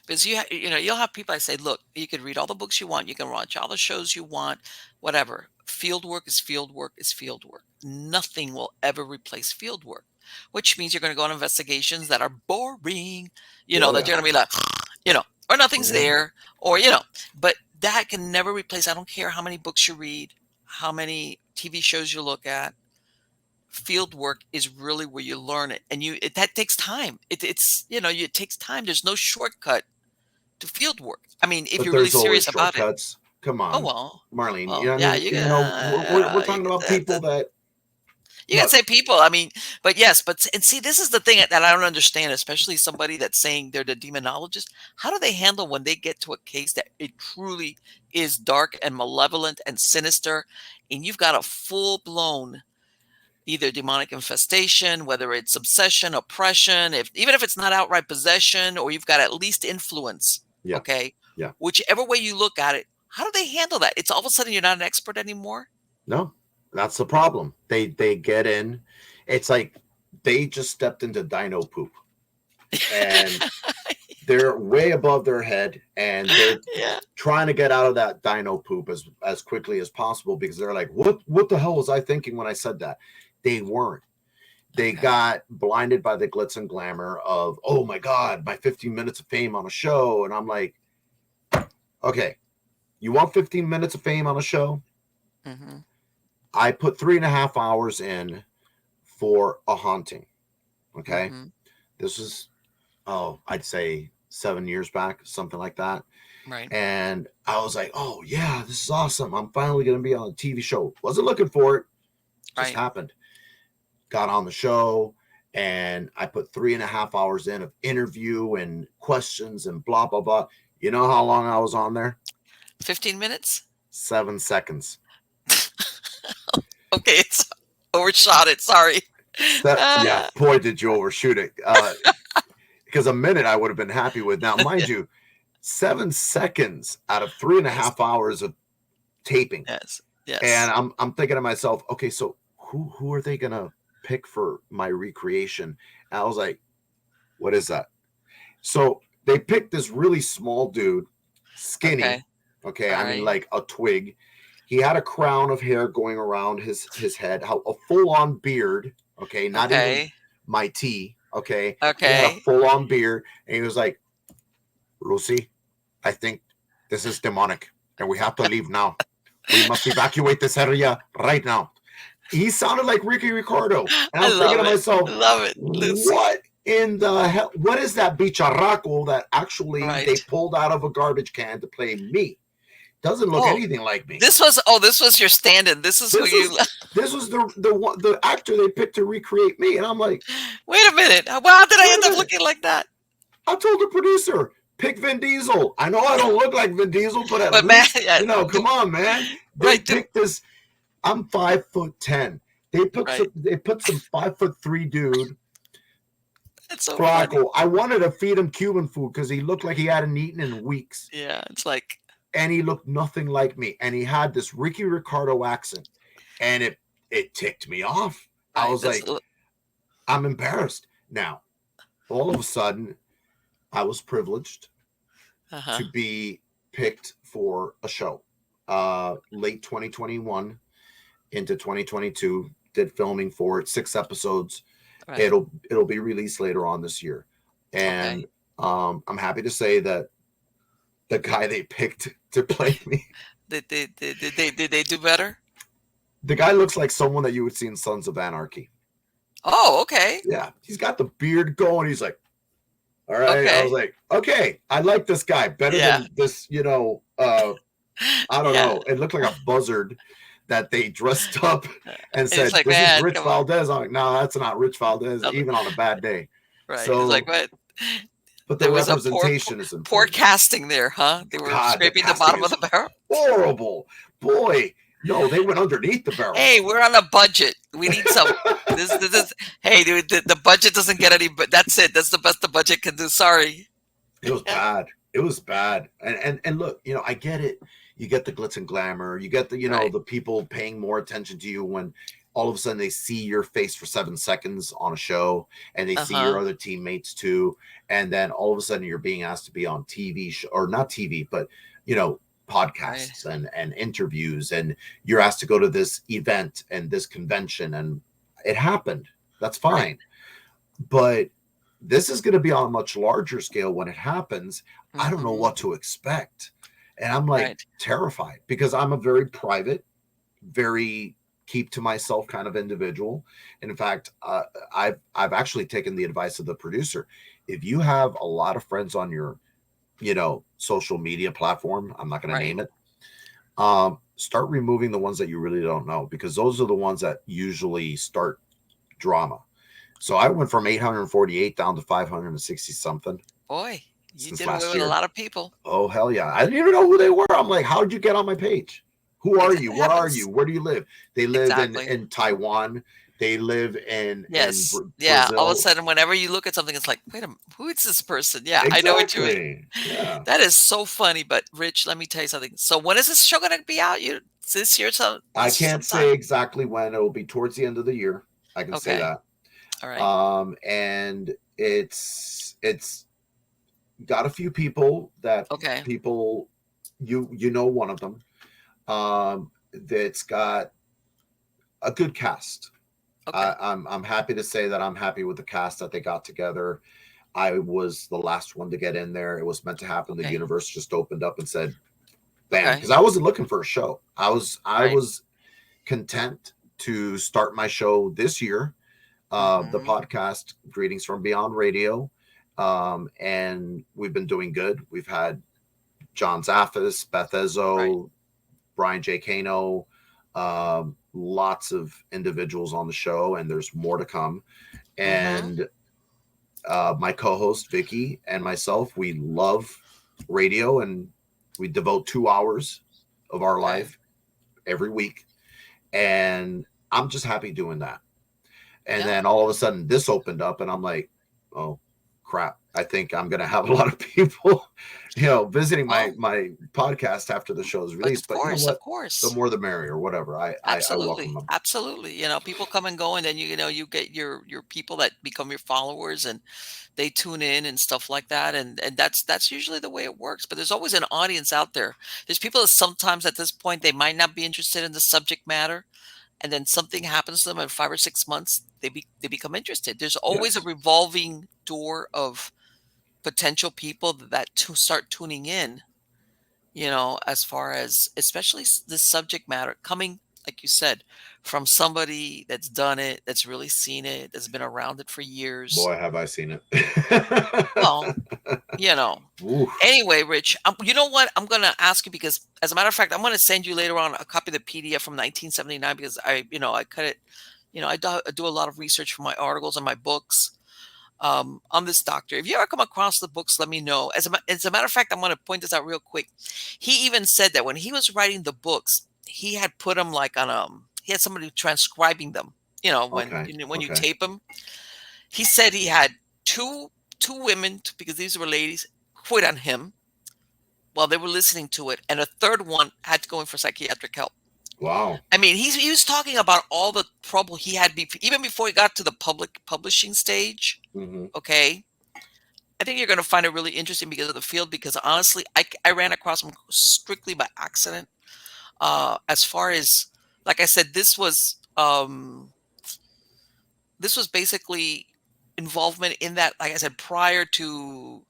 because you'll have people I say, look, you can read all the books you want, you can watch all the shows you want, whatever. Field work is field work is field work. Nothing will ever replace field work, which means you're going to go on investigations that are boring,
Oh,
that
yeah.
you're going to be like, or nothing's
Mhm.
there, or, but that can never replace. I don't care how many books you read, how many TV shows you look at. Field work is really where you learn it, and that takes time. It takes time. There's no shortcut to field work. I mean, if
But
you're really
there's always
serious about it.
shortcuts. Come
Oh,
on,
well.
Marlene. You
Well,
know what I
yeah,
mean? We're
you
talking
can
about people that,
you can
what?
say people. I mean, but yes, and see, this is the thing that I don't understand, especially somebody that's saying they're the demonologist. How do they handle when they get to a case that it truly is dark and malevolent and sinister, and you've got a full blown either demonic infestation, whether it's obsession, oppression, even if it's not outright possession, or you've got at least influence.
Yeah,
Okay,
yeah.
whichever way you look at it, how do they handle that? It's all of a sudden you're not an expert anymore.
No, that's the problem. They get in. It's like they just stepped into dino poop, and they're way above their head, and they're
Yeah.
trying to get out of that dino poop as quickly as possible, because they're like, what the hell was I thinking when I said that? They weren't. They
Okay.
got blinded by the glitz and glamour of, oh my god, my 15 minutes of fame on a show. And I'm like, okay, you want 15 minutes of fame on a show?
Hmm.
I put 3.5 hours in for a haunting. Okay,
Hmm.
this is, oh, I'd say 7 years back, something like that.
Right.
And I was like, oh yeah, this is awesome, I'm finally going to be on a TV show. Wasn't looking for it, just
Right.
happened. Got on the show, and I put 3.5 hours in of interview and questions and blah blah blah. You know how long I was on there?
15 minutes.
7 seconds.
Okay, it's overshot it. Sorry.
Yeah,
Uh,
boy, did you overshoot it. Because a minute I would have been happy with. Now, mind you, 7 seconds out of three and a
yes.
half hours of taping,
Yes.
and
Yes.
I'm thinking to myself, okay, so who are they gonna pick for my recreation? And I was like, what is that? So they picked this really small dude,
Okay.
skinny. Okay,
All
I mean
right.
like a twig. He had a crown of hair going around his head, how a full on beard. Okay, not even
Okay.
my tea. Okay, he had a
Okay.
full on beard, and he was like, Lucy, I think this is demonic, and we have to leave now. We must evacuate this area right now. He sounded like Ricky Ricardo. And
I
I'm thinking to
love it.
myself,
Love it, Lucy.
what in the hell? What is that bicharraco that actually they
Right.
pulled out of a garbage can to play me? Doesn't look
Oh,
anything like me.
this was your stand-in. This is who
This
you
was this was the actor they picked to recreate me, and I'm like,
wait a minute. How did I
wait a
end up
minute.
looking like that?
I told the producer, pick Vin Diesel. I know I don't look like Vin Diesel, but at
But man,
least
yeah,
come on, man. They
right,
picked this. I'm 5'10".
right.
They put some 5'3" dude.
It's so funny.
Chronicle. I wanted to feed him Cuban food because he looked like he hadn't eaten in weeks,
Yeah, it's like,
and he looked nothing like me. And he had this Ricky Ricardo accent, and it ticked me off. I
right.
was like, I'm embarrassed now. All of a sudden, I was privileged
Uh-huh.
to be picked for a show. Late 2021 into 2022, did filming for it, 6 episodes.
Right.
It'll be released later on this year, and
Okay.
I'm happy to say that the guy they picked to play me,
Did they do better?
the guy looks like someone that you would see in Sons of Anarchy.
Oh, okay.
Yeah, he's got the beard going. He's like, All right. I was
Okay.
like, okay, I like this guy better
Yeah.
than this, I don't
Yeah.
know. It looked like a buzzard that they dressed up and
And he's
said,
like,
"This is
man,
Rich
come on.
Valdez." I'm like, "No, that's not Rich Valdez,
No,
even on a bad day."
right. He's like,
So,
what?
but the
There was a
representation is
poor
important.
casting there, huh? They were
God, the
scraping the
casting
bottom of
is
the barrel.
horrible. Boy, no, they went underneath the barrel.
Hey, we're on a budget. We need some. This is. Hey, dude, the budget doesn't get any. But that's it. That's the best the budget can do. Sorry.
It was bad. It was bad. And look, I get it. You get the glitz and glamour. You get the
Right.
the people paying more attention to you when all of a sudden they see your face for 7 seconds on a show, and they
Uh
see your
huh.
other teammates too, and then all of a sudden you're being asked to be on TV or not TV, but you know
Right.
podcasts and interviews, and you're asked to go to this event and this convention, and it happened. That's
Right.
fine, but this is going to be on a much larger scale when it happens. I don't know
Mm-hmm.
what to expect. And I'm like
Right.
terrified because I'm a very private, very keep to myself kind of individual. And in fact, I've actually taken the advice of the producer. If you have a lot of friends on your, social media platform, I'm not going to
Right.
name it. Start removing the ones that you really don't know, because those are the ones that usually start drama. So I went from 848 down to 560 something
Boy, you
since
did away
last
with a
year.
lot of people.
Oh, hell yeah. I didn't even know who they were. I'm like, how did you get on my page? Who are you?
It
What are you?
happens.
Where do you live? They live
Exactly.
in Taiwan. They live in
Yes. Yeah. All of a
Brazil.
sudden, whenever you look at something, it's like, wait a minute, who is this person? Yeah, I know what you mean.
Exactly. Yeah.
That is so funny. But Rich, let me tell you something. So when is this show going to be out? You this year? So
I
this
can't say
sometime?
exactly when. It'll be towards the end of the year. I can say
Okay.
that.
All right.
And it's got a few people that
Okay.
people one of them that's got a good cast.
Okay.
I'm happy to say that I'm happy with the cast that they got together. I was the last one to get in there. It was meant to happen. The
Okay.
universe just opened up and said, "Bam!"
Okay.
Because I wasn't looking for a show. I
Right.
was content to start my show this year. The
Mm-hmm.
podcast, Greetings from Beyond Radio, and we've been doing good. We've had John Zaffis, Beth
Right.
Ezzo, Brian J. Kano, lots of individuals on the show, and there's more to come.
Mm-hmm.
And my co-host Vicky and myself, we love radio, and we devote 2 hours of our
Okay.
life every week. And I'm just happy doing that. And
Yeah.
then all of a sudden, this opened up, and I'm like, oh crap! I think I'm gonna have a lot of people, visiting my
Oh,
my podcast after the show is
but
released. But you know
of
what? The
course.
more the merrier, whatever. I welcome
Absolutely.
them.
Absolutely. People come and go, and then you get your people that become your followers, and they tune in and stuff like that, and that's usually the way it works. But there's always an audience out there. There's people that sometimes at this point they might not be interested in the subject matter, and then something happens to them in 5 or 6 months, they become interested. There's always a
Yes.
revolving door of potential people that to start tuning in, as far as especially the subject matter coming, like you said, from somebody that's done it, that's really seen it, that's been around it for years.
Boy, have I seen it.
Well, you know.
Oof.
Anyway, Rich, you know what? I'm gonna ask you because, as a matter of fact, I'm gonna send you later on a copy of the PDF from 1979 because I cut it. I do a lot of research for my articles and my books on this doctor. If you ever come across the books, let me know. As a matter of fact, I'm going to point this out real quick. He even said that when he was writing the books, he had put them like on he had somebody transcribing them. When
Okay.
when you
Okay.
tape them, he said he had two women because these were ladies quit on him while they were listening to it, and a third one had to go in for psychiatric help.
Wow.
I mean, he was talking about all the trouble he had even before he got to the public publishing stage.
Hmm.
Okay, I think you're going to find it really interesting because of the field. Because honestly, I ran across him strictly by accident. As far as, like I said, this was basically involvement in that. Like I said, prior to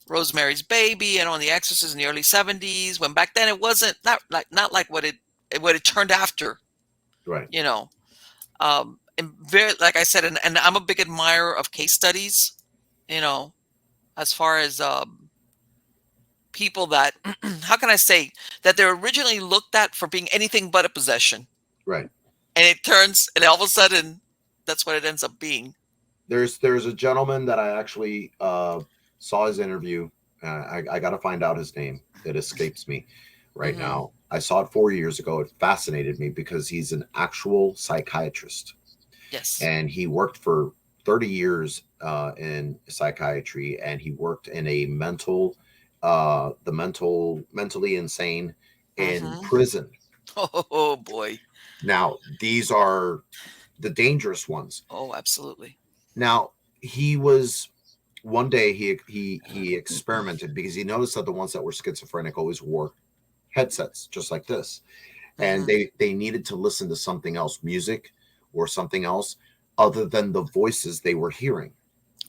Rosemary's Baby and on The Exorcist in the early '70s, when back then it wasn't not like what it turned after.
Right.
You know, and very like I said, and I'm a big admirer of case studies. You know, as far as people that, how can I say, that they're originally looked at for being anything but a possession.
Right.
And it turns, and all of a sudden, that's what it ends up being.
There's a gentleman that I actually saw his interview. I got to find out his name. It escapes me right
Mm-hmm.
now. I saw it 4 years ago. It fascinated me because he's an actual psychiatrist,
Yes.
and he worked for 30 years in psychiatry, and he worked in a mentally insane in
Mm-hmm.
prison.
Oh boy.
Now, these are the dangerous ones.
Oh, absolutely.
Now, he was one day he experimented because he noticed that the ones that were schizophrenic always wore headsets just like this, and
Mm-hmm.
they needed to listen to something else, music or something else other than the voices they were hearing.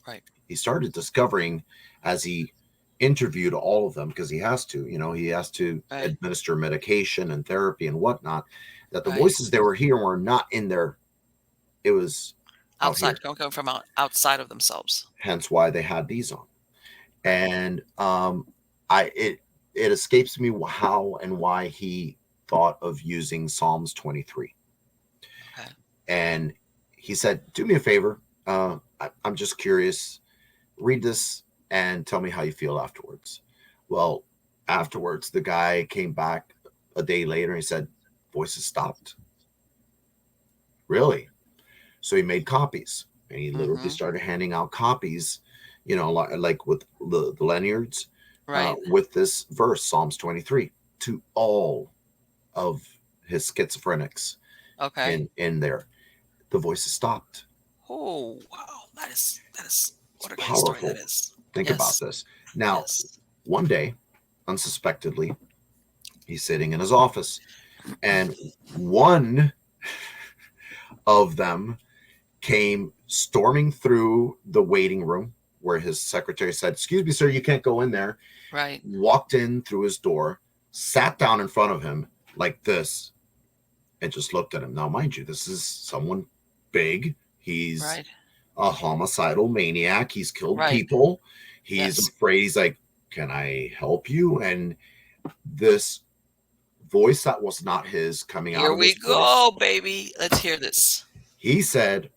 Right.
He started discovering as he interviewed all of them, because he has to, he has to
Right.
administer medication and therapy and whatnot, that the
Right.
voices they were hearing were not in there. It was out
Outside,
here.
don't come from outside of themselves.
Hence why they had these on.
Right.
And I it escapes me how and why he thought of using Psalms 23.
Okay.
And he said, "Do me a favor. I'm just curious. Read this and tell me how you feel afterwards." Well, afterwards, the guy came back a day later and he said, "Voices stopped." Really? So he made copies, and he literally
Mm-hmm.
started handing out copies, like with the lanyards,
Right.
with this verse, Psalms 23, to all of his schizophrenics
Okay.
in there. The voices stopped.
Oh wow. That is
It's
what a great story that
powerful.
is.
Think about
Yes.
this. Now,
Yes.
one day, unsuspectedly, he's sitting in his office, and one of them came storming through the waiting room where his secretary said, "Excuse me, sir, you can't go in there."
Right.
Walked in through his door, sat down in front of him like this, and just looked at him. Now, mind you, this is someone big. He's
Right.
a homicidal maniac. He's killed
Right.
people. He's
Yes.
afraid. He's like, "Can I help you?" And this voice that was not his coming out
Here
of
we
this voice,
go, baby. Let's hear this.
he said,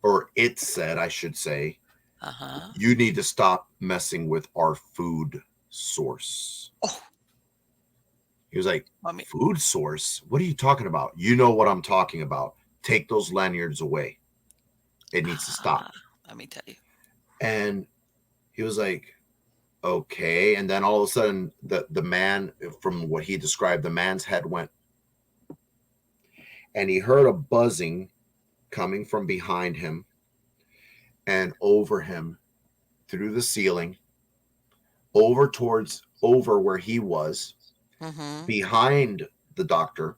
or it said, I should say,
Uh-huh.
"You need to stop messing with our food source."
Oh,
He was like,
I mean,
"Food source? What are you talking about?" "You know what I'm talking about. Take those lanyards away. It needs to stop."
ah, let me tell you.
And he was like, "Okay." And then all of a sudden, the man, from what he described, the man's head went, and he heard a buzzing coming from behind him and over him, through the ceiling, over where he was,
Mm-hmm.
behind the doctor,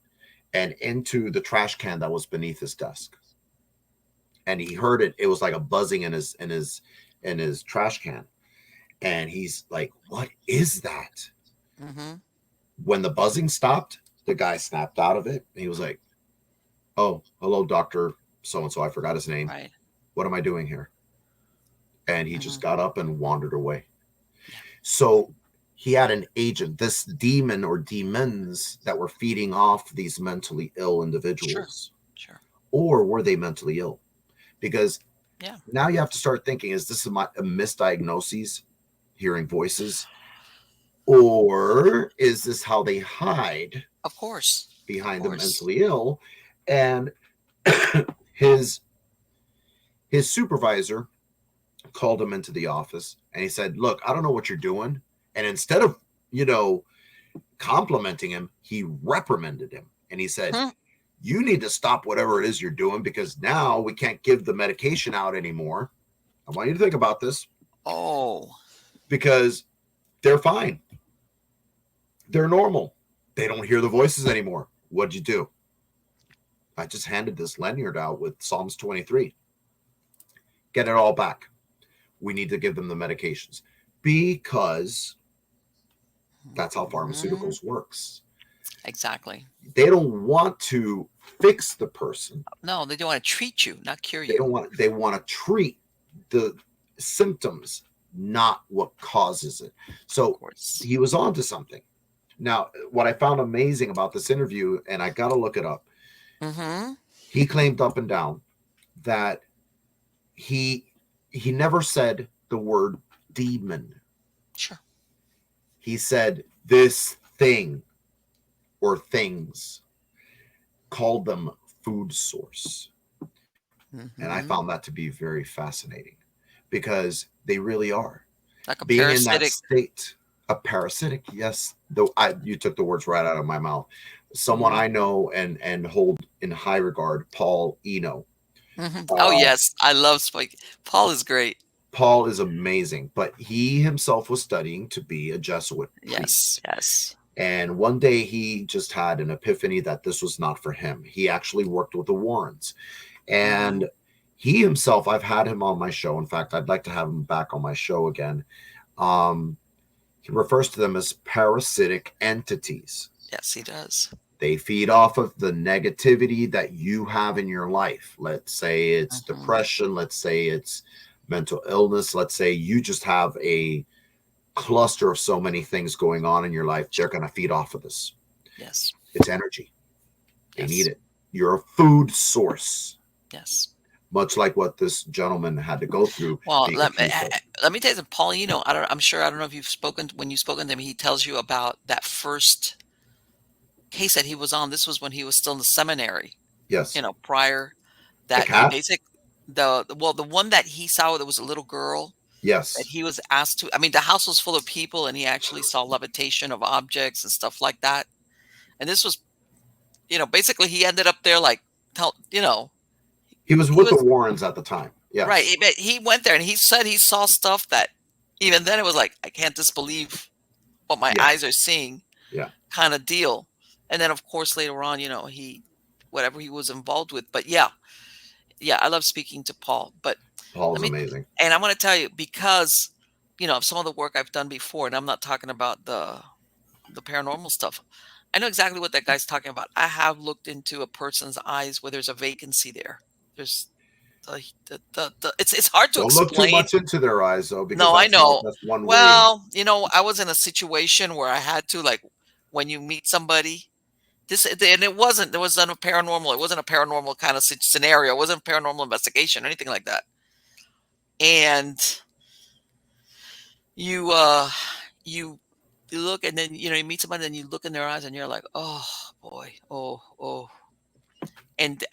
and into the trash can that was beneath his desk. And he heard it. It was like a buzzing in his trash can. And he's like, "What is that?"
Mm-hmm.
When the buzzing stopped, the guy snapped out of it. And he was like, "Oh, hello, Doctor so and so. I forgot his name.
Right.
What am I doing here?" And he
Mm-hmm.
just got up and wandered away.
Yeah.
So he had an agent, this demon or demons that were feeding off these mentally ill
Sure.
individuals.
Sure.
Or were they mentally ill? Because
Yeah.
now you have to start thinking, is this a misdiagnosis, hearing voices? Or is this how they hide
Of course. Of
behind the
course.
mentally ill? And his his supervisor called him into the office and he said, "Look, I don't know what you're doing." And instead of, you know, complimenting him, he reprimanded him. And he said,
Hmm.
"You need to stop whatever it is you're doing, because now we can't give the medication out anymore. I want you to think about this,
Oh.
because they're fine. They're normal. They don't hear the voices anymore. What'd you do?" "I just handed this lanyard out with Psalms 23. Get it all back. We need to give them the medications." Because that's how
Mhm.
pharmaceuticals works.
Exactly.
They don't want to fix the person.
No, they don't want to treat you, not cure
They
you.
don't want they want to treat the symptoms not what causes it.
Of
So
course.
he was on to something. Now, what I found amazing about this interview, and I got to look it up,
Mm-hmm.
he claimed up and down that he he never said the word demon.
Sure.
He said this thing or things, called them food source. And I
Mm-hmm.
found that to be very fascinating because they really are.
Like a
Being in that
parasitic.
state, a parasitic, yes. Though you took the words right out of my mouth. Someone
Mm-hmm.
I know and hold in high regard, Paul Eno.
Mm-hmm. Oh
Uh,
yes, I love Spike. Paul is great.
Paul is amazing, but he himself was studying to be a Jesuit
Yes,
priest.
yes.
And one day he just had an epiphany that this was not for him. He actually worked with the Warrens.
Mm-hmm.
And he himself, I've had him on my show. In fact, I'd like to have him back on my show again. Um, he refers to them as parasitic entities.
Yes, he does.
They feed off of the negativity that you have in your life. Let's say it's
Mm-hmm.
depression. Let's say it's mental illness. Let's say you just have a cluster of so many things going on in your life. They're
Sure.
going to feed off of this.
Yes.
It's energy. They need
Yes.
it. You're a food source,
Yes.
much like what this gentleman had to go through
Well,
being accused of.
let me tell you something, Paulino. I'm sure. I don't know if you've spoken when you've spoken to him. He tells you about that first case that he was on. This was when he was still in the seminary.
Yes.
Prior
The
that he
cat?
basic the one that he saw that was a little girl that
Yes.
he was asked to. I mean, the house was full of people, and he actually saw levitation of objects and stuff like that. And this was, basically he ended up there like tell
He was
he
with the
was
Warrens at the time.
right.
Yes.
He went there and he said he saw stuff that even then it was like I can't disbelieve what my
Yeah.
eyes are seeing,
Yeah.
kind of deal. And then of course later on, he whatever he was involved with. But yeah, yeah, I love speaking to Paul. But let
Paul's
me,
amazing.
and I'm going to tell you because of some of the work I've done before, and I'm not talking about the paranormal stuff. I know exactly what that guy's talking about. I have looked into a person's eyes where there's a vacancy there. There's it's hard to
Don't look too
explain.
much into their eyes though, because
No, I know.
that's one way.
Well, I was in a situation where I had to like when you meet somebody. This and it wasn't. There wasn't a paranormal. It wasn't a paranormal kind of scenario. It wasn't a paranormal investigation or anything like that. And you you you look and then you meet somebody and you look in their eyes and you're like, oh boy, oh, and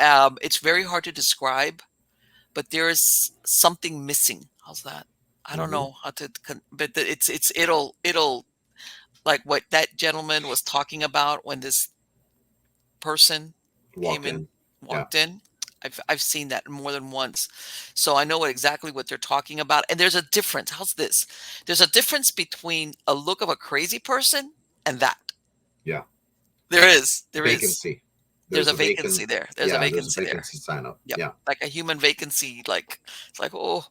it's very hard to describe, but there is something missing. How's that? I don't
Mm-hmm.
know how to, but it'll like what that gentleman was talking about when this person came
Walked
in,
in. Yeah.
walked in. I've seen that more than once, so I know exactly what they're talking about. And there's a difference. How's this? There's a difference between a look of a crazy person and that.
Yeah.
There is. There is.
Vacancy.
There's
There's
a
a vacant.
vacancy there. There's a
Yeah. There's a
vacancy there.
vacancy sign up.
Yep.
Yeah.
Like a human vacancy. Like it's like oh,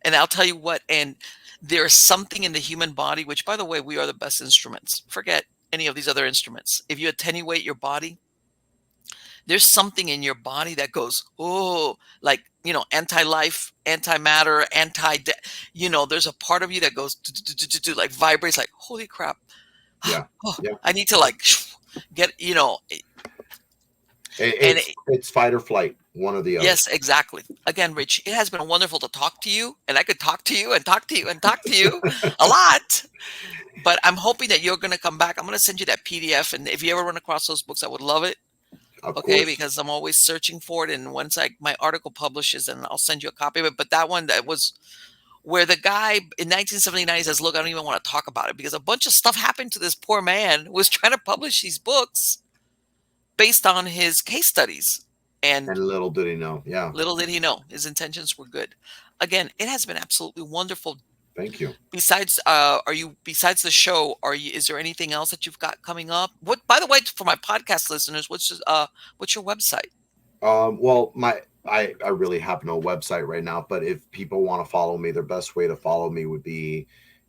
and I'll tell you what. And there's something in the human body, which by the way, we are the best instruments. Forget any of these other instruments. If you attenuate your body, there's something in your body that goes, oh, like, anti-life, anti-matter, there's a part of you that goes, like vibrates like, holy crap.
Yeah.
Oh,
Yeah.
I need to like get, and
It's fight or flight, one or the other.
yes, exactly. Again, Rich, it has been wonderful to talk to you, and I could talk to you and talk to you and talk to you a lot. But I'm hoping that you're going to come back. I'm going to send you that PDF, and if you ever run across those books, I would love it.
Of
Okay,
course.
because I'm always searching for it, and once my article publishes, then I'll send you a copy of it. But that one that was where the guy in 1979 says, "Look, I don't even want to talk about it because a bunch of stuff happened to this poor man who was trying to publish these books based on his case studies." And
And little did he know. Yeah.
little did he know his intentions were good. Again, it has been absolutely wonderful.
Thank you.
Besides the show, is there anything else that you've got coming up? What, by the way, for my podcast listeners, what's your website?
Well, I really have no website right now, but if people want to follow me, the best way to follow me would be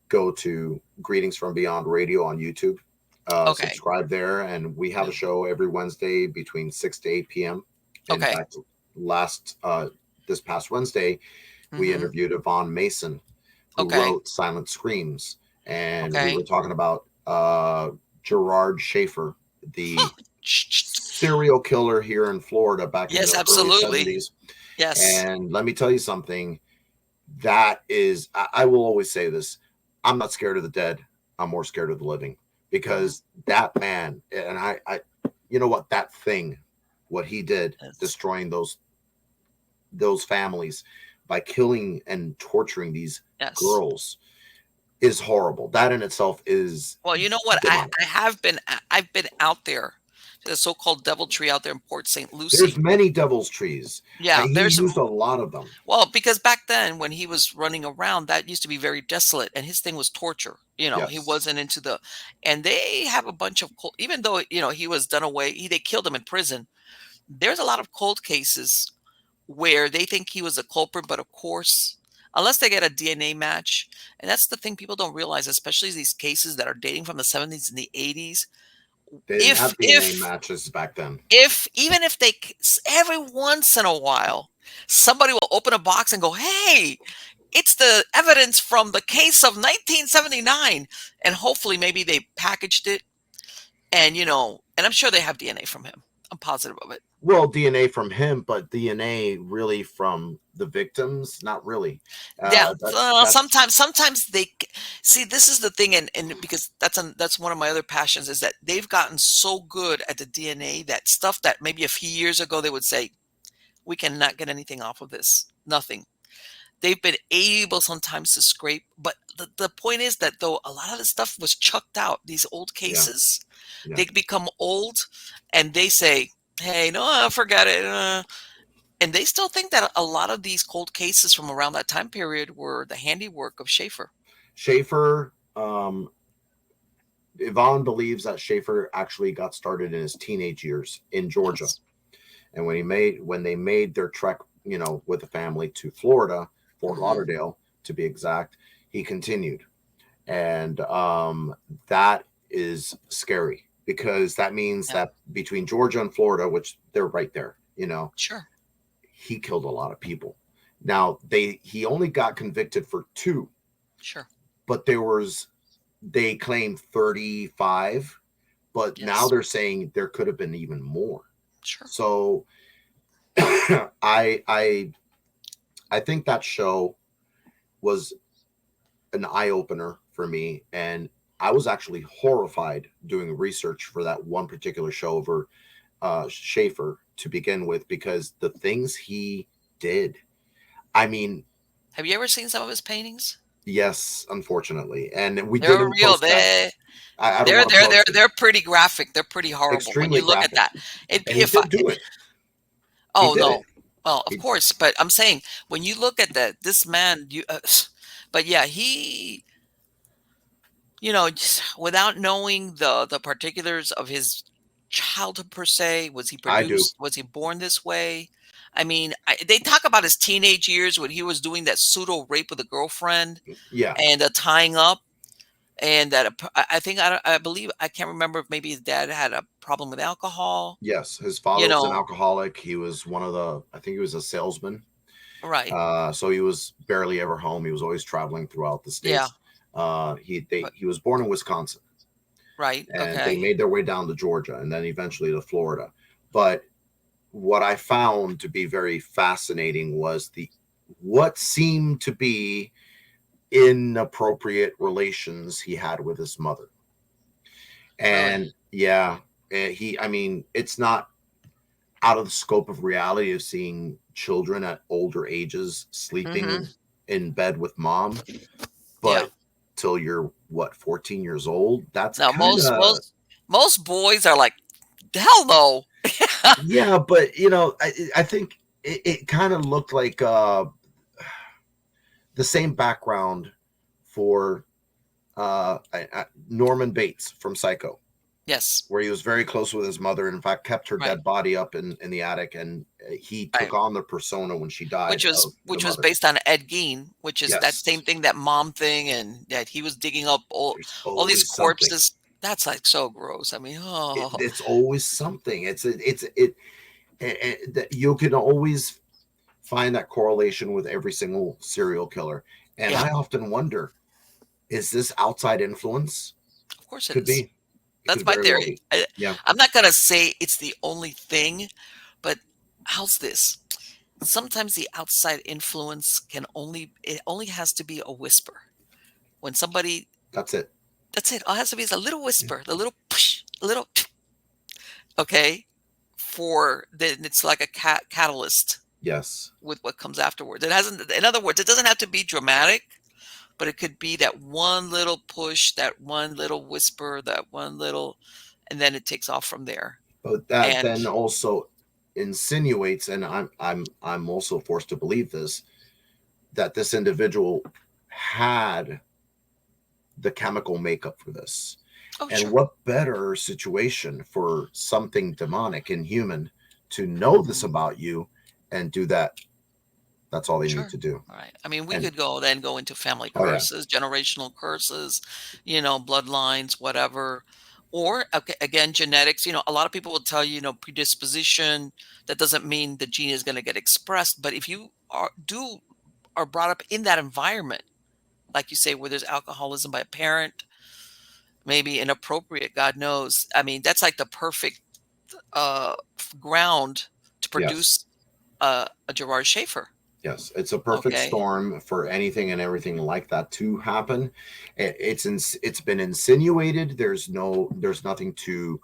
go to Greetings from Beyond Radio on YouTube.
Okay.
Subscribe there, and we have a show every Wednesday between 6 to 8 p.m. In
Okay.
fact, last this past Wednesday, we
Mm-hmm.
interviewed Yvonne Mason, who
Okay.
wrote Silent Screams, and we were
Okay.
talking about Gerard Schaefer, the
Sh-
serial killer here in Florida back in
Yes,
the early
absolutely.
70s.
Yes.
And let me tell you something, that is, I will always say this, I'm not scared of the dead. I'm more scared of the living,
Mhm.
because that man, and you know what, that thing, what he did,
Yes.
destroying those families by killing and torturing these
Yes.
girls, is horrible. That in itself is
Well, you know what?
demonic.
I've been out there, the so-called devil tree out there in Port St.
There's
Lucie.
many devil's trees.
Yeah,
He
there's
used a lot of them.
well, because back then when he was running around, that used to be very desolate, and his thing was torture. He
Yes,
wasn't into and they have a bunch of even though, he was done away, they killed him in prison. There's a lot of cold cases where they think he was a culprit, but of course, unless they get a DNA match, and that's the thing people don't realize, especially these cases that are dating from the 70s and the 80s.
they didn't
If
have DNA
if
matches back then.
if even if every once in a while somebody will open a box and go, "Hey, it's the evidence from the case of 1979," and hopefully maybe they packaged it, and and I'm sure they have DNA from him. I'm positive of it.
Well, DNA from him, but DNA really from the victims? Not really.
Yeah,
That's
sometimes see. This is the thing, and because that's one of my other passions, is that they've gotten so good at the DNA, that stuff that maybe a few years ago they would say we cannot get anything off of this, nothing. They've been able sometimes to scrape, but the point is that though a lot of the stuff was chucked out, these old
yeah,
cases,
yeah.
they become old, and they say, "Hey, no, forget it." And they still think that a lot of these cold cases from around that time period were the handiwork of Schaefer.
Schaefer, Yvonne believes that Schaefer actually got started in his teenage years in Georgia.
Yes.
And when they made their trek, with the family to Florida, Fort
Hmm.
Lauderdale to be exact, he continued. And that is scary, because that means
Yeah.
that between Georgia and Florida, which they're right there,
Sure.
he killed a lot of people. Now he only got convicted for two,
Sure.
but they claimed 35, but now
Yes.
they're saying there could have been even more.
Sure.
So I I think that show was an eye opener for me, and I was actually horrified doing research for that one particular show over Schaefer to begin with, because the things he did. I mean,
Have you ever seen some of his paintings?
yes, unfortunately, and we
They're
didn't
real.
post that.
They
I don't
they're
want to
they're they're
post it.
they're pretty graphic. They're pretty horrible when
Extremely
you look at
graphic,
that. It
and he
if I,
did do it. He
oh
did
no,
it.
well of
He,
course, but I'm saying when you look at this man, but yeah, he just without knowing the particulars of his childhood per se, was he
I do.
produced? Was he born this way? I mean, they talk about his teenage years when he was doing that pseudo rape with a girlfriend
Yeah.
and tying up, and that I think I believe I can't remember if maybe his dad had a problem with alcohol.
Yes, his
You
father was an
know,
alcoholic. He was one of the. I think he was a salesman.
right?
So he was barely ever home. He was always traveling throughout the
Yeah,
states.
but
He was born in Wisconsin,
right.
and they
Okay.
made their way down to Georgia, and then eventually to Florida. But what I found to be very fascinating was the what seemed to be inappropriate relations he had with his mother.
Really.
And yeah, I mean, it's not out of the scope of reality of seeing children at older ages
Hmm.
sleeping in bed with mom,
Yeah.
but till you're what, 14 years old, that's
Now
kind of,
most boys are like, hell no.
yeah. But I think it kind of looked like the same background for Norman Bates from Psycho,
Yes.
where he was very close with his mother, and in fact kept her
Right.
dead body up in the attic, and he
Right.
took on the persona when she died of the
Which was
mother.
based on Ed Gein, which is that same
Yes,
thing, that mom thing, and that he was digging up
there's
all these
always something.
corpses. That's like so gross. I mean, oh,
It's always something. That you can always find that correlation with every single serial killer. And
Yeah,
I often wonder, is this outside influence?
of course it
Could
is.
be. It
That's
could
my
very well
theory.
be. Yeah,
I'm not gonna say it's the only thing, but how's this? Sometimes the outside influence can only it only has to be a whisper. When somebody
that's it.
that's it. All it has to be is a little
Yeah.
whisper, the little push, a little okay, for then it's like a catalyst
Yes.
with what comes afterwards. It hasn't, in other words, it doesn't have to be dramatic, but it could be that one little push, that one little whisper, that one little, and then it takes off from there.
But that
And
then also insinuates, and I'm also forced to believe this, that this individual had the chemical makeup for this.
oh,
And
sure.
what better situation for something demonic and human to know this
Mhm.
about you and do that? That's all they need
Sure.
to do.
All right. I mean, we
And
could go into family
oh yeah,
curses, generational curses, bloodlines, whatever. Or okay, again, genetics. A lot of people will tell you, predisposition. That doesn't mean the gene is going to get expressed. But if you are brought up in that environment, like you say, where there's alcoholism by a parent, maybe inappropriate, God knows. I mean, that's like the perfect ground to
yes.
produce a Gerard Schaefer.
Yes, it's a perfect
Okay.
storm for anything and everything like that to happen. It's been insinuated. There's nothing to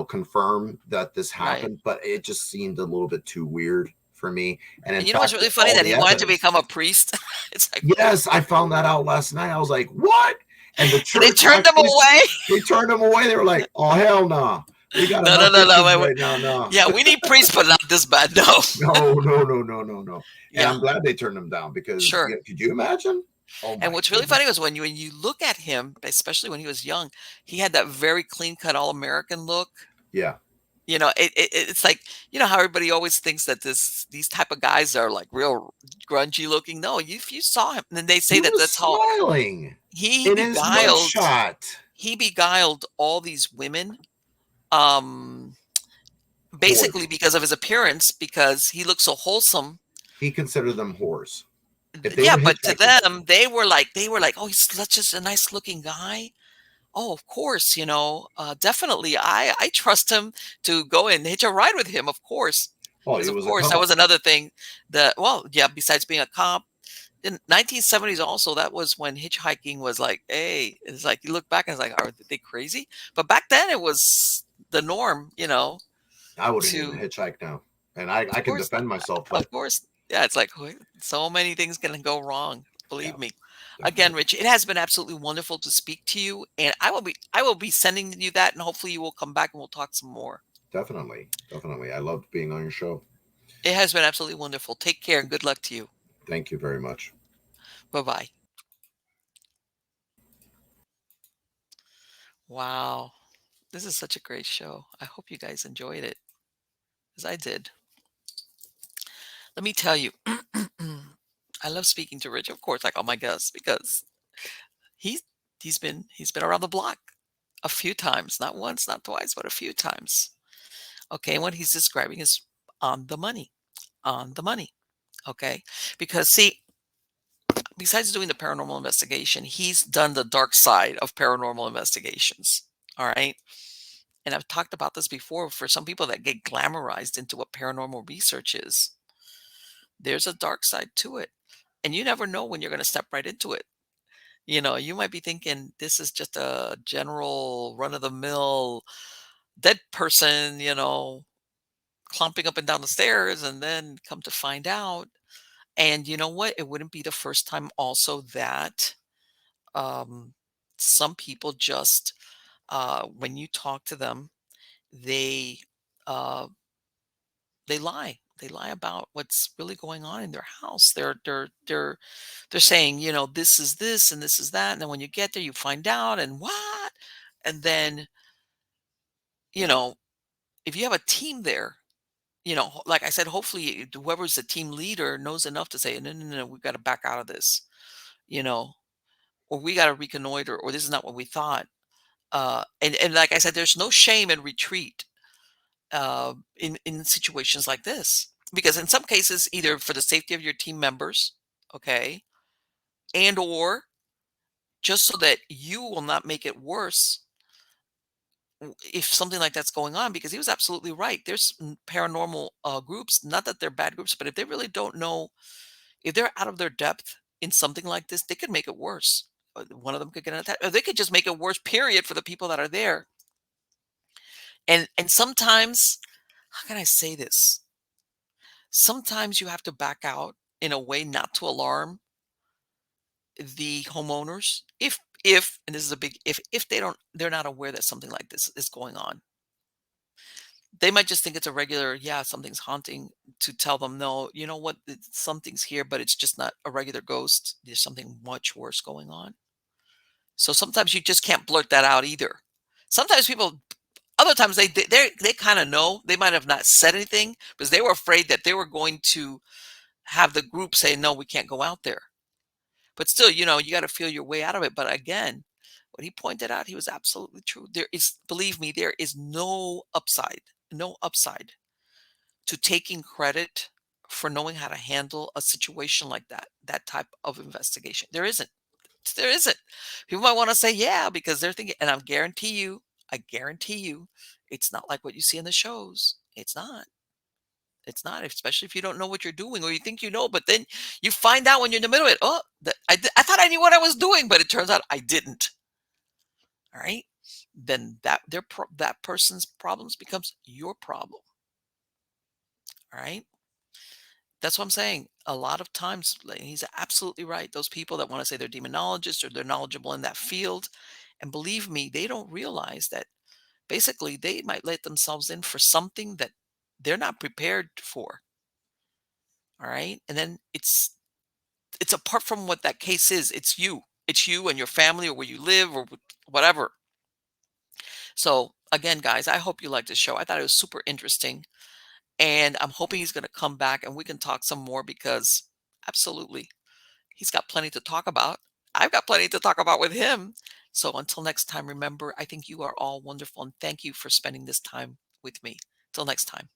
confirm that this
Right.
happened, but it just seemed a little bit too weird for me. And in
And you know what's
fact,
really funny?
all
That
the
he wanted to
evidence.
become a priest. It's like,
Yes, I found that out last night. I was like, what? And the
and they
church
turned him
actually
away.
they turned him away. They were like, oh hell no, nah. We got
No, no,
enough
no, no.
issues
Wait, wait.
right now. No,
Yeah, we need priests, but not this bad. No.
no, no, no, no, no, no. And
Yeah,
I'm glad they turned him down because
sure.
could you imagine? Oh
And
my
what's really funny
goodness.
was when you look at him, especially when he was young, he had that very clean cut all American look.
Yeah.
It's like, how everybody always thinks that these type of guys are like real grungy looking. No, if you saw him, then they say
He
that
was
that's how
smiling
he
in his
beguiled
mugshot.
he beguiled all these women. Um, Basically
Whores.
because of his appearance, because he looked so wholesome.
He considered them whores. If they
Yeah,
were
but to
hitchhiking,
them, they were like, "Oh, he's such just a nice looking guy." Oh, of course, definitely. I trust him to go and hitch a ride with him, of course,
oh,
because
he
of
was a
course that
cop.
was another thing. That well, yeah. Besides being a cop, in 1970s, also that was when hitchhiking was like, hey, it's like you look back and it's like, are they crazy? But back then it was the norm,
I wouldn't even
to
hitchhike now. And I
of
can
course,
defend myself, but
of course, yeah. It's like so many things can go wrong.
yeah,
Believe me. Again,
definitely.
Rich, it has been absolutely wonderful to speak to you, and I will be sending you that, and hopefully you will come back and we'll talk some more.
Definitely. Definitely. I loved being on your show.
It has been absolutely wonderful. Take care and good luck to you.
Thank you very much.
Bye bye. Wow, this is such a great show. I hope you guys enjoyed it, as I did. Let me tell you, I love speaking to Rich, of course, like all my guests, because he's he's been around the block a few times, not once, not twice, but a few times. Okay, what he's describing is on the money, on the money. Okay, because see, besides doing the paranormal investigation, he's done the dark side of paranormal investigations. All right. And I've talked about this before for some people that get glamorized into what paranormal research is. There's a dark side to it. And you never know when you're going to step right into it. You might be thinking this is just a general run of the mill dead person, clumping up and down the stairs, and then come to find out. And you know what? It wouldn't be the first time also that um, some people just, when you talk to them, they uh, they lie. They lie about what's really going on in their house. They're saying, this is this and this is that, and then when you get there, you find out, and what? And then, you know, if you have a team there, like I said, hopefully whoever's the team leader knows enough to say, no, no, no, no, we've got to back out of this, you know, or we got to reconnoiter, or this is not what we thought. And like I said, there's no shame in retreat in situations like this, because in some cases, either for the safety of your team members, okay, and or just so that you will not make it worse if something like that's going on, because he was absolutely right. There's paranormal groups, not that they're bad groups, but if they really don't know, if they're out of their depth in something like this, they could make it worse. One of them could get an attack, or they could just make it worse, period, for the people that are there. And sometimes, how can I say this? Sometimes you have to back out in a way not to alarm the homeowners if and this is a big if they're not aware that something like this is going on. They might just think it's a regular, yeah, something's haunting, to tell them, no, you know what, something's here, but it's just not a regular ghost. There's something much worse going on. So sometimes you just can't blurt that out either. Sometimes people, other times they kind of know. They might have not said anything because they were afraid that they were going to have the group say, no, we can't go out there. But still, you got to feel your way out of it. But again, what he pointed out, he was absolutely true. There is, believe me, there is no upside to taking credit for knowing how to handle a situation like that type of investigation. There isn't. There isn't. People might want to say, yeah, because they're thinking, and I guarantee you, it's not like what you see in the shows. It's not. It's not, especially if you don't know what you're doing or you think you know, but then you find out when you're in the middle of it. Oh, I thought I knew what I was doing, but it turns out I didn't. All right, then that person's problems becomes your problem. All right, that's what I'm saying. A lot of times, like, he's absolutely right. Those people that want to say they're demonologists or they're knowledgeable in that field, and believe me, they don't realize that basically they might let themselves in for something that they're not prepared for. All right, and then it's apart from what that case is. It's you and your family or where you live or whatever. So again, guys, I hope you liked the show. I thought it was super interesting, and I'm hoping he's going to come back and we can talk some more, because absolutely, he's got plenty to talk about. I've got plenty to talk about with him. So until next time, remember, I think you are all wonderful, and thank you for spending this time with me. Till next time.